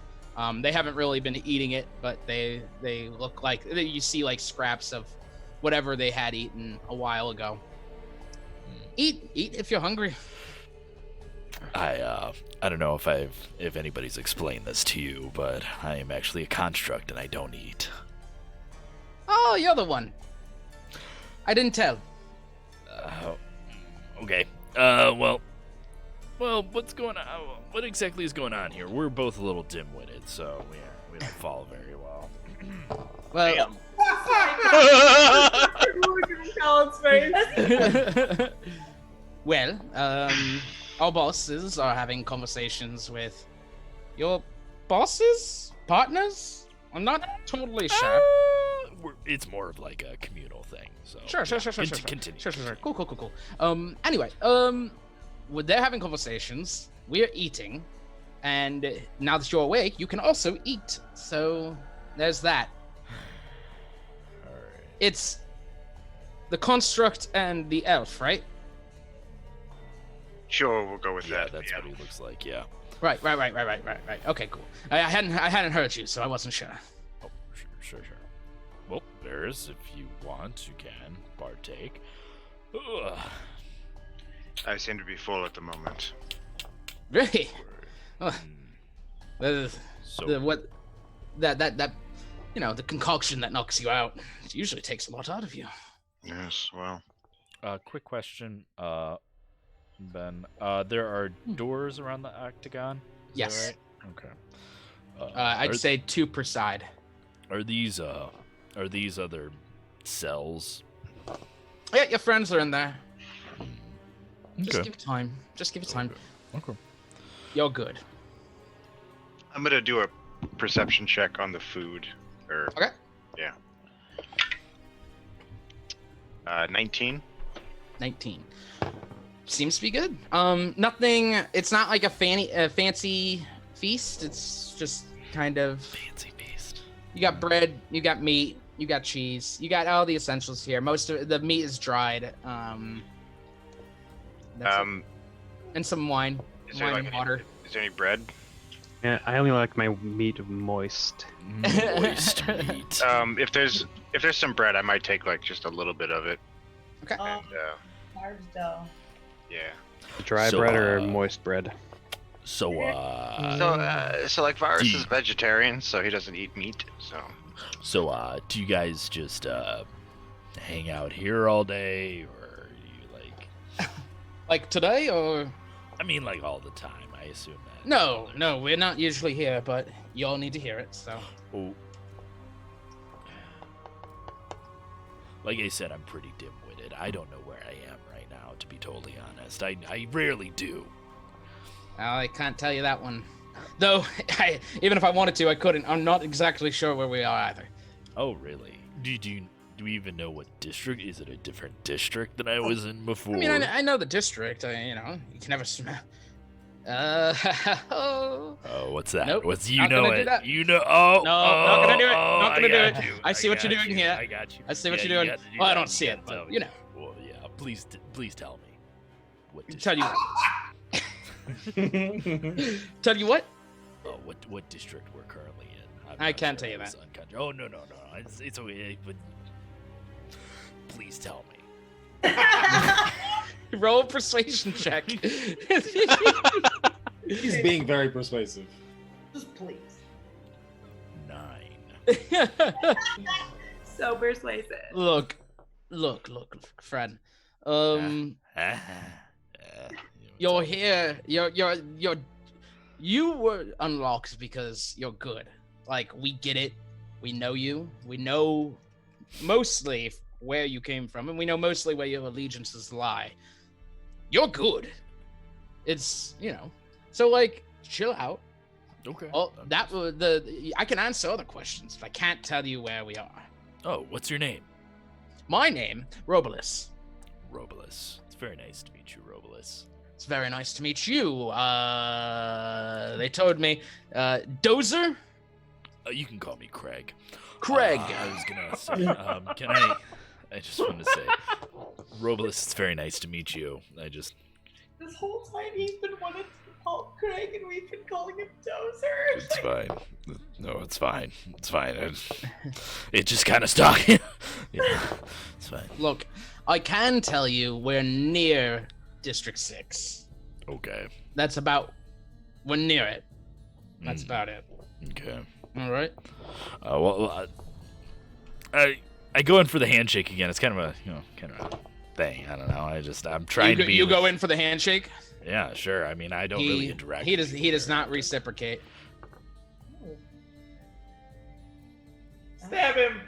They haven't really been eating it, but they look like you see like scraps of whatever they had eaten a while ago. Eat if you're hungry.
I don't know if anybody's explained this to you, but I am actually a construct and I don't eat.
Oh, you're the one.
I didn't tell.
Okay. Well, what's going on? What exactly is going on here? We're both a little dim-witted, so we don't follow very well.
Well, well, our bosses are having conversations with your bosses, partners. I'm not totally sure.
It's more of like a communal thing. So
Sure.
Continue.
Sure. Cool. Anyway, they're having conversations. We're eating, and now that you're awake, you can also eat. So there's that. It's the construct and the elf, right?
Sure, we'll go with
Yeah,
that.
that's what he looks like. Yeah.
Right. Okay, cool. I hadn't heard you, so I wasn't sure.
Oh, sure. Well, Bears, if you want, you can partake. Ugh.
I seem to be full at the moment.
Really? The concoction that knocks you out usually takes a lot out of you.
Yes, well.
Quick question, Ben. There are doors around the octagon? Is
Yes.
that right? Okay.
I'd say 2 per side.
Are these other cells?
Yeah, your friends are in there. Just
Okay.
give it time.
Okay.
You're good.
I'm gonna do a perception check on the food.
Okay.
Yeah. 19.
19. Seems to be good. Nothing. It's not like a fancy feast. It's just kind of
fancy feast.
You got bread. You got meat. You got cheese. You got all the essentials here. Most of the meat is dried. That's it. And some wine.
Is there
Wine and water.
Is there any bread?
Yeah, I only like my meat moist.
Moist meat.
If there's some bread, I might take like just a little bit of it.
Okay.
And
Carbs though.
yeah.
Dry bread or moist bread?
So
like Virus is vegetarian, so he doesn't eat meat. So
do you guys just hang out here all day, or are you like
Like today, or
I mean, like all the time? I assume that.
no, we're not usually here, but you all need to hear it. So.
Oh. Like I said, I'm pretty dim-witted. I don't know where I am right now, to be totally honest. I rarely do.
I can't tell you that one. Though, even if I wanted to, I couldn't. I'm not exactly sure where we are either.
Oh, really? Do we even know what district? Is it a different district than I was in before?
I mean, I know the district. You can never smell.
Oh, what's that?
Nope,
What's
not gonna do that.
You know? Oh,
No, not gonna do it.
oh,
Not gonna do
I
it.
got you.
I see what you're doing here.
I got you.
I see what
Yeah,
you're doing.
you gotta do
Well, I
that.
don't see
You
it,
gotta
but
tell
you
me.
know.
Well, yeah. Please tell me. What
Tell you. Tell you what?
Oh, what district we're currently in?
I can't tell you that.
Oh no. It's okay. But please tell me.
Roll a persuasion check.
He's being very persuasive.
Just please.
9.
So persuasive.
Look, friend. You're here. You were unlocked because you're good. Like, we get it. We know you. We know mostly where you came from, and we know mostly where your allegiances lie. You're good. It's, so like, chill out.
Okay.
Oh, I can answer other questions, but I can't tell you where we are.
Oh, what's your name?
My name, Robolus.
Robolus. It's very nice to meet you, Robolus.
It's very nice to meet you. They told me, Dozer?
You can call me Craig.
Craig.
I was gonna say, I just wanted to say, Robolus, it's very nice to meet you.
This whole time he's been wanting to call Craig, and we've been calling him Dozer.
It's fine. No, it's fine. It's fine. It just kind of stuck. Yeah, it's fine.
Look, I can tell you we're near District 6.
Okay.
We're near it. That's about it.
Okay.
All right.
I go in for the handshake again. It's kind of a thing. I don't know. I'm trying to be.
You go in for the handshake.
Yeah, sure. I mean, I don't really interact.
He does not reciprocate.
Stab him.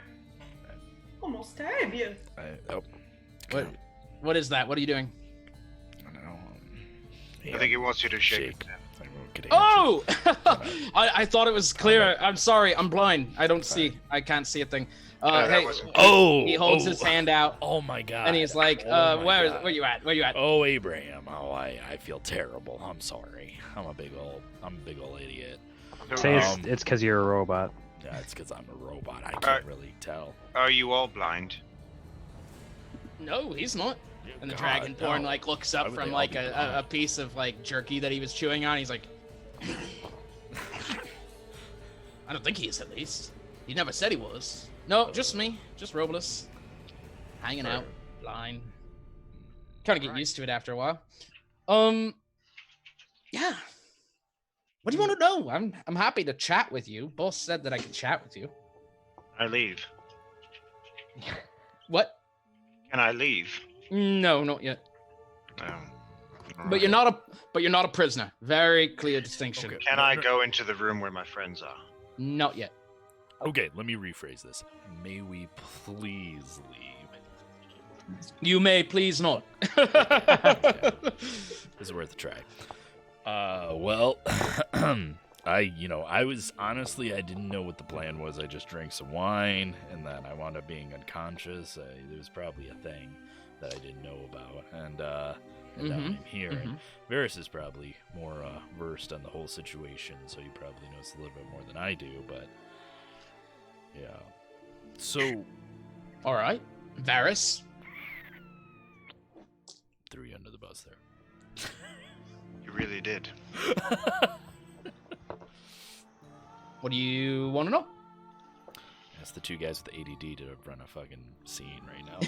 Almost stab you.
What is that? What are you doing?
I don't know.
I think he wants you to shake.
Oh! I thought it was clear. I'm sorry. I'm blind. I don't see. I can't see a thing. He holds his hand out.
Oh my god!
And he's like, where you at? Where you at?
Oh, Abraham. Oh, I feel terrible. I'm sorry. I'm a big old idiot.
Say it's because you're a robot.
Yeah, it's because I'm a robot. I can't really tell.
Are you all blind?
No, he's not. And the
God,
dragonborn
no.
looks up
Why would
from
they all be
a piece of jerky that he was chewing on. He's like, I don't think he is, at least. He never said he was. No, just me. Just Robles. Hanging out. Blind. Kind of get used to it after a while. Yeah. What do you want to know? I'm happy to chat with you. Boss said that I could chat with you.
I leave.
What?
Can I leave?
No, not yet. But you're not a prisoner. Very clear distinction.
Okay. Can I go into the room where my friends are?
Not yet.
Okay, let me rephrase this. May we please leave?
You may please not.
This is worth a try. Well, I was honestly, I didn't know what the plan was. I just drank some wine, and then I wound up being unconscious. There was probably a thing that I didn't know about, and now I'm here. And Varys is probably more versed on the whole situation, so he probably knows a little bit more than I do. But yeah, so
all right, Varys.
Threw you under the bus there.
You really did.
What do you want to know?
That's the two guys with the ADD to run a fucking scene right now.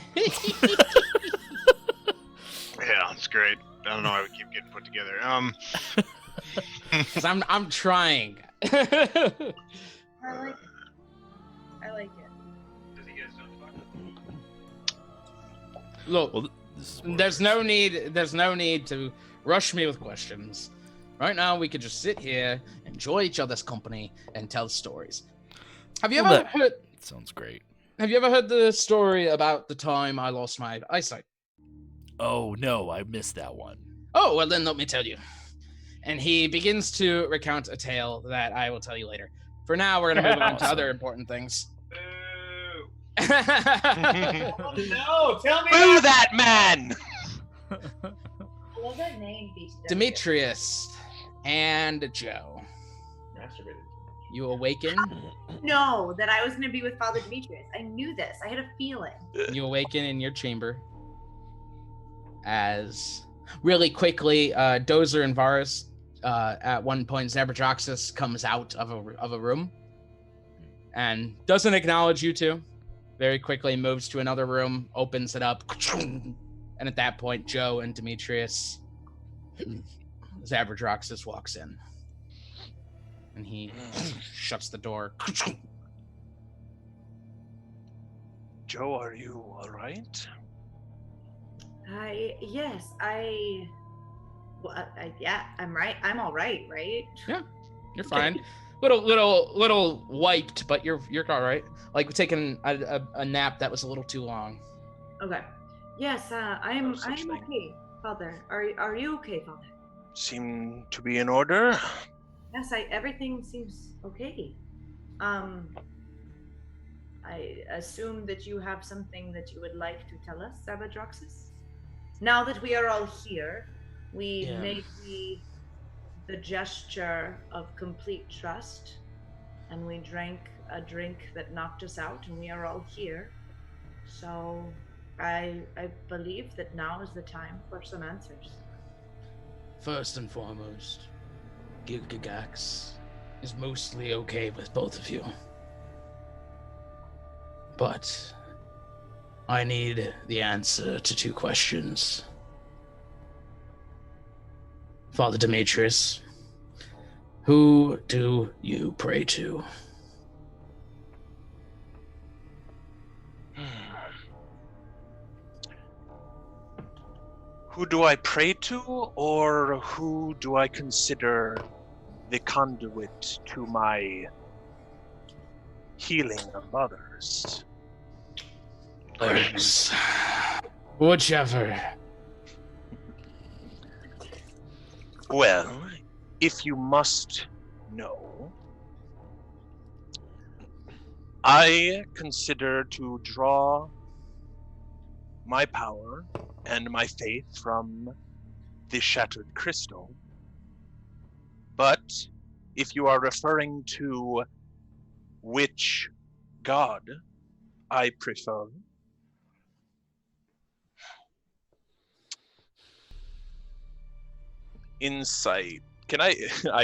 Yeah, it's great. I don't know why we keep getting put together.
Because I'm trying.
I like it.
Does he get his own fuck?
Look,
well,
there's no need to rush me with questions. Right now, we could just sit here, enjoy each other's company, and tell stories. Have you ever heard?
Sounds great.
Have you ever heard the story about the time I lost my eyesight?
Oh no, I missed that one.
Oh well, then let me tell you. And he begins to recount a tale that I will tell you later. For now, we're gonna move on to other important things.
Oh, no, tell me.
Boo that man!
I love that name, BTW.
Demetrius and Joe.
Masturbated.
You awaken.
No, that I was going to be with Father Demetrius. I knew this. I had a feeling.
You awaken in your chamber. As really quickly, Dozer and Varus, at one point, Zabradroxus comes out of a room and doesn't acknowledge you two. Very quickly moves to another room, opens it up, and at that point, Joe and Demetrius, Zabradroxus walks in, and he shuts the door.
Joe, are you all right?
Yes, yeah, I'm right. I'm all right, right?
Yeah, you're fine. Little wiped, but you're all right. Like taking a nap that was a little too long.
Okay. Yes, I'm okay, Father. Are you okay, Father?
Seem to be in order.
Yes, everything seems okay. I assume that you have something that you would like to tell us, Zabradroxus? Now that we are all here, we made the gesture of complete trust, and we drank a drink that knocked us out, and we are all here. So I believe that now is the time for some answers.
First and foremost, Gilgagax is mostly okay with both of you. But I need the answer to two questions. Father Demetrius, who do you pray to?
Who do I pray to, or who do I consider the conduit to my healing of others?
There's whichever.
Well, if you must know, I consider to draw my power and my faith from the shattered crystal. But if you are referring to which god I prefer, insight. Can I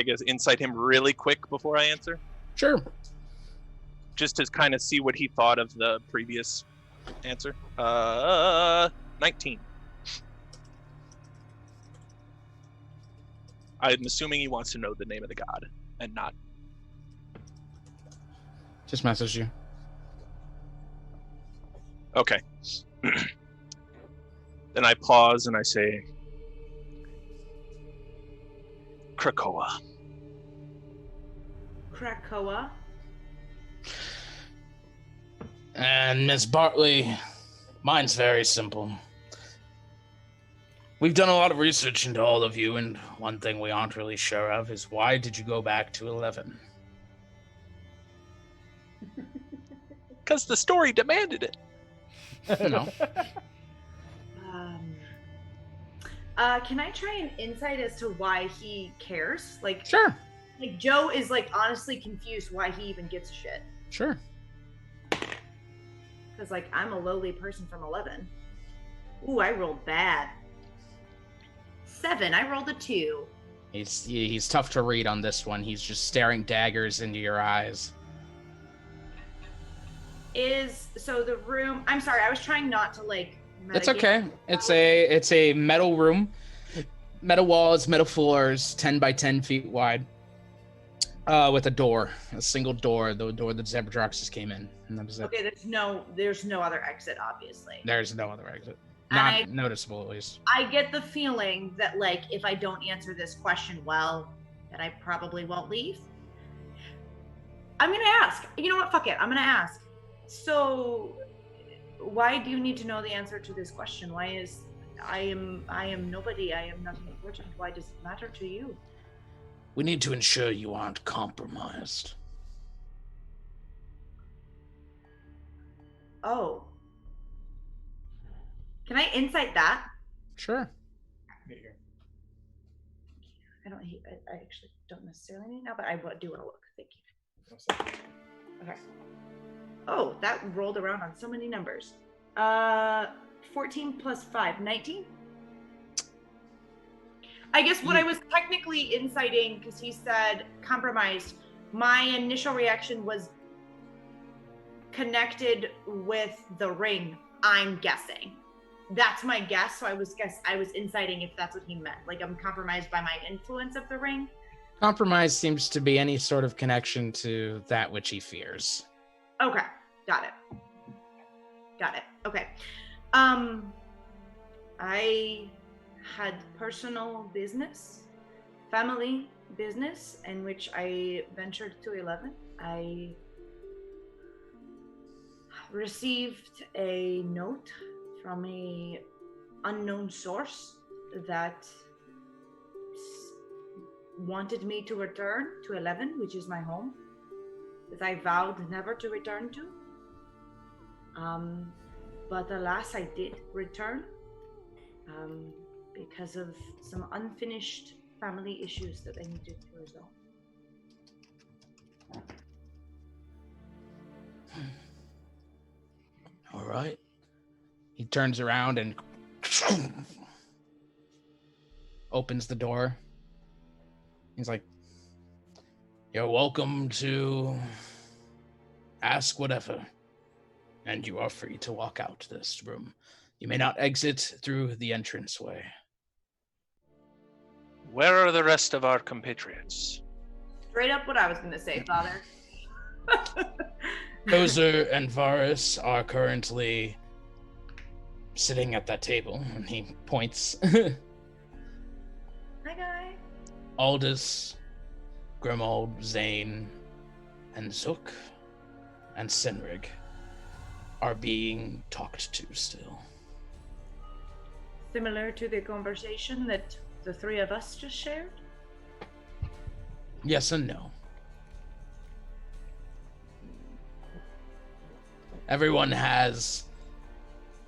guess, insight him really quick before I answer?
Sure.
Just to kind of see what he thought of the previous answer. 19. I'm assuming he wants to know the name of the god and not.
Just message you.
Okay. Then I pause and I say, Krakoa.
Krakoa.
And Miss Bartley, mine's very simple. We've done a lot of research into all of you, and one thing we aren't really sure of is why did you go back to 11?
Because the story demanded it.
No.
Can I try an insight as to why he cares? Like,
sure.
Like Joe is like honestly confused why he even gives a shit.
Sure.
Because like I'm a lowly person from 11. Ooh, I rolled bad. 7. I rolled a 2.
He's tough to read on this one. He's just staring daggers into your eyes.
So the room? I'm sorry. I was trying not to like.
It's okay. It's a metal room, metal walls, metal floors, 10 by 10 feet wide, with a single door, the door that Zabradroxus came in, and that was it.
Okay, there's no other exit, obviously.
There's no other exit,
And
not noticeable at least.
I get the feeling that like if I don't answer this question well, that I probably won't leave. I'm gonna ask. You know what? Fuck it. I'm gonna ask. So, why do you need to know the answer to this question? Why is I am nobody. I am nothing important. Why does it matter to you?
We need to ensure you aren't compromised.
Oh. Can I insight that?
Sure.
I actually don't necessarily need now, but I do want to look. Thank you. Okay. Oh, that rolled around on so many numbers. 14 plus 5, 19? I guess what I was technically inciting, because he said compromised, my initial reaction was connected with the ring, I'm guessing. That's my guess, so I was inciting if that's what he meant. Like I'm compromised by my influence of the ring.
Compromise seems to be any sort of connection to that which he fears.
Okay, got it. Okay. I had personal business, family business, in which I ventured to 11. I received a note from a unknown source that wanted me to return to 11, which is my home, that I vowed never to return to. But alas, I did return because of some unfinished family issues that I needed to resolve.
All right.
He turns around and opens the door. He's like,
"You're welcome to ask whatever, and you are free to walk out this room. You may not exit through the entranceway."
Where are the rest of our compatriots?
Straight up what I was going to say, Father.
Kozer and Varus are currently sitting at that table, and he points.
Hi, guy.
Aldous, Grimold, Zane, and Zook, and Sinrig are being talked to still.
Similar to the conversation that the three of us just shared?
Yes and no. Everyone has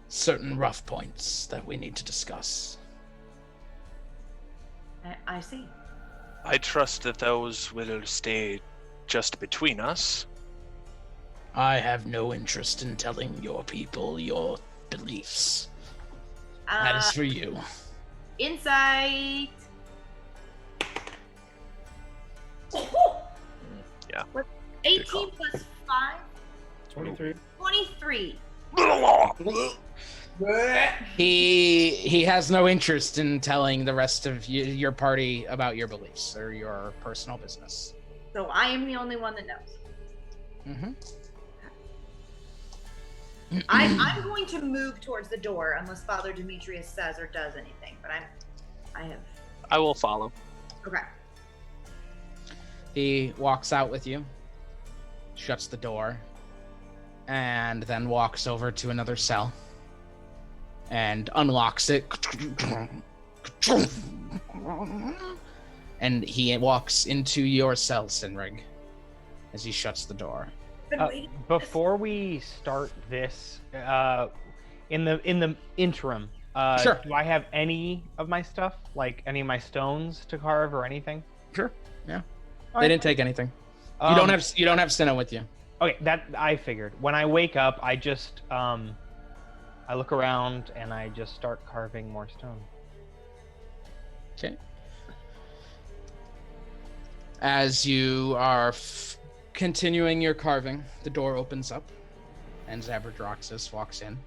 certain rough points that we need to discuss.
I see.
I trust that those will stay just between us.
I have no interest in telling your people your beliefs. That is for you.
Insight.
Yeah.
What? 18 plus 5?
23.
23.
He has no interest in telling the rest of your party about your beliefs or your personal business.
So I am the only one that knows.
Mm-hmm.
I'm going to move towards the door unless Father Demetrius says or does anything, but
I will follow.
Okay.
He walks out with you, shuts the door, and then walks over to another cell and unlocks it. And he walks into your cell, Sinrig, as he shuts the door.
Before we start this, in the interim,
Sure.
do I have any of my stuff, like any of my stones to carve or anything?
Sure. Yeah.
All
They
right.
didn't take anything. You don't have Cinna with you.
Okay, that I figured. When I wake up, I just I look around and I just start carving more stone.
Okay. As you are continuing your carving, the door opens up, and Zabradroxus walks in.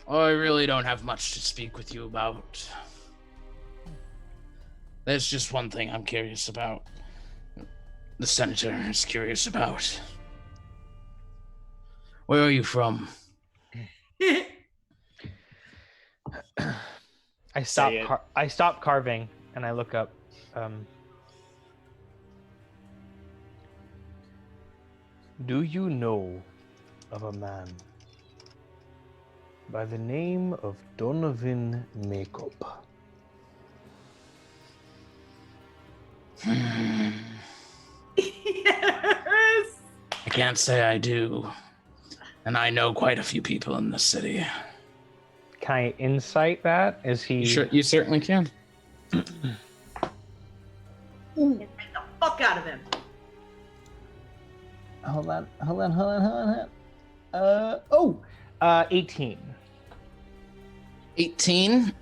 I really don't have much to speak with you about. There's just one thing I'm curious about. The senator is curious about. Where are you from?
I stop carving and I look up. Do you know of a man by the name of Donovan Makeup?
Yes.
I can't say I do. And I know quite a few people in the city.
Can I insight that? Is he?
You certainly can.
Get the fuck out of him.
Hold on. 18.
18?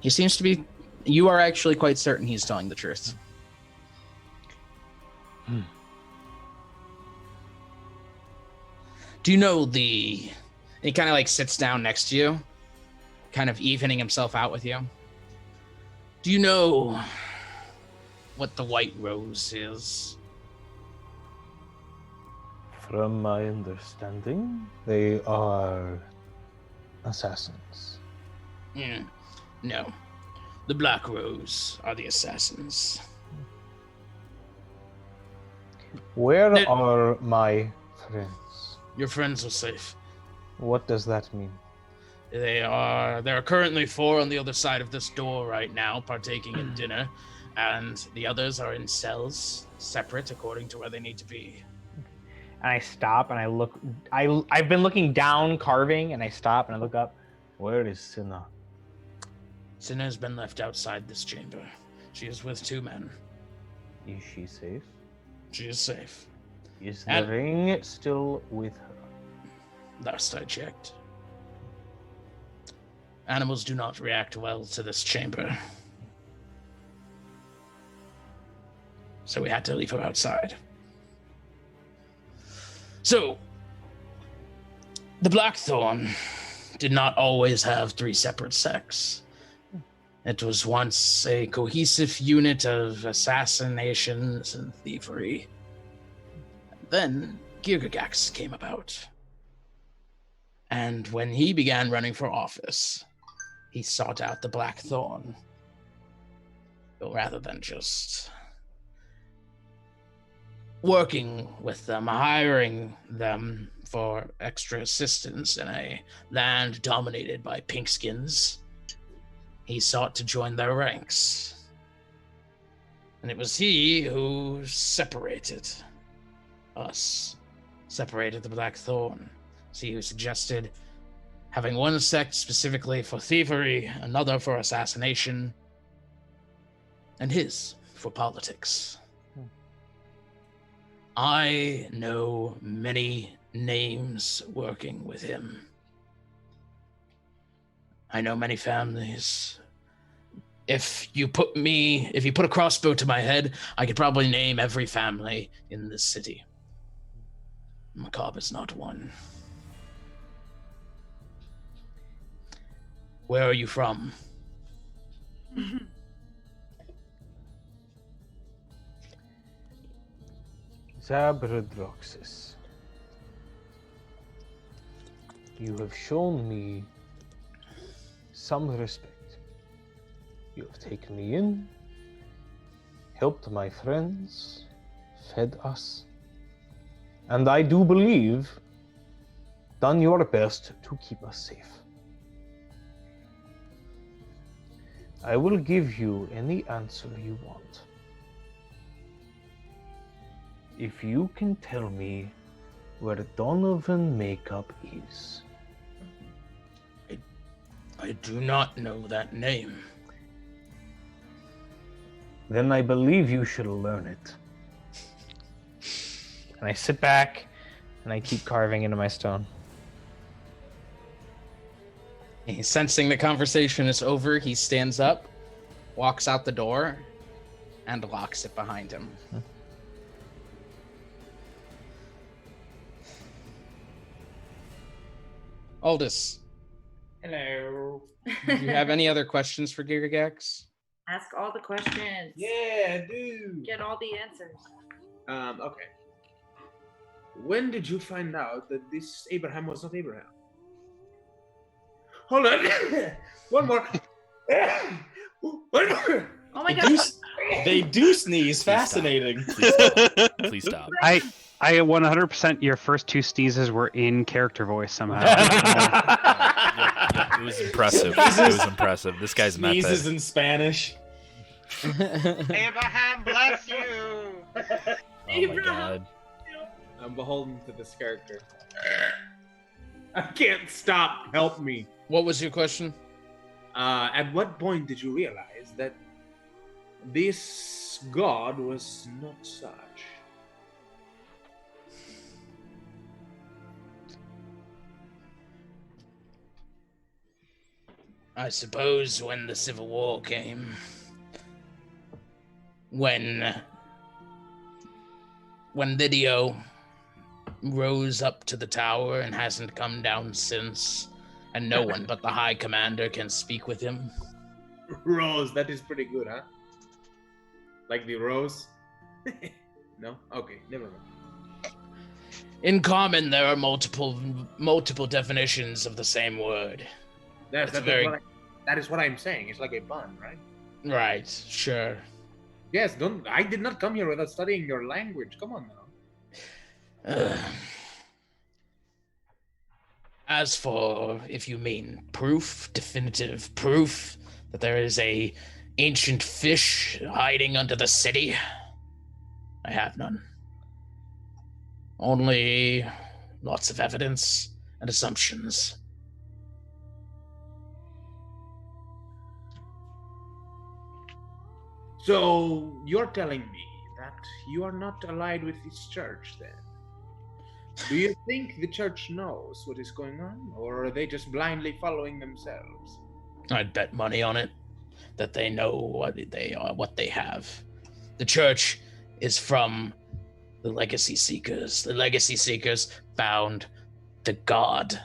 He seems to be... You are actually quite certain he's telling the truth. Do you know the... He kind of like sits down next to you, kind of evening himself out with you. Do you know what the White Rose is?
From my understanding, they are assassins.
No. The Black Rose are the assassins.
Where are my friends?
Your friends are safe.
What does that mean?
There are currently 4 on the other side of this door right now, partaking in dinner, and the others are in cells, separate according to where they need to be.
And I stop and I look. I've been looking down carving, and I stop and I look up.
Where is Cinna?
Cinna has been left outside this chamber. She is with 2 men.
Is she safe?
She is safe.
Is the ring still with her?
Last I checked. Animals do not react well to this chamber. So we had to leave her outside. So, the Blackthorn did not always have 3 separate sects. It was once a cohesive unit of assassinations and thievery. Then Girgagax came about. And when he began running for office, he sought out the Blackthorn. But rather than just working with them, hiring them for extra assistance in a land dominated by pinkskins, he sought to join their ranks. And it was he who separated us, separated the Blackthorn. It's he who suggested having one sect specifically for thievery, another for assassination, and his for politics. I know many names working with him. I know many families. If you put a crossbow to my head, I could probably name every family in this city. Macabre is not one. Where are you from?
Zabradroxis. You have shown me some respect. You have taken me in, helped my friends, fed us, and I do believe done your best to keep us safe. I will give you any answer you want. If you can tell me where Donovan Makeup is.
I do not know that name.
Then I believe you should learn it.
And I sit back and I keep carving into my stone.
Sensing the conversation is over, he stands up, walks out the door, and locks it behind him. Aldous.
Hello.
Do you have any other questions for Girgagax?
Ask all the questions.
Yeah, dude.
Get all the answers.
Okay. When did you find out that this Abraham was not Abraham? Hold on. One more. One more.
Oh my god.
They do sneeze. Fascinating.
Please stop.
I 100% your first two sneezes were in character voice somehow.
It was impressive. It was impressive. This guy's method.
Sneezes in Spanish.
Abraham bless you.
Oh my god.
I'm beholden to this character. I can't stop. Help me.
What was your question?
At what point did you realize that this god was not such?
I suppose when the Civil War came, when Lydio rose up to the tower and hasn't come down since, and no one but the High Commander can speak with him.
Rose, that is pretty good, huh? Like the rose? No? Okay, never mind.
In common, there are multiple definitions of the same word.
That is what I'm saying. It's like a bun, right?
Right, sure.
Yes, I did not come here without studying your language. Come on now.
As for, if you mean proof, definitive proof, that there is a ancient fish hiding under the city, I have none. Only lots of evidence and assumptions.
So you're telling me that you are not allied with this church, then? Do you think the church knows what is going on, or are they just blindly following themselves?
I'd bet money on it that they know what they are, what they have. The church is from the Legacy Seekers. The Legacy Seekers found the god.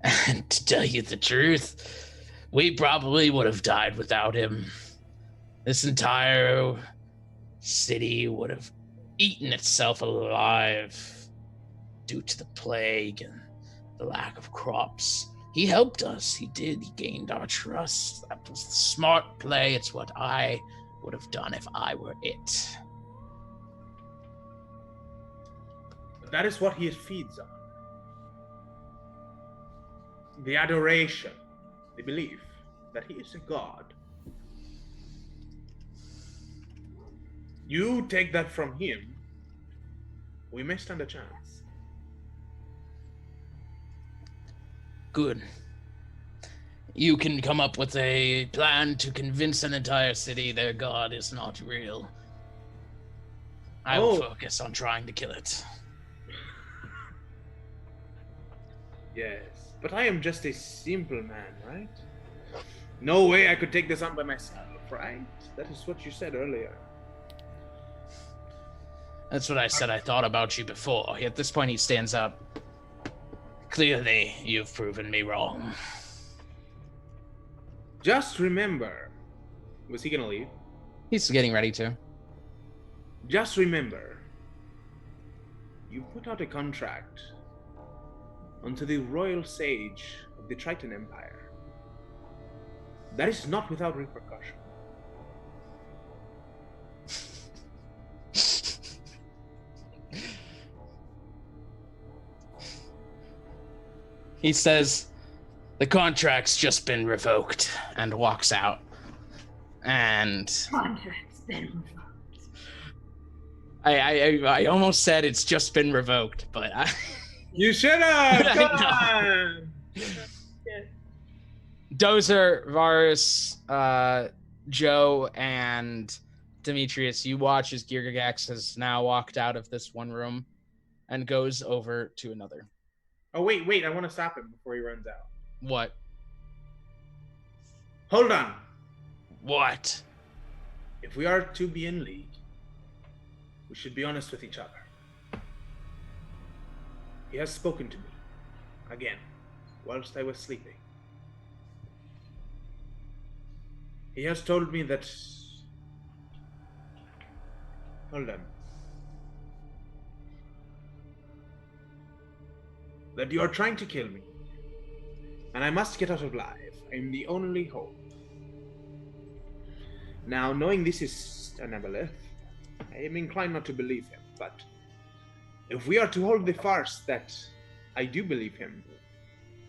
And to tell you the truth, we probably would have died without him. This entire city would have eaten itself alive due to the plague and the lack of crops. He helped us. He did. He gained our trust. That was the smart play. It's what I would have done if I were it.
That is what he feeds on. The adoration, the belief that he is a god. You take that from him, we may stand a chance.
Good. You can come up with a plan to convince an entire city their god is not real. I will focus on trying to kill it.
Yes, but I am just a simple man, right? No way I could take this on by myself, right? That is what you said earlier.
That's what I said I thought about you before. At this point, he stands up. Clearly, you've proven me wrong.
Just remember... Was he gonna leave?
He's getting ready to.
Just remember... You put out a contract unto the royal sage of the Triton Empire. That is not without repercussion.
He says, the contract's just been revoked, and walks out. And
Contract's been revoked.
I almost said it's just been revoked, but
You should have! Come on!
Dozer, Varus, Joe, and Demetrius, you watch as Girgagax has now walked out of this one room and goes over to another.
Oh, wait, I want to stop him before he runs out.
What?
Hold on.
What?
If we are to be in league, we should be honest with each other. He has spoken to me, again, whilst I was sleeping. He has told me that... Hold on. That you are trying to kill me, and I must get out alive. I am the only hope. Now, knowing this is an aboleth, I am inclined not to believe him, but if we are to hold the farce that I do believe him,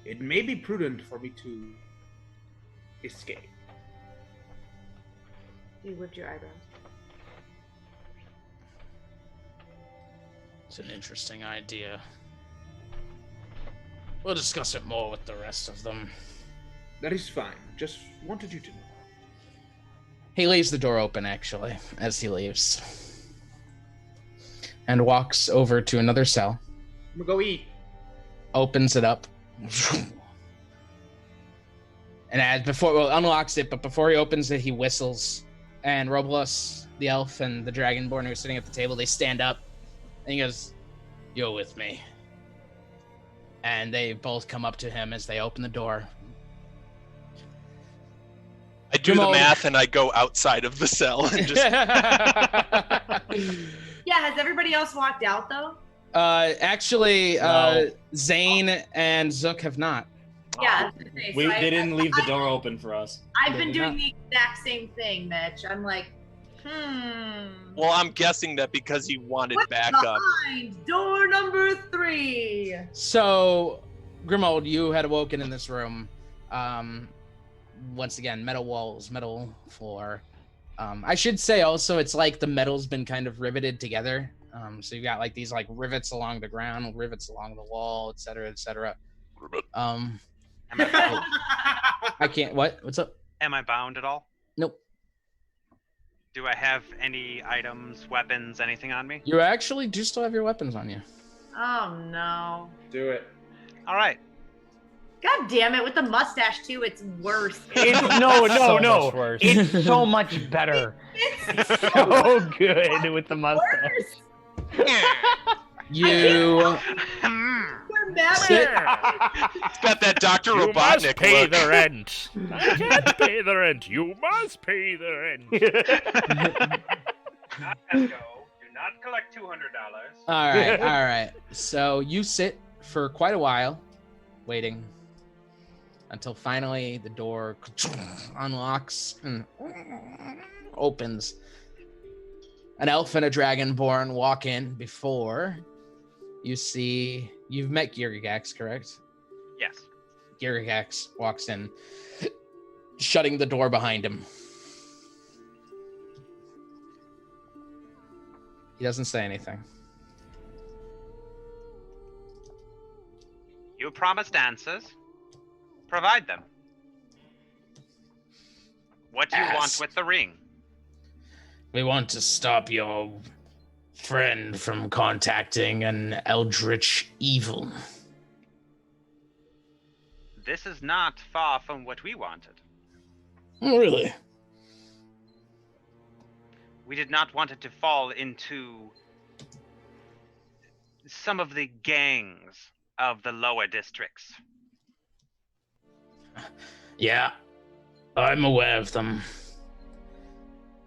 it may be prudent for me to escape.
You whipped your eyebrows.
It's an interesting idea. We'll discuss it more with the rest of them.
That is fine. Just wanted you to know.
He leaves the door open, actually, as he leaves. And walks over to another cell.
I'm gonna go eat.
Opens it up. And unlocks it, but before he opens it, he whistles. And Robles, the elf, and the Dragonborn who are sitting at the table, they stand up. And he goes, "You're with me." And they both come up to him as they open the door.
I do the math and I go outside of the cell and just...
Yeah, has everybody else walked out though?
Actually,
No.
Zane and Zook have not.
Yeah, I was gonna say, so
They didn't leave the door open for us.
I've been doing the exact same thing, Mitch. I'm like,
Well, I'm guessing that because he wanted
what's
backup.
behind door number 3?
So, Grimold, you had awoken in this room. Once again, metal walls, metal floor. I should say also, it's like the metal's been kind of riveted together. So you've got like these like rivets along the ground, rivets along the wall, etc., etc. I can't. What's up?
Am I bound at all?
Nope.
Do I have any items, weapons, anything on me?
You actually do still have your weapons on you.
Oh no.
Do it.
All right.
God damn it, with the mustache too, it's worse.
No.
much worse.
It's so much better.
It's
so good with the mustache.
You
We're mad
sit.
It's got that Dr.
You
Robotnik
must pay
look.
the rent. I can't pay the rent. You must pay the rent.
not Petco. Do not collect $200.
All right, all right. So you sit for quite a while, waiting until finally the door unlocks and opens. An elf and a dragonborn walk in before you see. You've met Girgax, correct?
Yes.
Girgax walks in, shutting the door behind him. He doesn't say anything.
You promised answers. Provide them. What do you want with the ring?
We want to stop your friend from contacting an eldritch evil.
This is not far from what we wanted.
Oh, really?
We did not want it to fall into some of the gangs of the lower districts.
Yeah, I'm aware of them.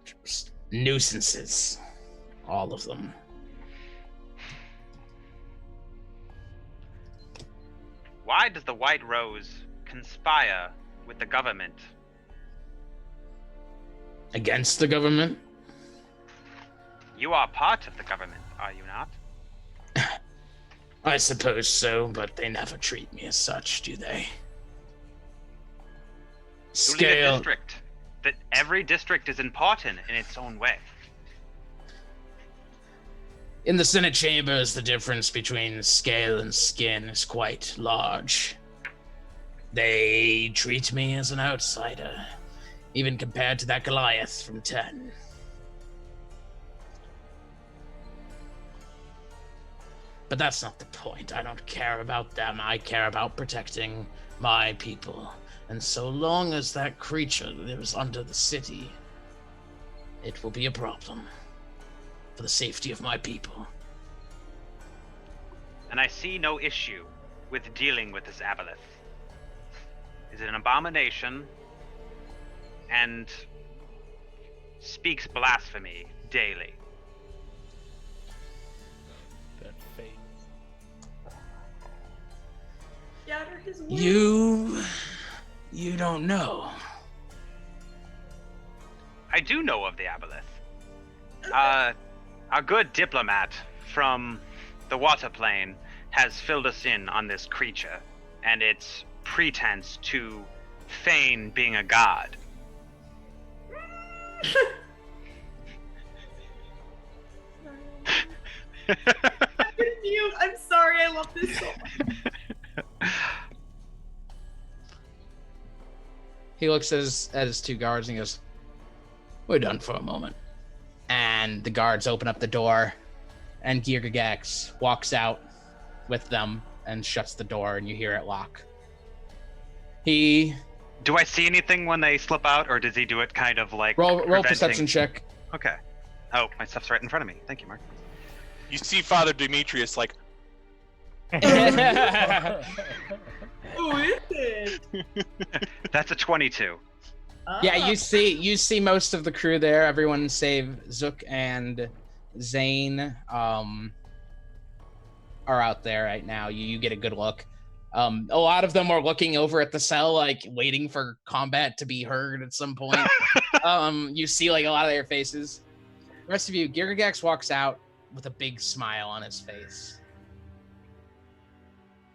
Just nuisances. All of them.
Why does the White Rose conspire with the government?
Against the government?
You are part of the government, are you not?
I suppose so, but they never treat me as such, do they?
You lead a district. That every district is important in its own way.
In the Senate chambers, the difference between scale and skin is quite large. They treat me as an outsider, even compared to that Goliath from 10. But that's not the point. I don't care about them. I care about protecting my people. And so long as that creature lives under the city, it will be a problem for the safety of my people.
And I see no issue with dealing with this aboleth. Is it an abomination and speaks blasphemy daily?
You don't know.
I do know of the aboleth. A good diplomat from the water plane has filled us in on this creature and its pretense to feign being a god.
I'm sorry, I love this so much.
He looks at his two guards and he goes, "We're done for a moment." And the guards open up the door, and Girgax walks out with them and shuts the door, and you hear it lock.
Do I see anything when they slip out, or does he do it kind of like
roll
preventing...
perception check?
Okay. Oh, my stuff's right in front of me. Thank you, Mark.
You see Father Demetrius like...
Who is it?
That's a 22.
Yeah, you see most of the crew there. Everyone save Zook and Zane are out there right now. You get a good look. A lot of them are looking over at the cell, like waiting for combat to be heard at some point. You see like a lot of their faces. The rest of you, Girgax walks out with a big smile on his face.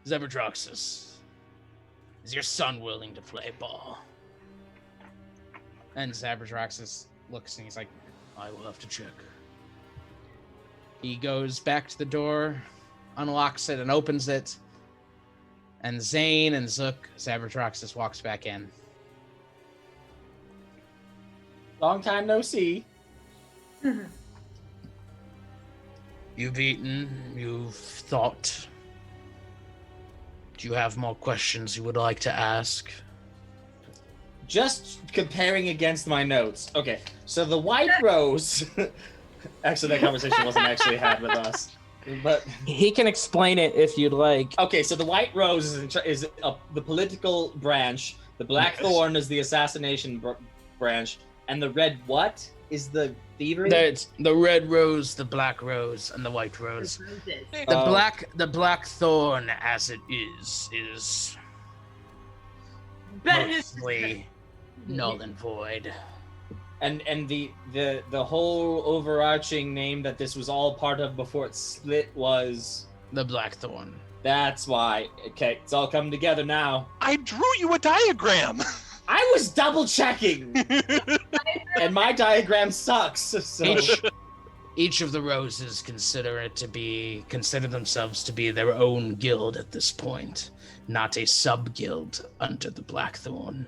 Zebradroxus, is your son willing to play ball? And Zebradroxus looks and he's like, I will have to check. He goes back to the door, unlocks it and opens it. And Zane and Zook, Zebradroxus walks back in.
Long time no see.
You've eaten, you've thought. Do you have more questions you would like to ask?
Just comparing against my notes. Okay, so the White Rose... Actually, that conversation wasn't actually had with us. But
he can explain it if you'd like.
Okay, so the White Rose is the political branch. The Blackthorn is the assassination branch. And the red what is the thievery?
That's the red rose, the black rose, and the white rose. The black thorn, as it is mostly null and void.
And the whole overarching name that this was all part of before it split was
the Blackthorn.
That's why. Okay, it's all coming together now.
I drew you a diagram.
I was double checking, and my diagram sucks. So
Each of the roses consider themselves to be their own guild at this point, not a sub guild under the Blackthorn.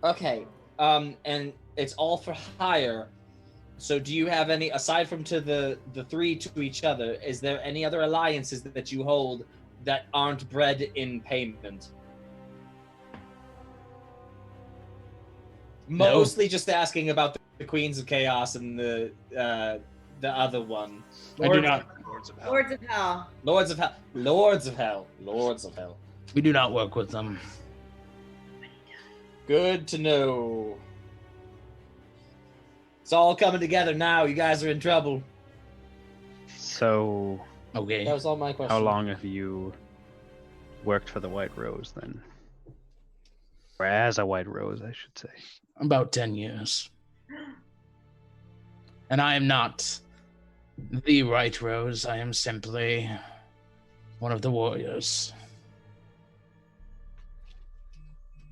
Okay, and it's all for hire. So do you have any, aside from to the three to each other, is there any other alliances that you hold that aren't bred in payment?
No.
Mostly just asking about the Queens of Chaos and the other one.
I do not.
Lords of Hell.
Lords of Hell. Lords of Hell. Lords of Hell.
We do not work with them.
Good to know. It's all coming together now. You guys are in trouble.
So,
okay.
That was all my question.
How long have you worked for the White Rose then? Or as a White Rose, I should say.
About 10 years. And I am not the White Rose. I am simply one of the warriors.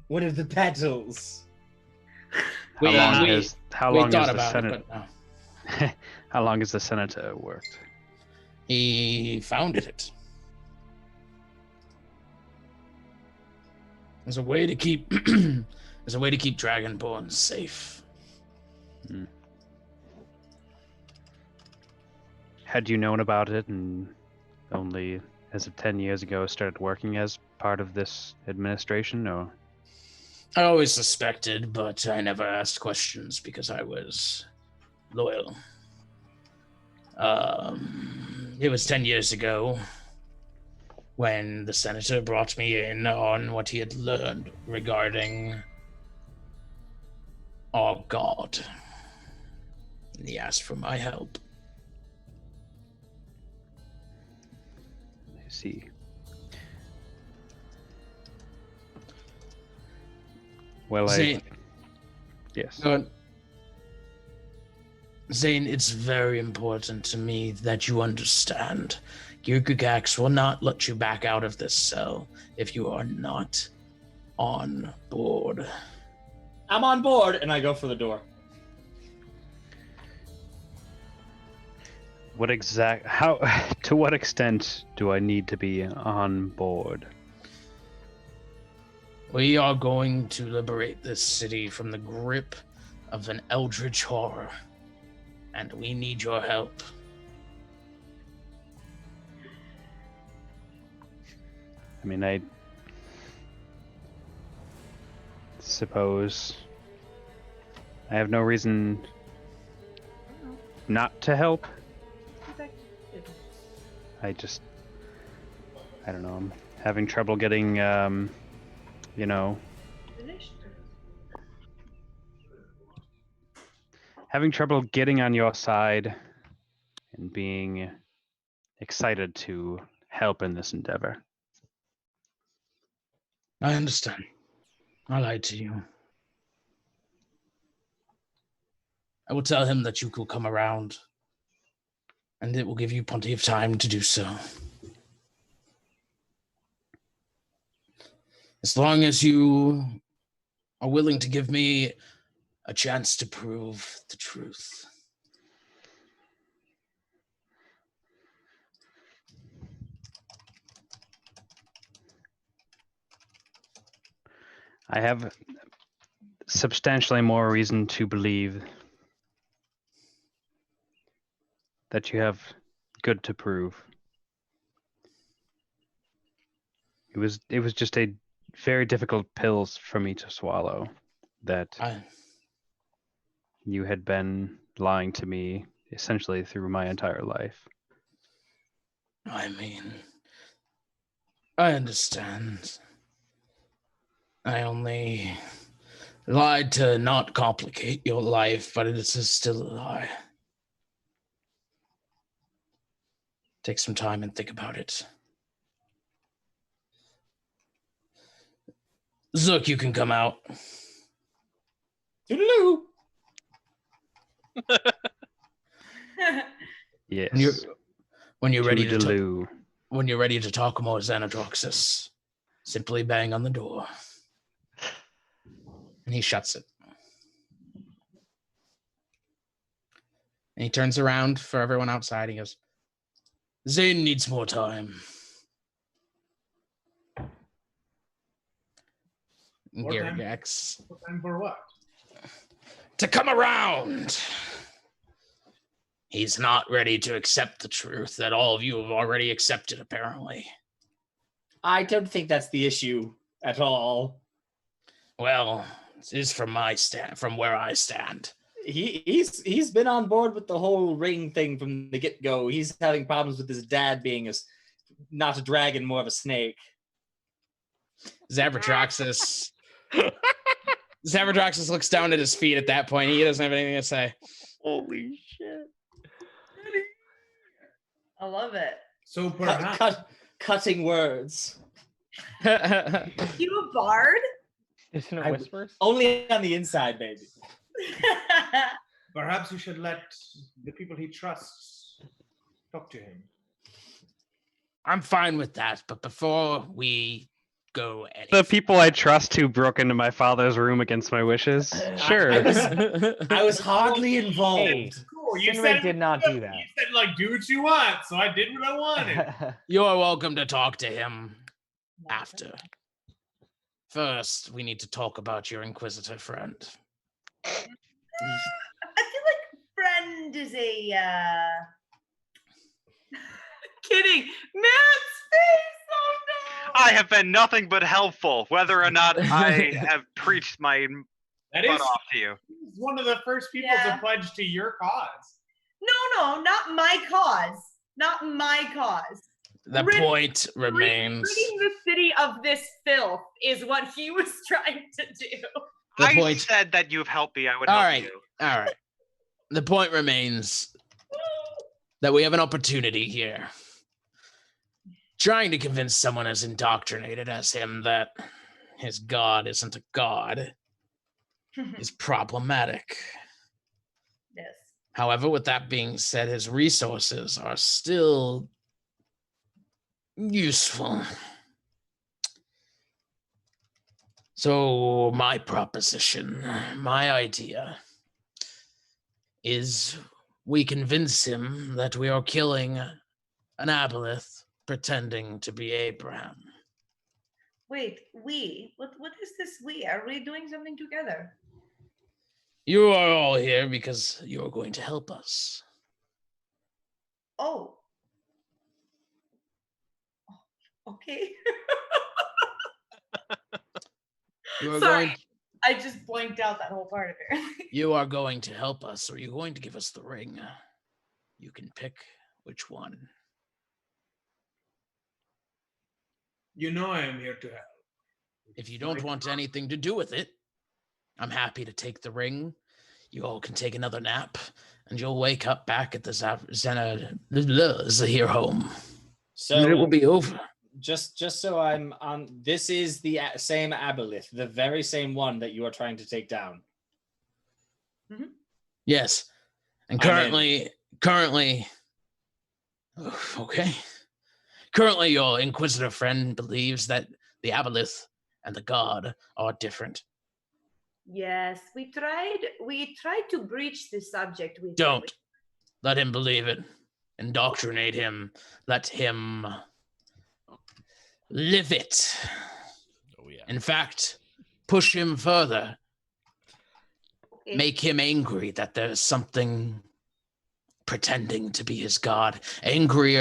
One of the petals.
How long has the
Senate?
How long has the senator worked?
He founded it. As a way to keep Dragonborn safe.
Had you known about it and only as of 10 years ago started working as part of this administration, or?
I always suspected, but I never asked questions because I was loyal. It was 10 years ago when the senator brought me in on what he had learned regarding our god. And he asked for my help.
I see. Well,
Zane,
yes.
Zane, it's very important to me that you understand. Gurgugax will not let you back out of this cell if you are not on board.
I'm on board, and I go for the door.
To what extent do I need to be on board?
We are going to liberate this city from the grip of an eldritch horror, and we need your help.
I mean, I suppose I have no reason not to help. I don't know, I'm having trouble getting, having trouble getting on your side and being excited to help in this endeavor.
I understand. I lied to you. I will tell him that you will come around, and it will give you plenty of time to do so. As long as you are willing to give me a chance to prove the truth.
I have substantially more reason to believe that you have good to prove. It was just a very difficult pills for me to swallow that you had been lying to me essentially through my entire life.
I mean, I understand. I only Lied to not complicate your life, but it is still a lie. Take some time and think about it. Zook, you can come out.
Toodaloo.
Yes.
When you're ready to
Toodaloo.
when you're ready to talk more Xanadroxus, simply bang on the door. And he shuts it. And he turns around for everyone outside. He goes, Zane needs more time.
More time?
Garagax.
More time for what?
To come around. He's not ready to accept the truth that all of you have already accepted, apparently.
I don't think that's the issue at all.
Well, it is from where I stand.
He's been on board with the whole ring thing from the get-go. He's having problems with his dad being not a dragon, more of a snake.
Zaverdroxus looks down at his feet at that point. He doesn't have anything to say.
Holy shit.
I love it.
So perhaps
cutting words.
You a bard?
Isn't it whispers?
Only on the inside, baby.
Perhaps you should let the people he trusts talk to him.
I'm fine with that, but before we go any
The people I trust who broke into my father's room against my wishes. Sure.
I was hardly involved.
Cool. You
Sinric
said
did not do that.
You said like do what you want, so I did what I wanted.
You're welcome to talk to him after. First, we need to talk about your Inquisitor friend.
I feel like friend is a kidding. Matt's face. Oh no.
I have been nothing but helpful, whether or not I have preached my
That
butt
is
off to you.
He's one of the first people to pledge to your cause.
No, not my cause. Not my cause.
The point remains.
Ridding the city of this filth is what he was trying to do.
I said that you've helped me. I would help you.
All right. The point remains that we have an opportunity here. Trying to convince someone as indoctrinated as him that his god isn't a god is problematic.
Yes.
However, with that being said, his resources are still useful. So my proposition, my idea, is we convince him that we are killing an aboleth pretending to be Abraham.
Wait, we? What is this we? Are we doing something together?
You are all here because you're going to help us.
Oh. Okay.
You are
Sorry.
going.
I just blanked out that whole part apparently.
You are going to help us, or you're going to give us the ring. You can pick which one.
You know I am here to help.
If you don't want anything to do with it, I'm happy to take the ring. You all can take another nap, and you'll wake up back at the Zahir home.
So
And it will be over.
Just so I'm on, this is the same aboleth, the very same one that you are trying to take down.
Yes, and currently, okay. Currently, your Inquisitor friend believes that the aboleth and the god are different.
Yes, we tried to breach the subject with
Don't let him believe it. Indoctrinate him. Let him live it.
Oh yeah.
In fact, push him further.
Okay.
Make him angry that there's something pretending to be his god. Angry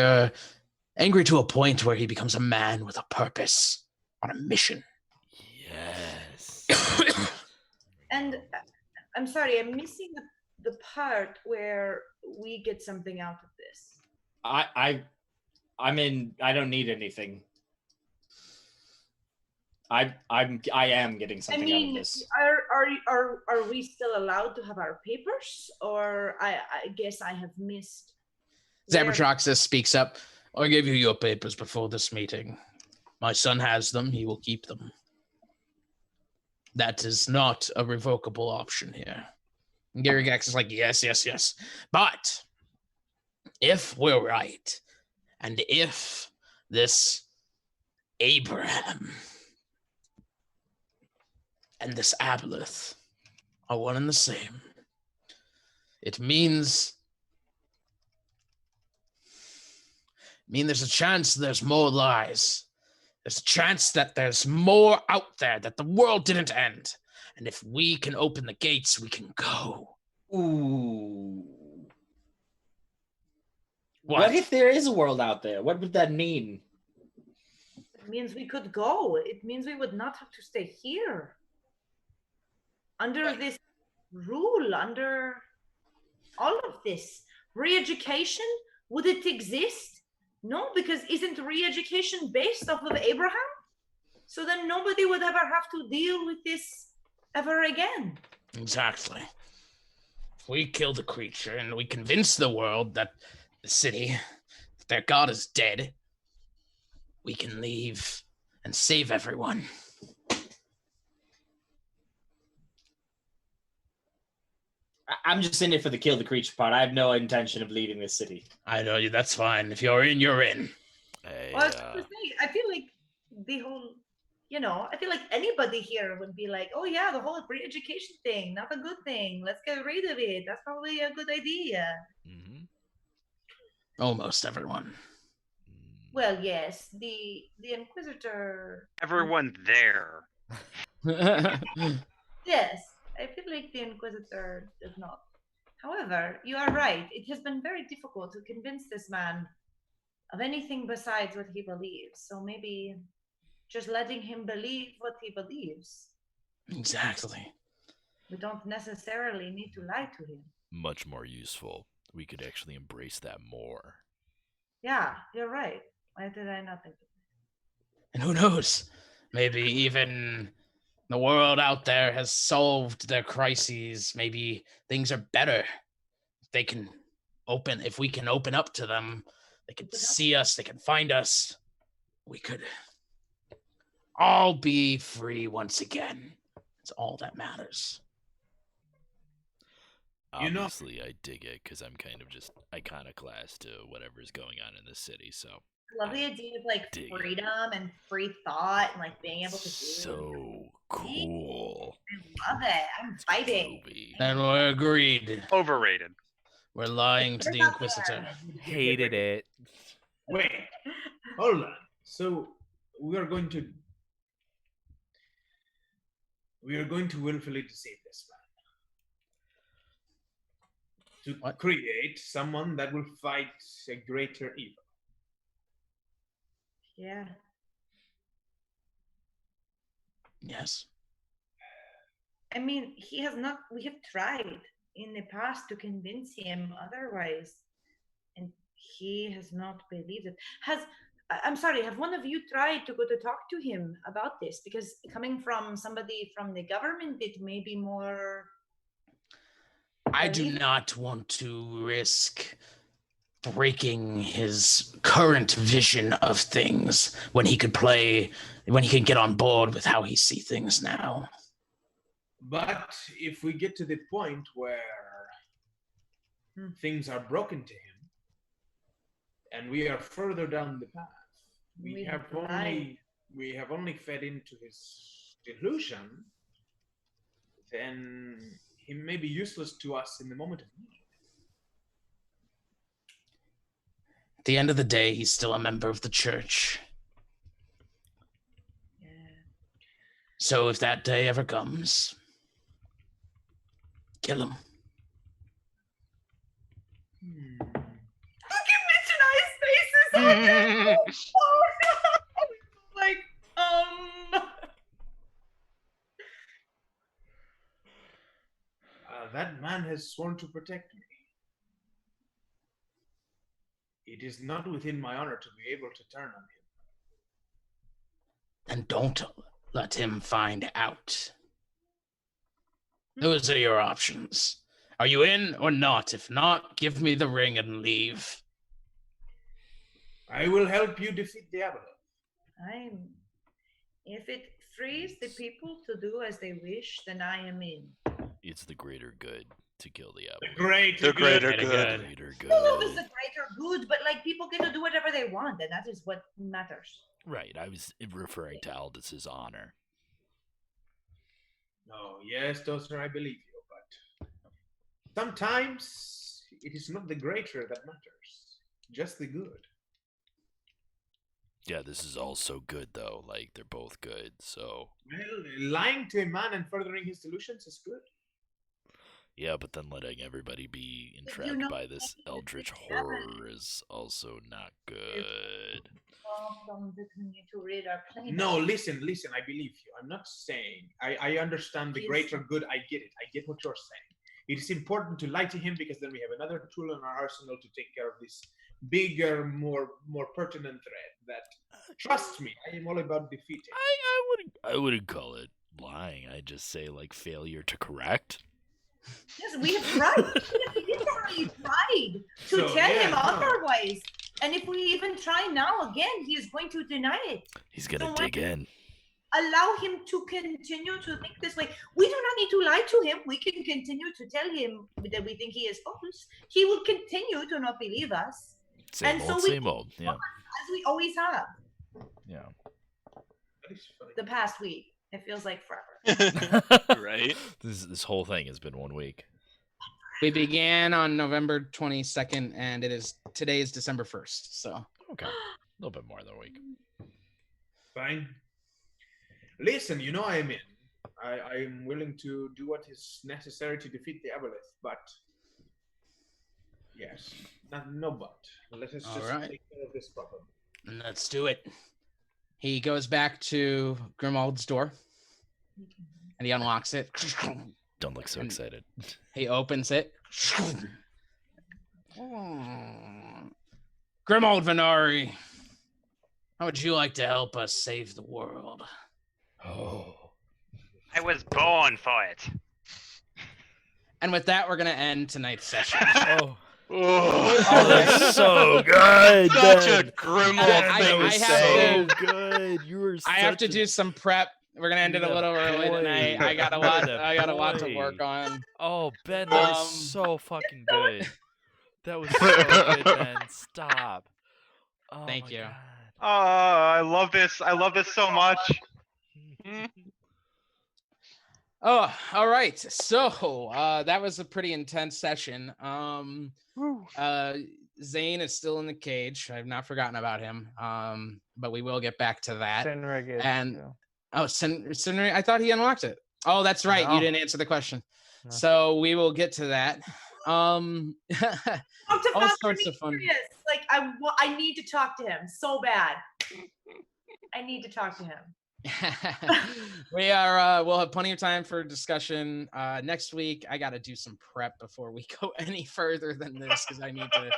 to a point where he becomes a man with a purpose, on a mission.
Yes.
And I'm sorry, I'm missing the part where we get something out of this.
I don't need anything. I am getting something out of this.
Are we still allowed to have our papers, or I guess I have missed?
Zabatroxus speaks up. I gave you your papers before this meeting. My son has them. He will keep them. That is not a revocable option here. And Gyrigax is like, yes. But if we're right, and if this Abraham and this Aboleth are one and the same, it means there's a chance there's more lies. There's a chance that there's more out there, that the world didn't end. And if we can open the gates, we can go.
Ooh.
What
if there is a world out there? What would that mean?
It means we could go. It means we would not have to stay here. Under this rule, under all of this. Re-education, would it exist? No, because isn't re-education based off of Abraham? So then nobody would ever have to deal with this ever again.
Exactly. If we kill the creature and we convince the world that the city, that their god is dead, we can leave and save everyone.
I'm just in it for the kill the creature part. I have no intention of leaving this city.
I know you. That's fine. If you're in, you're in.
Well, I was gonna say, I feel like the whole, I feel like anybody here would be like, oh yeah, the whole re-education thing, not a good thing. Let's get rid of it. That's probably a good idea.
Mm-hmm.
Almost everyone.
Well, yes, the Inquisitor.
Everyone there.
Yes, I feel like the Inquisitor does not. However, you are right. It has been very difficult to convince this man of anything besides what he believes. So maybe just letting him believe what he believes.
Exactly.
We don't necessarily need to lie to him.
Much more useful. We could actually embrace that more.
Yeah, you're right. Why did I not think of that?
And who knows? Maybe even the world out there has solved their crises. Maybe things are better. They can if we can open up to them, they can see us, they can find us. We could all be free once again. It's all that matters.
Obviously, I dig it because I'm kind of just iconoclast to whatever's going on in the city. So
I love the idea of like freedom and free thought and like being able to do
so cool.
I love it. I'm fighting.
And we're agreed.
Overrated.
We're lying to the Inquisitor.
Hated it.
Wait, hold on. So we are going to willfully deceive this man to create someone that will fight a greater evil.
Yeah.
Yes.
I mean, we have tried in the past to convince him otherwise, and he has not believed it. I'm sorry, have one of you tried to go to talk to him about this? Because coming from somebody from the government, it may be more...
I do not want to risk breaking his current vision of things when he can get on board with how he sees things now.
But if we get to the point where things are broken to him, and we are further down the path, we have only fed into his delusion, then he may be useless to us in the moment of need.
At the end of the day, he's still a member of the church.
Yeah.
So if that day ever comes, kill him.
Look at Mitch and I's faces. Oh no! Like,
That man has sworn to protect me. It is not within my honor to be able to turn on him.
And don't let him find out. Those are your options. Are you in or not? If not, give me the ring and leave.
I will help you defeat the Aboleth.
If it frees the people to do as they wish, then I am in.
It's the greater good to kill the Aboleth.
The greater good.
Greater
I don't know if
good.
it's the greater good, but like people get to do whatever they want, and that is what matters.
Right, I was referring to Aldous' honor.
No, yes, Dozer, I believe you, but sometimes it is not the greater that matters, just the good.
Yeah, this is all so good, though. Like, they're both good, so...
Well, lying to a man and furthering his delusions is good.
Yeah, but then letting everybody be entrapped by this eldritch horror is also not good.
To rid our planet.
No, listen, I believe you. I'm not saying... I understand the greater good. I get it. I get what you're saying. It is important to lie to him because then we have another tool in our arsenal to take care of this bigger, more pertinent threat that, trust me, I am all about defeating.
I wouldn't call it lying. I'd just say, like, failure to correct.
Yes, we have tried. We literally tried to tell him otherwise. And if we even try now again, he is going to deny it.
He's going to dig in.
Allow him to continue to think this way. We do not need to lie to him. We can continue to tell him that we think he is false. He will continue to not believe us.
Same old. Yeah.
As we always have.
Yeah.
The past week. It feels like forever.
Right?
This whole thing has been 1 week.
We began on November 22nd, and today is December 1st. So
okay, a little bit more than a week.
Fine. Listen, you know I am in. I am willing to do what is necessary to defeat the Aboleth, but yes, no but. Let us just take care of this problem.
Let's do it. He goes back to Grimald's door, and he unlocks it.
Don't look so excited.
He opens it. Grimald Venari, how would you like to help us save the world?
Oh.
I was born for it.
And with that, we're going to end tonight's session.
Oh, that's so good.
Such
Ben.
a Grimald thing to say.
So good. You were.
I have to do some prep. We're gonna end it a little early tonight. I got a lot to work on.
Oh, Ben, that was so fucking good. That was so good, Ben. Stop. Oh,
Thank you.
God.
Oh, I love this. I love this so much.
Oh, all right. So that was a pretty intense session. Zane is still in the cage. I've not forgotten about him. But we will get back to that. Sinrig, I thought he unlocked it. Oh, that's right.
No.
You didn't answer the question.
No.
So we will get to that. All sorts of fun.
Like I need to talk to him so bad. I need to talk to him.
We'll have plenty of time for discussion next week. I got to do some prep before we go any further than this because I need to.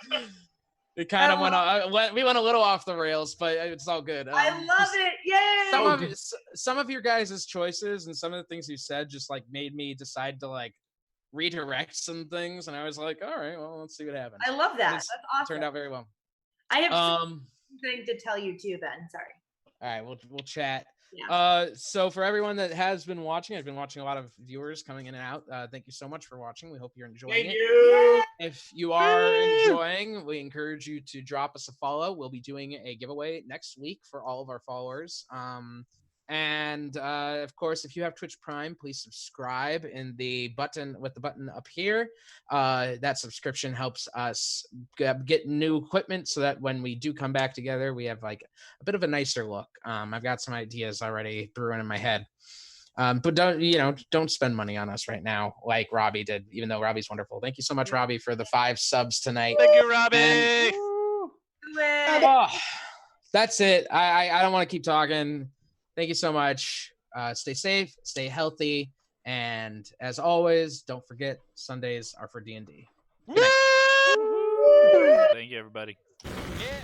It kind of we went a little off the rails, but it's all good.
I love it. Yay!
Some of your guys' choices and some of the things you said just like made me decide to like redirect some things, and I was like, all right, well, let's see what happens.
I love that.
That's
awesome.
Turned out very well.
I have something to tell you too, Ben. Sorry.
All right, we'll chat.
Yeah.
So for everyone that has been watching, I've been watching a lot of viewers coming in and out. Thank you so much for watching. We hope you're enjoying it. If you are enjoying, we encourage you to drop us a follow. We'll be doing a giveaway next week for all of our followers. And of course, if you have Twitch Prime, please subscribe in the button up here. That subscription helps us get new equipment so that when we do come back together, we have like a bit of a nicer look. I've got some ideas already brewing in my head. But don't spend money on us right now like Robbie did, even though Robbie's wonderful. Thank you so much, Robbie, for the 5 subs tonight.
Thank you, Robbie.
That's it. I don't want to keep talking. Thank you so much. Stay safe, stay healthy, and as always, don't forget Sundays are for D&D.
Thank you, everybody.
Yeah.